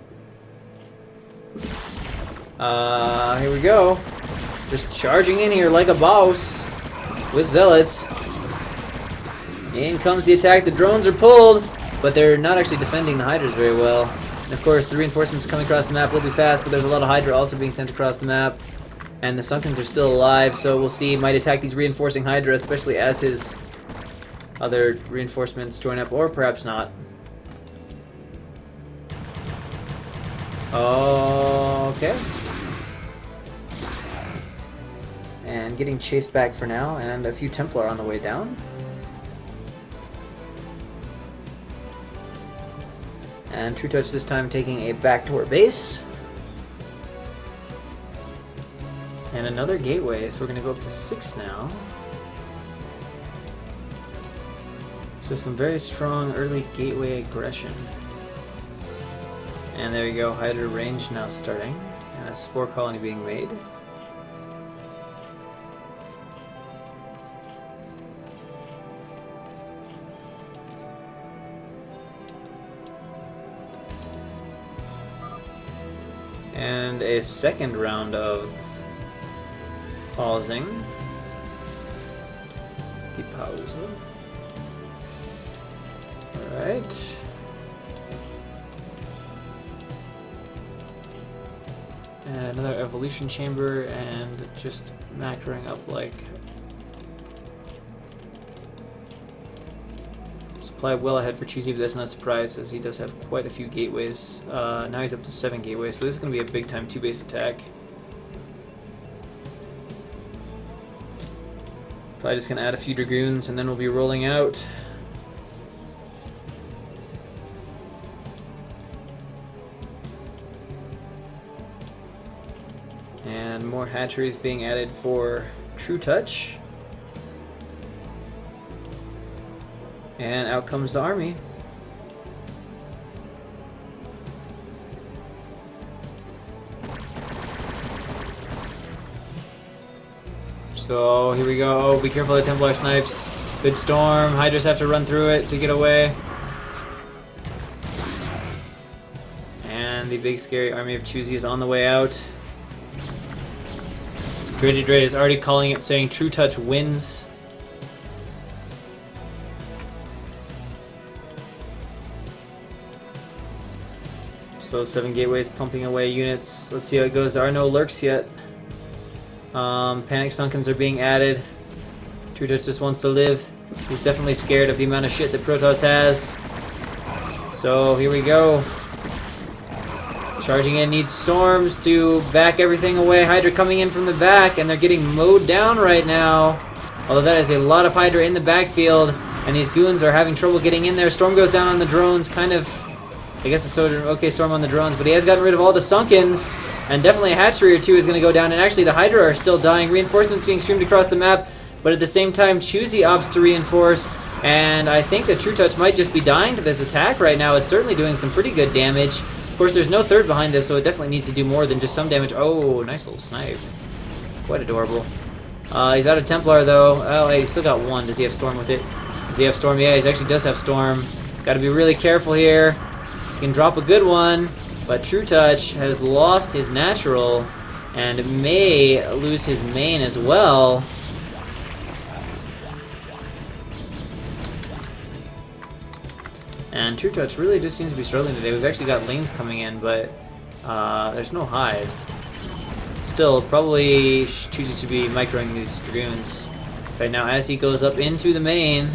Here we go. Just charging in here like a boss with Zealots. In comes the attack. The drones are pulled, but they're not actually defending the Hydras very well. And of course, the reinforcements coming across the map will be fast, but there's a lot of Hydra also being sent across the map. And the Sunkens are still alive, so we'll see. He might attack these reinforcing Hydra, especially as his other reinforcements join up, or perhaps not. Okay. And getting chased back for now, and a few Templar on the way down. And True Touch this time taking a backdoor base. And another gateway, so we're going to go up to 6 now. So some very strong early gateway aggression. And there you go, Hydra range now starting, and a spore colony being made. And a second round of pausing. Depause. Alright. And another evolution chamber, and just macroing up like Supply well ahead for Choosy, but that's not a surprise as he does have quite a few gateways. Now he's up to 7 gateways, so this is going to be a big time 2-base attack. Probably just going to add a few Dragoons and then we'll be rolling out. And more hatcheries being added for True Touch. And out comes the army. So here we go. Be careful of the Templar snipes. Good storm. Hydras have to run through it to get away. And the big scary army of Choosy is on the way out. Dreaded Dread is already calling it, saying True Touch wins. So 7 gateways pumping away units. Let's see how it goes. There are no lurks yet. Panic Sunkens are being added. True Touch just wants to live. He's definitely scared of the amount of shit that Protoss has. So here we go. Charging in, needs storms to back everything away. Hydra coming in from the back, and they're getting mowed down right now. Although that is a lot of Hydra in the backfield, and these goons are having trouble getting in there. Storm goes down on the drones, kind of... I guess it's okay storm on the drones, but he has gotten rid of all the Sunkens, and definitely a hatchery or two is going to go down, and actually the Hydra are still dying. Reinforcements being streamed across the map, but at the same time, Choosy opts to reinforce, and I think that True Touch might just be dying to this attack right now. It's certainly doing some pretty good damage. Of course, there's no third behind this, so it definitely needs to do more than just some damage. Oh, nice little snipe. Quite adorable. He's out of Templar, though. Oh, he's still got 1. Does he have Storm with it? Does he have Storm? Yeah, he actually does have Storm. Got to be really careful here. He can drop a good one, but True Touch has lost his natural and may lose his main as well. And True Touch really just seems to be struggling today. We've actually got lanes coming in, but there's no hive. Still, probably Choosy should be microing these Dragoons right now as he goes up into the main.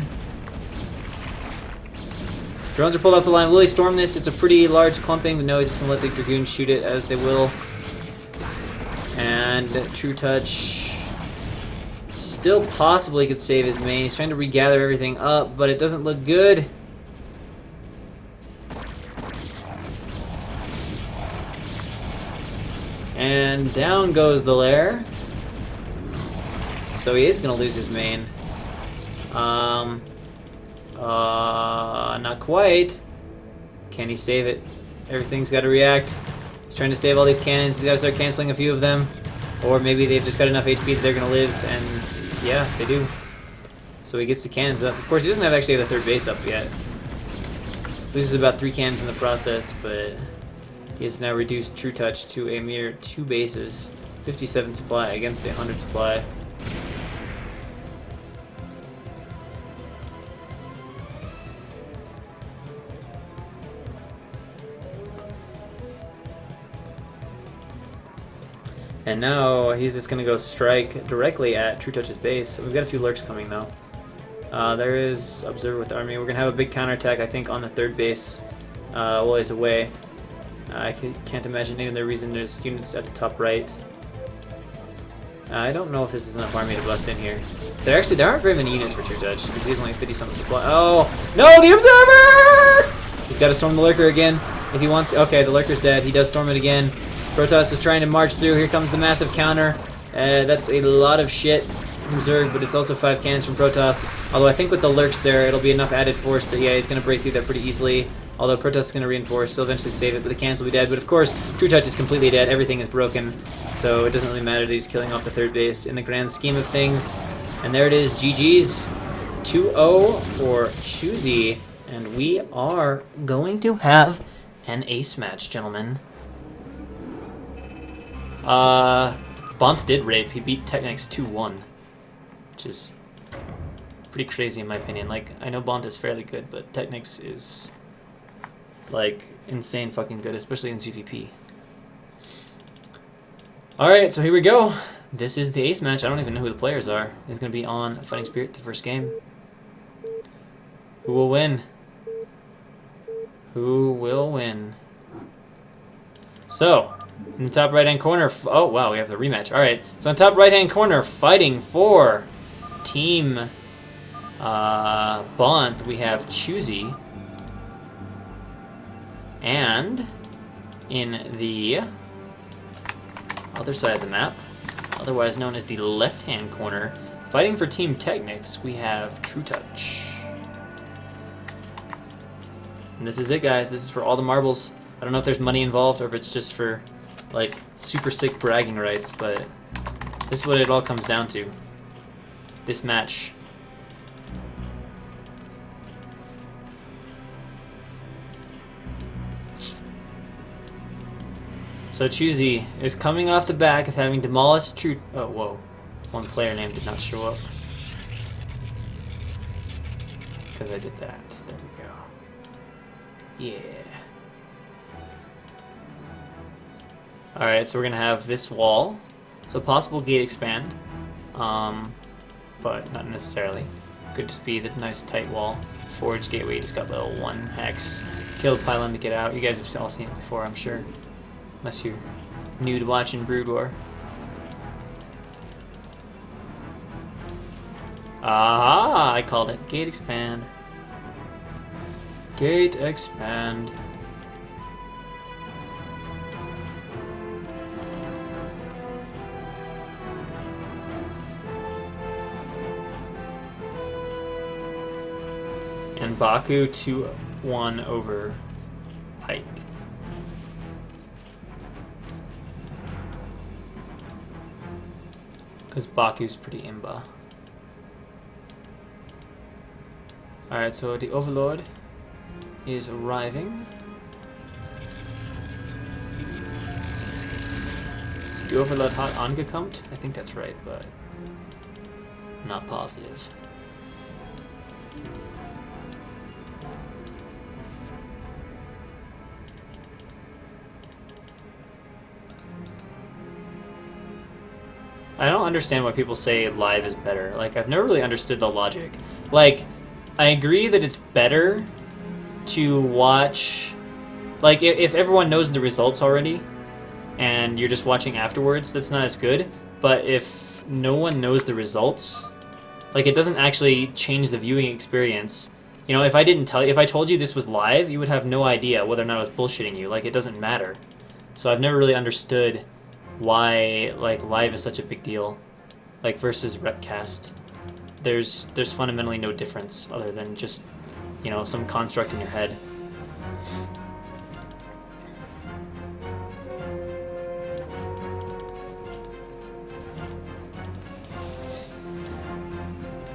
Drones are pulled off the line. Will he storm this? It's a pretty large clumping, but no, he's just going to let the Dragoons shoot it as they will. And True Touch still possibly could save his main. He's trying to regather everything up, but it doesn't look good. And down goes the lair. So he is going to lose his main. Not quite. Can he save it? Everything's got to react. He's trying to save all these cannons. He's got to start canceling a few of them. Or maybe they've just got enough HP that they're going to live. And yeah, they do. So he gets the cannons up. Of course, he doesn't actually have the third base up yet. Loses about 3 cannons in the process, but he has now reduced True Touch to a mere 2 bases. 57 supply against 100 supply. And now he's just going to go strike directly at True Touch's base. We've got a few lurks coming though. There is Observer with the army. We're going to have a big counterattack, I think, on the third base while he's away. I can't imagine any other reason. There's units at the top right. I don't know if this is enough army to bust in here. There aren't very many units for True Touch because he's only 50-something supply. Oh no, the Observer! He's got to storm the Lurker again if he wants. Okay, the Lurker's dead. He does storm it again. Protoss is trying to march through. Here comes the massive counter. That's a lot of shit from Zerg, but it's also 5 cannons from Protoss. Although I think with the lurks there, it'll be enough added force that, yeah, he's going to break through that pretty easily. Although Protoss is going to reinforce, he'll eventually save it, but the cannons will be dead. But of course, True Touch is completely dead. Everything is broken, so it doesn't really matter that he's killing off the third base in the grand scheme of things. And there it is, GG's. 2-0 for Choosy, and we are going to have an ace match, gentlemen. Bonyth did rape. He beat TechnicS 2-1, which is pretty crazy in my opinion. Like, I know Bonyth is fairly good, but TechnicS is like insane fucking good, especially in CVP. Alright, so here we go. This is the ace match. I don't even know who the players are. He's going to be on Fighting Spirit the first game. Who will win? Who will win? So, in the top right-hand corner, oh wow, we have the rematch. All right, so in the top right-hand corner, fighting for Team Bonyth, we have Choosy, and in the other side of the map, otherwise known as the left-hand corner, fighting for Team TechnicS, we have True Touch. And this is it, guys. This is for all the marbles. I don't know if there's money involved or if it's just for, like, super sick bragging rights, but this is what it all comes down to. This match. So Choosy is coming off the back of having demolished True... Oh, whoa. One player name did not show up. Because I did that. There we go. Yeah. Alright, so we're going to have this wall. So possible gate expand. But not necessarily. Could just be the nice tight wall. Forge gateway just got little 1 hex. Killed pylon to get out. You guys have all seen it before, I'm sure. Unless you're new to watching Brood War. Aha! I called it. Gate expand. Gate expand. And Baku 2-1 over Pike. Because Baku's pretty imba. Alright, so the Overlord is arriving. The Overlord hat angekommen? I think that's right, but I'm not positive. I don't understand why people say live is better. Like, I've never really understood the logic. Like, I agree that it's better to watch... Like, if everyone knows the results already, and you're just watching afterwards, that's not as good. But if no one knows the results, like, it doesn't actually change the viewing experience. You know, if I told you this was live, you would have no idea whether or not I was bullshitting you. Like, it doesn't matter. So I've never really understood why, like, live is such a big deal, like, versus repcast. There's fundamentally no difference other than just, you know, some construct in your head.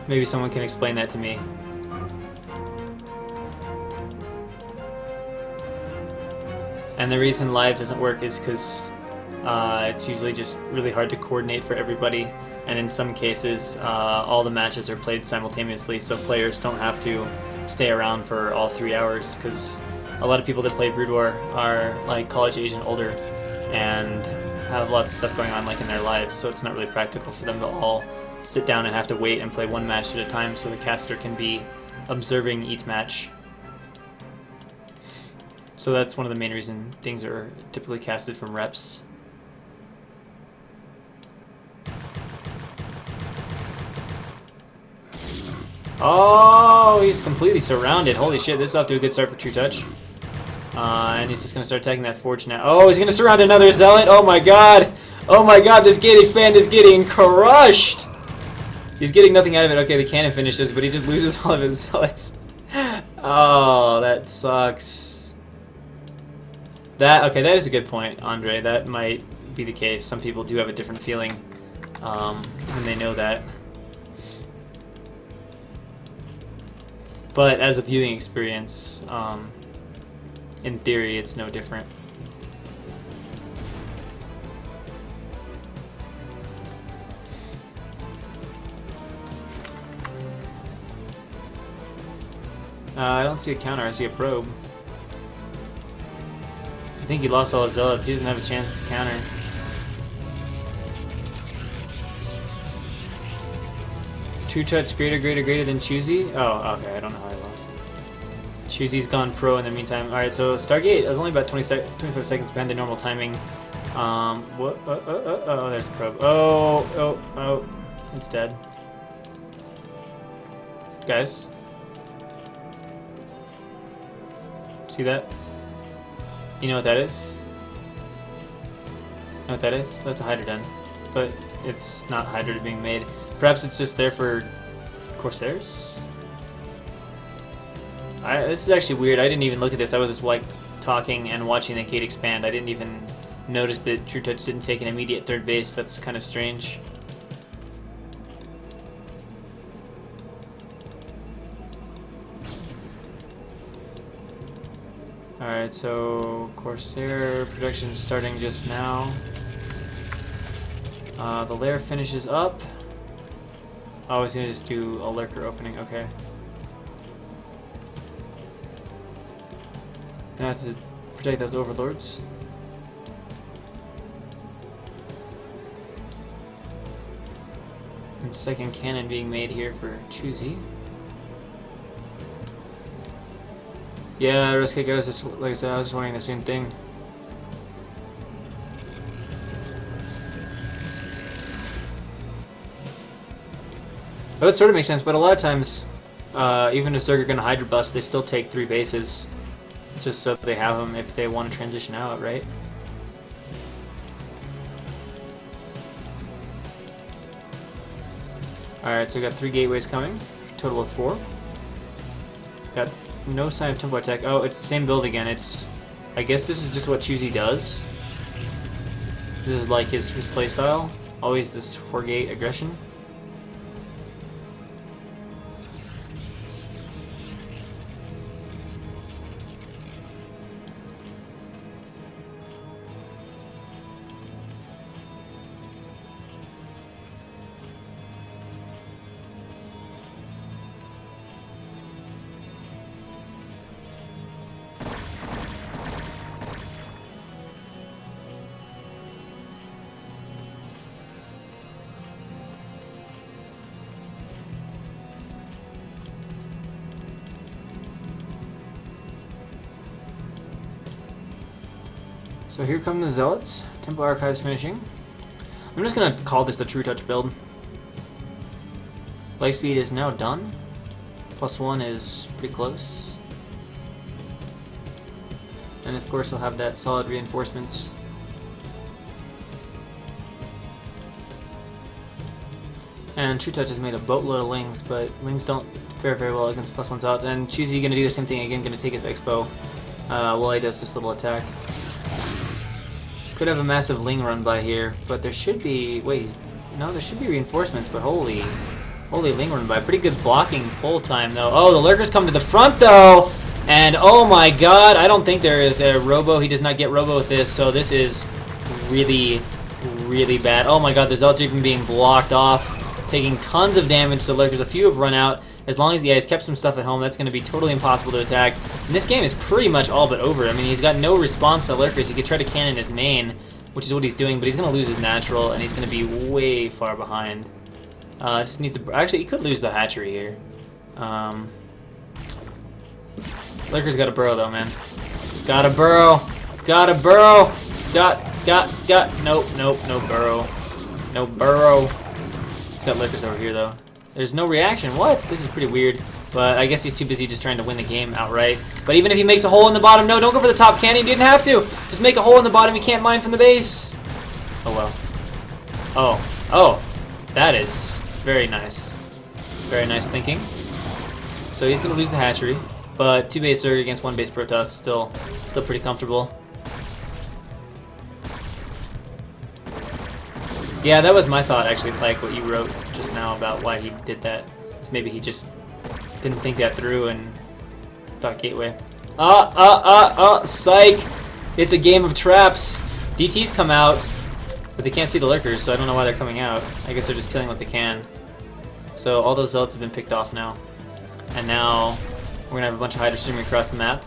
Maybe someone can explain that to me. And the reason live doesn't work is because it's usually just really hard to coordinate for everybody, and in some cases all the matches are played simultaneously, so players don't have to stay around for all 3 hours, because a lot of people that play Brood War are like college age and older and have lots of stuff going on like in their lives, so it's not really practical for them to all sit down and have to wait and play one match at a time, so the caster can be observing each match. So that's one of the main reasons things are typically casted from reps. Oh, he's completely surrounded. Holy shit, this is off to a good start for True Touch. And he's just going to start attacking that Forge now. Oh, he's going to surround another Zealot. Oh my god. Oh my god, this gate expand is getting crushed. He's getting nothing out of it. Okay, the cannon finishes, but he just loses all of his Zealots. Oh, that sucks. Okay, that is a good point, Andre. That might be the case. Some people do have a different feeling when they know that. But as a viewing experience, in theory, it's no different. I don't see a counter, I see a probe. I think he lost all his zealots, he doesn't have a chance to counter. True Touch greater than Choosy? Oh, okay, I don't know how I lost. Choosy's gone pro in the meantime. Alright, so Stargate is only about 25 seconds behind the normal timing. What? Oh, there's the probe. Oh, it's dead. Guys. See that? You know what that is? Know what that is? That's a Hydrodon. But it's not Hydra being made. Perhaps it's just there for Corsairs? This is actually weird. I didn't even look at this. I was just like talking and watching the gate expand. I didn't even notice that True Touch didn't take an immediate third base. That's kind of strange. Alright, so Corsair production starting just now. The lair finishes up. Oh, I was gonna just do a lurker opening, okay. Gonna have to protect those overlords. And second cannon being made here for Choosy. Yeah, Riskick, I was just, like I said, I was just wondering the same thing. Well, that sort of makes sense, but a lot of times, even if Zerg are going to Hydra Bust, they still take 3 bases, just so they have them if they want to transition out, right? Alright, so we got 3 gateways coming, total of 4. Got no sign of tempo attack. Oh, it's the same build again. I guess this is just what Choosy does. This is like his playstyle. Always this 4-gate aggression. So here come the Zealots. Temple Archives finishing. I'm just gonna call this the True Touch build. Life speed is now done. +1 is pretty close. And of course we'll have that solid reinforcements. And True Touch has made a boatload of Lings, but Lings don't fare very well against +1s out. And Choosy gonna do the same thing again, gonna take his Expo while he does this little attack. Could have a massive Ling run by here, but there should be... Wait, no, there should be reinforcements, but holy Ling run by. Pretty good blocking pull time, though. Oh, the Lurkers come to the front, though! And, oh my god, I don't think there is a Robo. He does not get Robo with this, so this is really, really bad. Oh my god, the Zealots are even being blocked off, taking tons of damage to Lurkers. A few have run out. As long as the guy's kept some stuff at home, that's going to be totally impossible to attack. And this game is pretty much all but over. I mean, he's got no response to Lurkers. He could try to cannon his main, which is what he's doing, but he's going to lose his natural, and he's going to be way far behind. Just needs to... Actually, he could lose the hatchery here. Lurker's got a burrow, though, man. Got a burrow! Got a burrow! Got... Nope, no burrow. No burrow. He's got Lurkers over here, though. There's no reaction. What? This is pretty weird. But I guess he's too busy just trying to win the game outright. But even if he makes a hole in the bottom, no, don't go for the top cannon. You didn't have to. Just make a hole in the bottom. You can't mine from the base. Oh, well. Oh. That is very nice. Very nice thinking. So he's going to lose the hatchery. But 2 base Zerg against 1 base Protoss. Still pretty comfortable. Yeah, that was my thought, actually, Pike, what you wrote just now about why he did that. Is maybe he just didn't think that through and thought gateway. Psych! It's a game of traps. DTs come out, but they can't see the Lurkers, so I don't know why they're coming out. I guess they're just killing what they can. So all those Zealots have been picked off now. And now we're going to have a bunch of Hydra streaming across the map.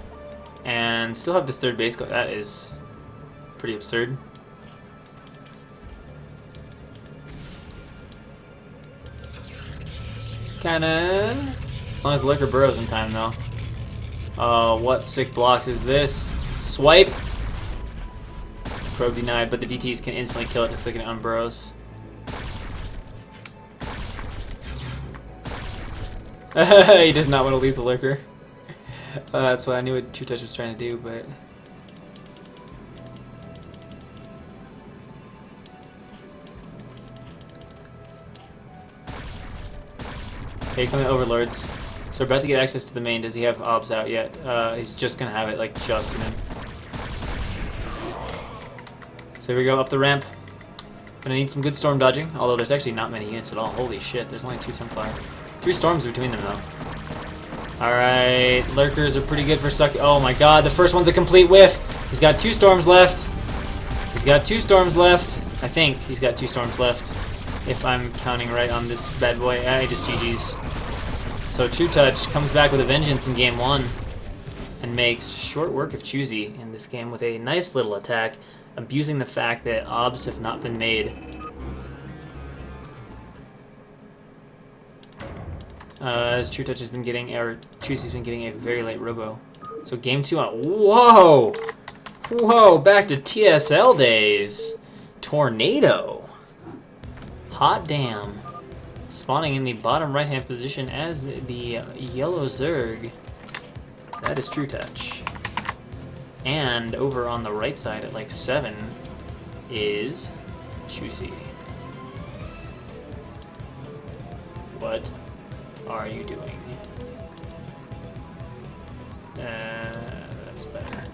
And still have this 3rd base go. That is pretty absurd. Cannon. As long as the lurker burrows in time, though. What sick blocks is this? Swipe. Probe denied, but the DTs can instantly kill it the second it unburrows. He does not want to leave the lurker. That's what I knew what True Touch was trying to do, but... Okay, coming Overlords. So we're about to get access to the main. Does he have obs out yet? He's just gonna have it, like, just in him. So here we go, up the ramp. Gonna need some good storm dodging, although there's actually not many units at all. Holy shit, there's only 2 Templar. 3 storms between them, though. Alright, lurkers are pretty good for sucking. Oh my god, the first one's a complete whiff! He's got 2 storms left. He's got 2 storms left. I think he's got 2 storms left. If I'm counting right on this bad boy. Just GG's. So True Touch comes back with a vengeance in game 1 and makes short work of Choosy in this game with a nice little attack, abusing the fact that obs have not been made. As True Touch has been getting, or Choosy's been getting a very late robo. So game 2 on. Whoa! Whoa! Back to TSL days. Tornado. Hot damn. Spawning in the bottom right hand position as the yellow Zerg. That is True Touch. And over on the right side at like 7 is Choosy. What are you doing? That's better.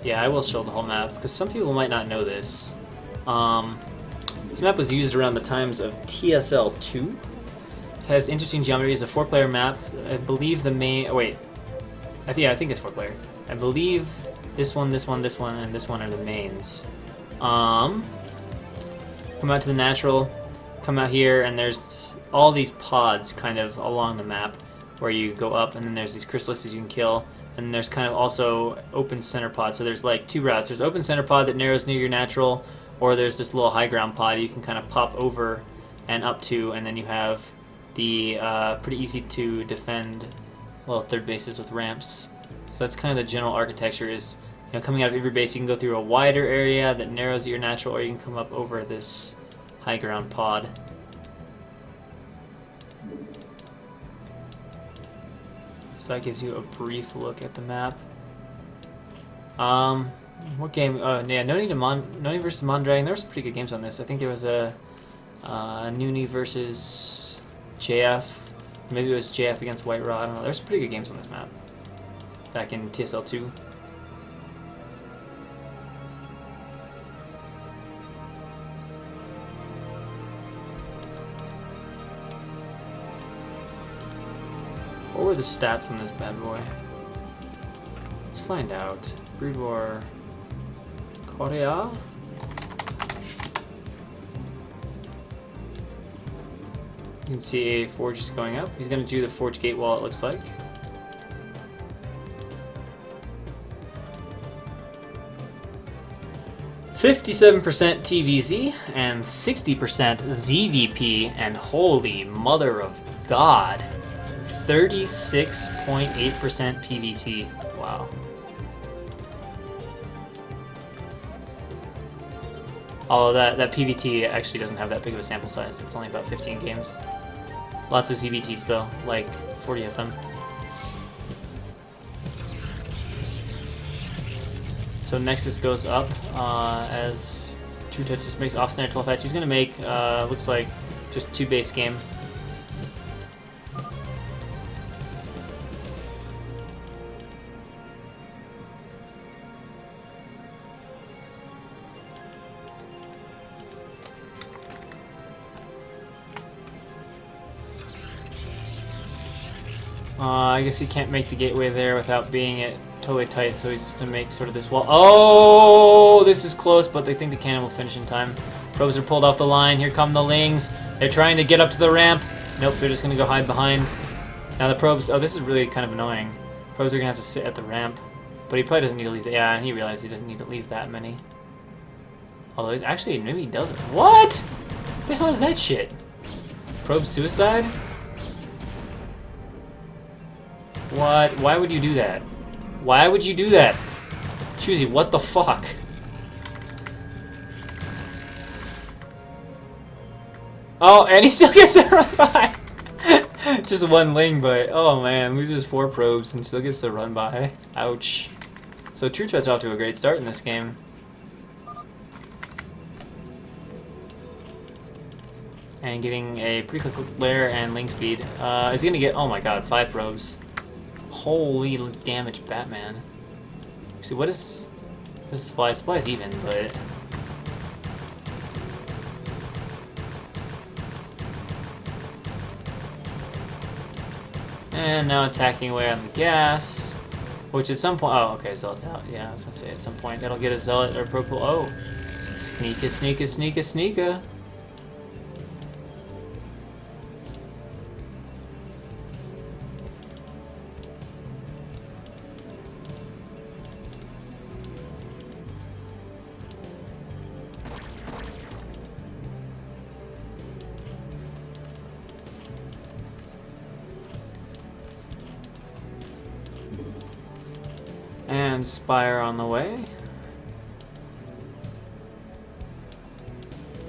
Yeah, I will show the whole map, because some people might not know this. This map was used around the times of TSL 2. It has interesting geometry. It's a 4-player map. I believe the main... Oh, wait. Yeah, I think it's 4-player. I believe this one, this one, this one, and this one are the mains. Come out to the natural. Come out here, and there's all these pods kind of along the map where you go up, and then there's these chrysalises you can kill. And there's kind of also open center pod. So there's like 2 routes. There's open center pod that narrows near your natural, or there's this little high ground pod you can kind of pop over and up to, and then you have the pretty easy to defend little third bases with ramps. So that's kind of the general architecture is, you know, coming out of every base you can go through a wider area that narrows your natural, or you can come up over this high ground pod. So that gives you a brief look at the map. What game? Oh, yeah, Noni versus Mondragon. There were some pretty good games on this. I think there was a Nuni versus JF. Maybe it was JF against White Raw. I don't know. There's some pretty good games on this map back in TSL 2. What were the stats on this bad boy? Let's find out. Brood War Korea? You can see a forge is going up. He's going to do the forge gate wall, it looks like. "57% TVZ and 60% ZVP, and holy mother of God, 36.8% PVT. Wow. Although that PVT actually doesn't have that big of a sample size. It's only about 15 games. Lots of ZVTs though, like 40 of them. So Nexus goes up as True Touch just makes off-center 12 hatch. He's going to make, looks like, just 2 base game. I guess he can't make the gateway there without being it totally tight, so he's just going to make sort of this wall. Oh, this is close, but they think the cannon will finish in time. Probes are pulled off the line. Here come the Lings. They're trying to get up to the ramp. Nope, they're just going to go hide behind. Now the probes... Oh, this is really kind of annoying. Probes are going to have to sit at the ramp. But he probably doesn't need to leave... Yeah, he realized he doesn't need to leave that many. Although, actually, maybe he doesn't. What? What the hell is that shit? Probe suicide? What? Why would you do that? Why would you do that? Choosy, what the fuck? Oh, and he still gets it run by! Just one ling, but oh man, loses 4 probes and still gets the run by. Ouch. So True Touch off to a great start in this game. And getting a pretty quick lair and ling speed. Is he gonna get, oh my god, 5 probes. Holy damage, Batman. See, what is supply? Supply is even, but... And now attacking away on the gas, which at some point... Oh, okay, Zealot's out. Yeah, I was gonna say at some point that'll get a Zealot or a Pro Pool. Oh! Sneaka, sneaka, sneaka, sneaka! And Spire on the way.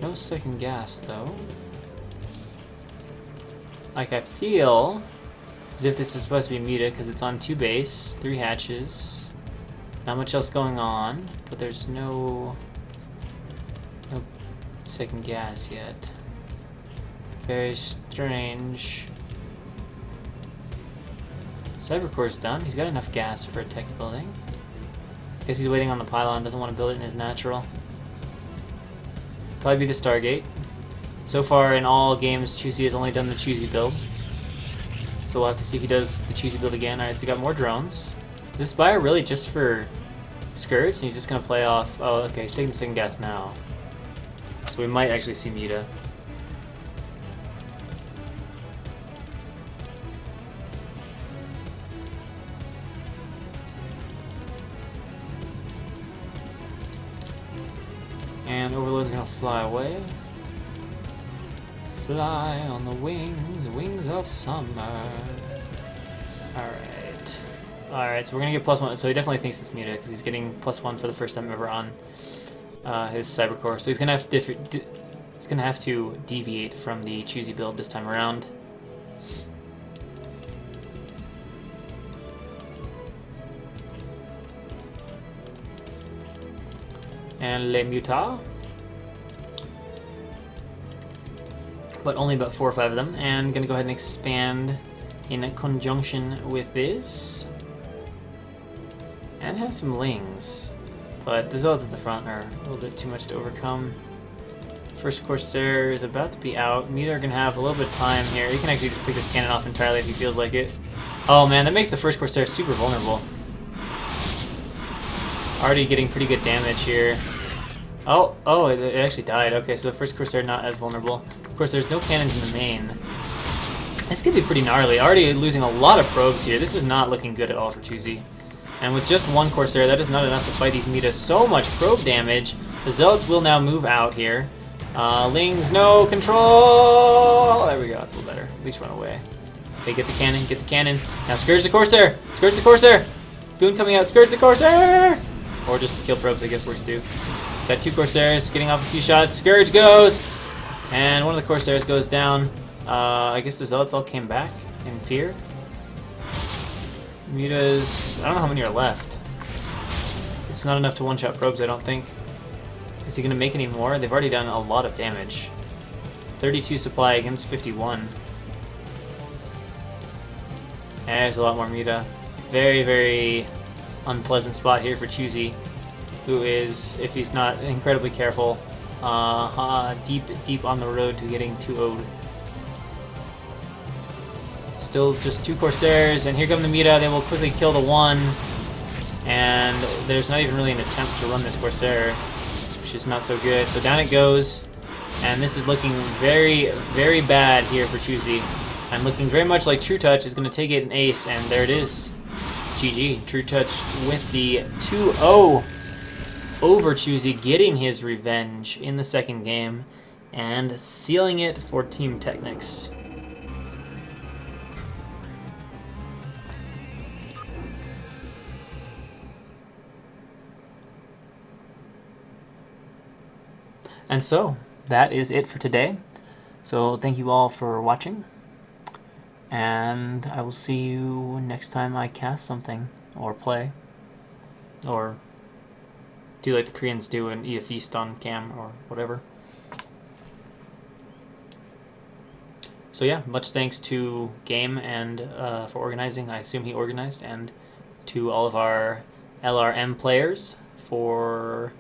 No second gas though. Like I feel as if this is supposed to be Muta because it's on 2 base, 3 hatches. Not much else going on, but there's no second gas yet. Very strange. Cybercore's done. He's got enough gas for a tech building. Guess he's waiting on the pylon, doesn't want to build it in his natural. Probably be the Stargate. So far in all games, Choosy has only done the Choosy build. So we'll have to see if he does the Choosy build again. Alright, so we got more drones. Is this Spire really just for Scourge? And he's just going to play off... Oh, okay, he's taking the second gas now. So we might actually see Muta. And Overload's gonna fly away. Fly on the wings of summer. Alright. Alright, so we're gonna get +1. So he definitely thinks it's Muta because he's getting +1 for the first time ever on his Cybercore. So he's gonna have to deviate from the Choosy build this time around. And Le Muta. But only about 4 or 5 of them. And gonna go ahead and expand in conjunction with this. And have some lings. But the Zealots at the front are a little bit too much to overcome. First Corsair is about to be out. Muta are gonna have a little bit of time here. He can actually just pick this cannon off entirely if he feels like it. Oh man, that makes the first Corsair super vulnerable. Already getting pretty good damage here. Oh, it actually died. Okay, so the first Corsair not as vulnerable. Of course, there's no cannons in the main. This could be pretty gnarly. Already losing a lot of probes here. This is not looking good at all for Choosy. And with just 1 Corsair, that is not enough to fight these Mutas. So much probe damage. The Zealots will now move out here. Lings, no control! There we go, that's a little better. At least run away. Okay, get the cannon, get the cannon. Now Scourge the Corsair! Scourge the Corsair! Goon coming out, Scourge the Corsair! Or just kill probes, I guess works too. Got 2 Corsairs, getting off a few shots. Scourge goes! And one of the Corsairs goes down. I guess the Zealots all came back in fear. Muta's... I don't know how many are left. It's not enough to one-shot probes, I don't think. Is he going to make any more? They've already done a lot of damage. 32 supply against 51. And there's a lot more Muta. Very, very unpleasant spot here for Choosy, who is, if he's not incredibly careful, deep on the road to getting 2-0'd. Still just 2 Corsairs, and here come the Muta. They will quickly kill the 1, and there's not even really an attempt to run this Corsair, which is not so good. So down it goes, and this is looking very, very bad here for Choosy. And looking very much like True Touch is going to take it an ace, and there it is. GG. True Touch with the 2-0 over Choosy, getting his revenge in the second game. and sealing it for Team TechnicS. And so, that is it for today. So thank you all for watching, and I will see you next time I cast something, or play, or do like the Koreans do and eat a feast on cam, or whatever. So yeah, much thanks to Game and for organizing. I assume he organized, and to all of our LRM players for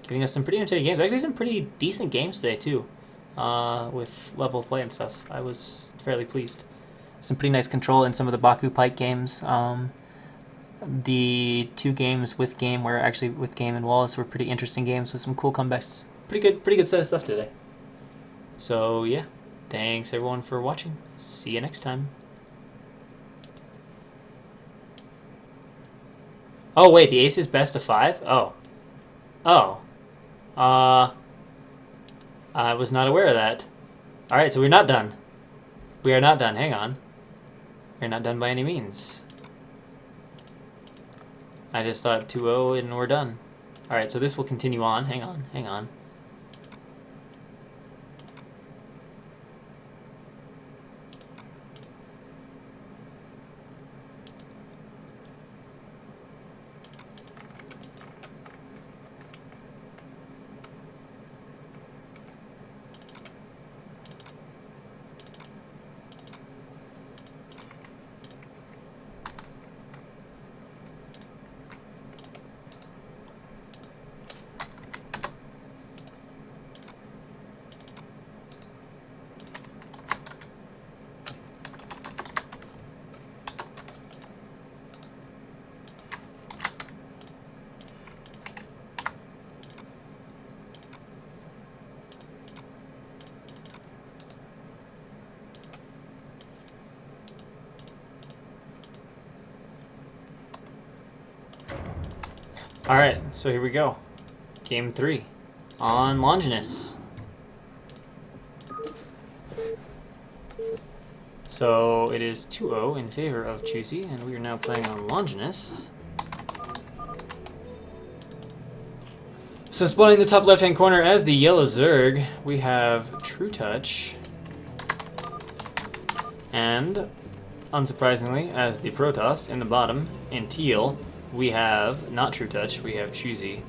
giving us some pretty entertaining games. Actually, some pretty decent games today too, with level of play and stuff. I was fairly pleased. Some pretty nice control in some of the Baku Pike games. The two games with Game were actually with Game and Wallace were pretty interesting games with some cool comebacks. Pretty good set of stuff today. So yeah, thanks everyone for watching. See you next time. Oh wait, the ace is best of 5? Oh. Oh. I was not aware of that. Alright, so we're not done. We are not done. Hang on. We're not done by any means. I just thought 2-0 and we're done. Alright, so this will continue on. Hang on, hang on. Alright, so here we go. Game 3 on Longinus. So it is 2-0 in favor of Choosy, and we are now playing on Longinus. So spawning the top left-hand corner as the yellow Zerg, we have True Touch. And, unsurprisingly, as the Protoss in the bottom, in teal, we have not True Touch, we have Choosy.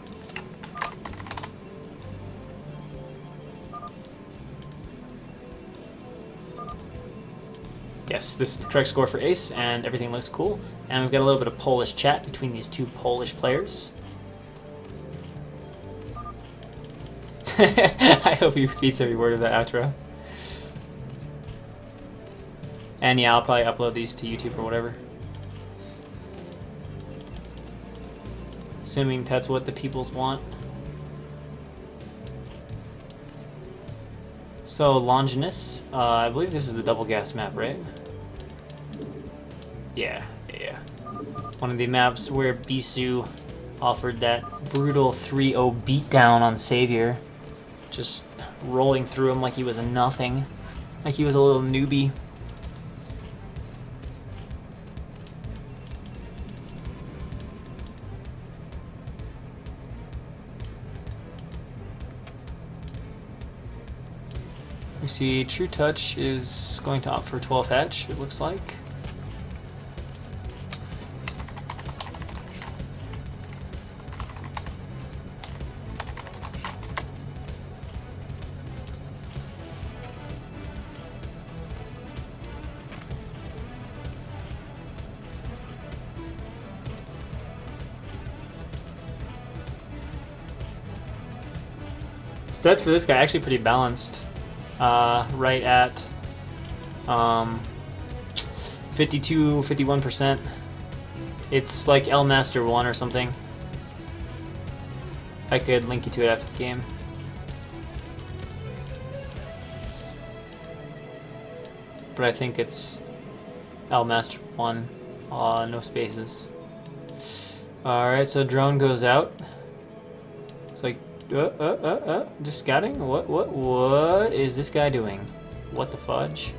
Yes, this is the correct score for Ace, and everything looks cool. And we've got a little bit of Polish chat between these two Polish players. I hope he repeats every word of that outro. And yeah, I'll probably upload these to YouTube or whatever. Assuming that's what the peoples want. So, Longinus, I believe this is the double gas map, right? Yeah. One of the maps where Bisu offered that brutal 3-0 beatdown on Savior. Just rolling through him like he was a nothing. Like he was a little newbie. We see True Touch is going to opt for 12 hatch, it looks like. Stats for this guy actually pretty balanced. Right at 51%. It's like L Master 1 or something. I could link you to it after the game. But I think it's L Master 1, no spaces. Alright, so drone goes out. It's like Just scouting? What is this guy doing? What the fudge?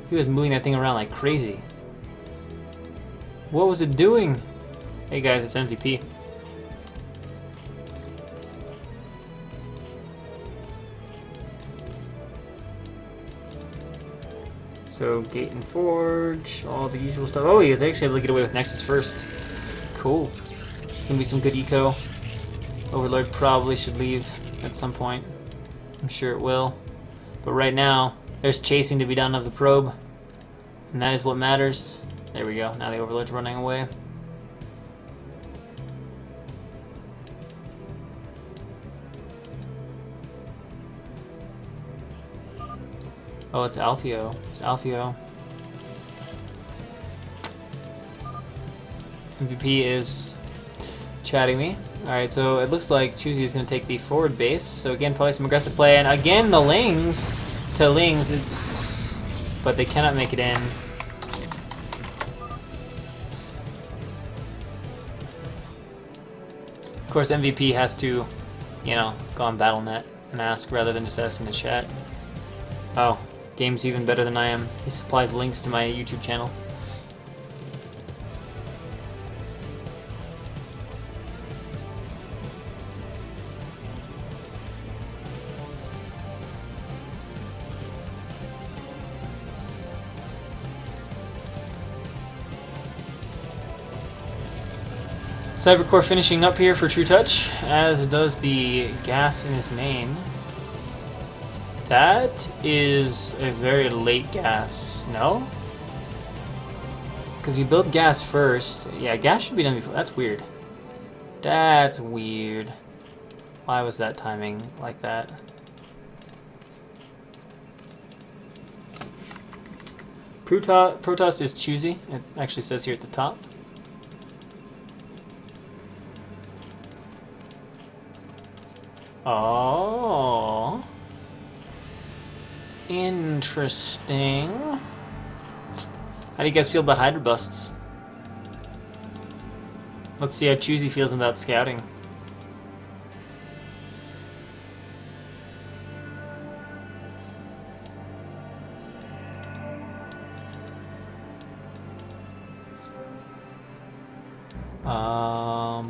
He was moving that thing around like crazy. What was it doing? Hey guys, it's MVP. So gate and forge, all the usual stuff. Oh, he was actually able to get away with Nexus first. Cool. It's gonna be some good eco. Overlord probably should leave at some point. I'm sure it will. But right now, there's chasing to be done of the probe. And that is what matters. There we go. Now the Overlord's running away. Oh, it's Alfio. It's Alfio. MVP is chatting me. Alright, so it looks like Choosy is going to take the forward base. So again, probably some aggressive play. And again, the Lings to Lings. It's... But they cannot make it in. Of course, MVP has to, you know, go on BattleNet and ask rather than just ask in the chat. Oh, game's even better than I am. He supplies links to my YouTube channel. Cybercore finishing up here for True Touch, as does the gas in his main. That is a very late gas, no? Because you build gas first. Yeah, gas should be done before. That's weird. That's weird. Why was that timing like that? Protoss is choosy. It actually says here at the top. Oh, interesting. How do you guys feel about Hydra busts? Let's see how Choosy feels about scouting.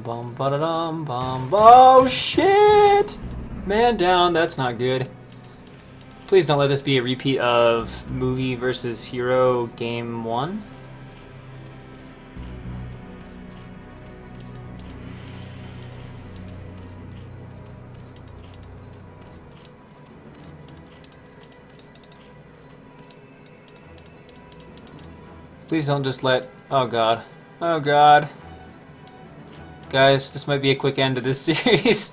Bum ba da dum bum. Oh shit! Man down. That's not good. Please don't let this be a repeat of movie versus hero game 1. Please don't just let... Oh god. Oh god. Guys, this might be a quick end to this series.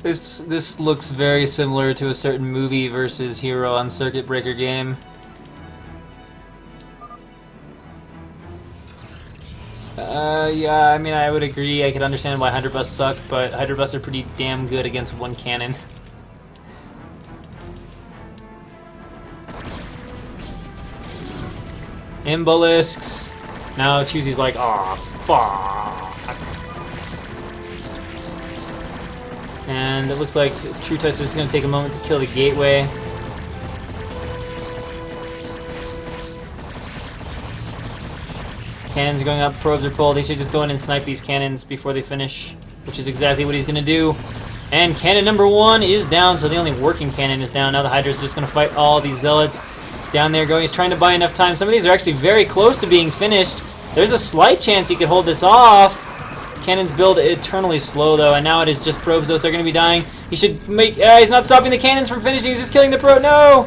This looks very similar to a certain movie versus hero on Circuit Breaker game. Yeah, I mean, I would agree. I could understand why Hydra Busts suck, but Hydra Busts are pretty damn good against one cannon. Imbelisks. Now Choosy's like, aw, fuck. And it looks like True Touch is going to take a moment to kill the gateway. Cannons are going up, probes are pulled. They should just go in and snipe these cannons before they finish, which is exactly what he's going to do. And cannon number 1 is down, so the only working cannon is down. Now the Hydra's just going to fight all these zealots down there going. He's trying to buy enough time. Some of these are actually very close to being finished. There's a slight chance he could hold this off. Cannons build eternally slow though, and now it is just probes. Those are going to be dying. He should make... he's not stopping the cannons from finishing. He's just killing the probe. No!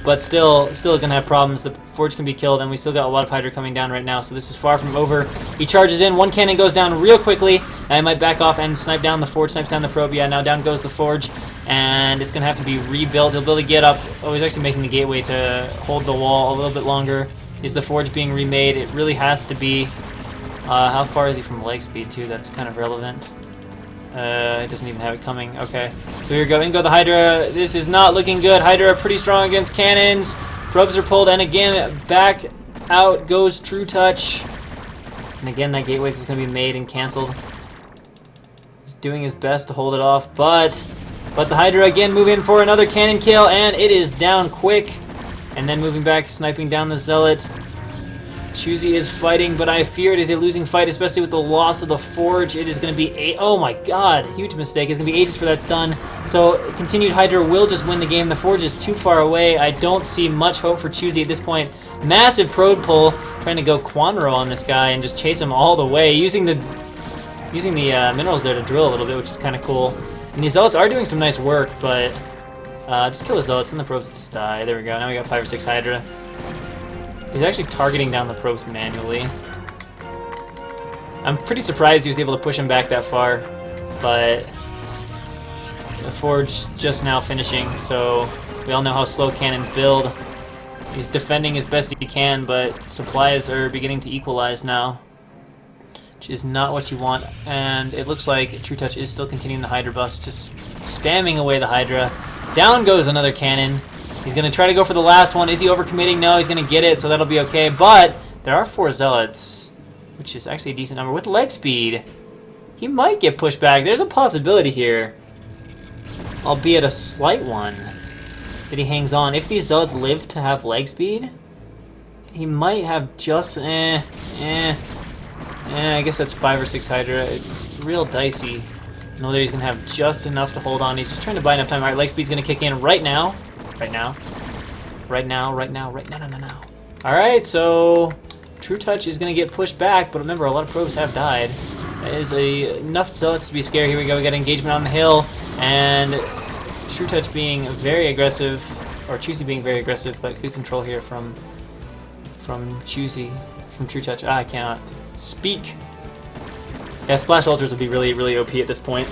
But still going to have problems. The forge can be killed, and we still got a lot of Hydra coming down right now, so this is far from over. He charges in. One cannon goes down real quickly. Now he might back off and snipe down the forge, snipes down the probe. Yeah, now down goes the forge, and it's going to have to be rebuilt. He'll be able to get up. Oh, he's actually making the gateway to hold the wall a little bit longer. Is the forge being remade? It really has to be. How far is he from leg speed, too? That's kind of relevant. It doesn't even have it coming. Okay. So here we go. In go the Hydra. This is not looking good. Hydra pretty strong against cannons. Probes are pulled, and again, back out goes True Touch. And again, that gateway is going to be made and canceled. He's doing his best to hold it off, but the Hydra again move in for another cannon kill, and it is down quick. And then moving back, sniping down the Zealot. Choosy is fighting, but I fear it is a losing fight, especially with the loss of the Forge. It is going to be oh my god, huge mistake. It's going to be ages for that's done. So continued Hydra will just win the game. The Forge is too far away. I don't see much hope for Choosy at this point. Massive probe pull, trying to go Quanro on this guy and just chase him all the way, using the minerals there to drill a little bit, which is kind of cool. And these Zealots are doing some nice work, but just kill the Zealots and the probes just die. There we go. Now we got 5 or 6 Hydra. He's actually targeting down the probes manually. I'm pretty surprised he was able to push him back that far, but the Forge just now finishing, so we all know how slow cannons build. He's defending as best he can, but supplies are beginning to equalize now, which is not what you want. And it looks like True Touch is still continuing the Hydra bust, just spamming away the Hydra. Down goes another cannon. He's going to try to go for the last one. Is he overcommitting? No, he's going to get it, so that'll be okay. But there are 4 Zealots, which is actually a decent number. With leg speed, he might get pushed back. There's a possibility here, albeit a slight one, that he hangs on. If these Zealots live to have leg speed, he might have just I guess that's 5 or 6 Hydra. It's real dicey. I know that he's going to have just enough to hold on. He's just trying to buy enough time. All right, leg speed's going to kick in right now. Right now. Alright, so True Touch is going to get pushed back, but remember, a lot of probes have died. That is enough Zealots to be scared. Here we go, we got engagement on the hill, and True Touch being very aggressive, or Choosy being very aggressive, but good control here from Choosy, from True Touch. I cannot speak. Yeah, Splash Ultras would be really, really OP at this point.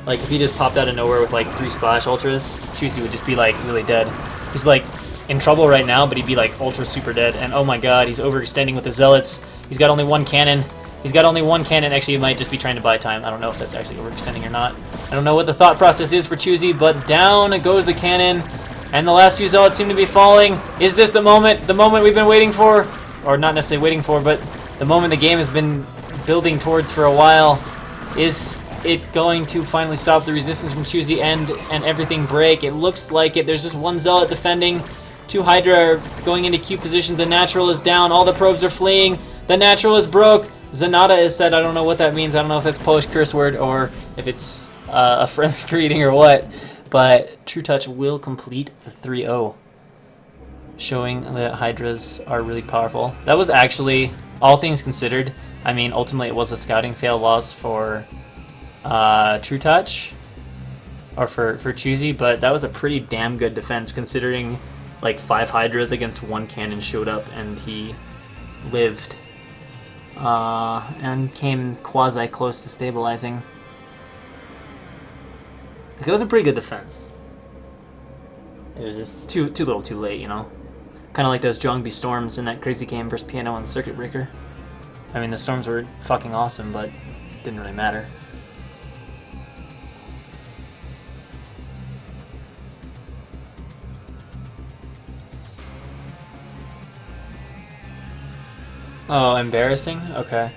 Like, if he just popped out of nowhere with, like, 3 Splash Ultras, Choosy would just be, like, really dead. He's, like, in trouble right now, but he'd be, like, ultra super dead. And, oh my god, he's overextending with the Zealots. He's got only 1 cannon. Actually, he might just be trying to buy time. I don't know if that's actually overextending or not. I don't know what the thought process is for Choosy, but down goes the cannon. And the last few Zealots seem to be falling. Is this the moment we've been waiting for? Or not necessarily waiting for, but the moment the game has been building towards for a while. Is it going to finally stop the resistance from Choosy and everything break? It looks like it. There's just 1 Zealot defending. 2 Hydra are going into Q position. The natural is down. All the probes are fleeing. The natural is broke. Zanata is said. I don't know what that means. I don't know if that's Polish curse word or if it's a friendly greeting or what. But True Touch will complete the 3-0, showing that Hydras are really powerful. That was actually, all things considered, I mean, ultimately it was a scouting fail loss for True Touch, or for Choosy, but that was a pretty damn good defense considering like 5 Hydras against 1 cannon showed up and he lived and came quasi close to stabilizing. It was a pretty good defense. It was just too little too late, you know? Kind of like those Jongbi Storms in that crazy game versus Piano and Circuit Breaker. I mean, the Storms were fucking awesome, but it didn't really matter. Oh, embarrassing? Okay.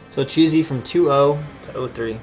So Choosy from 2-0 to 0-3.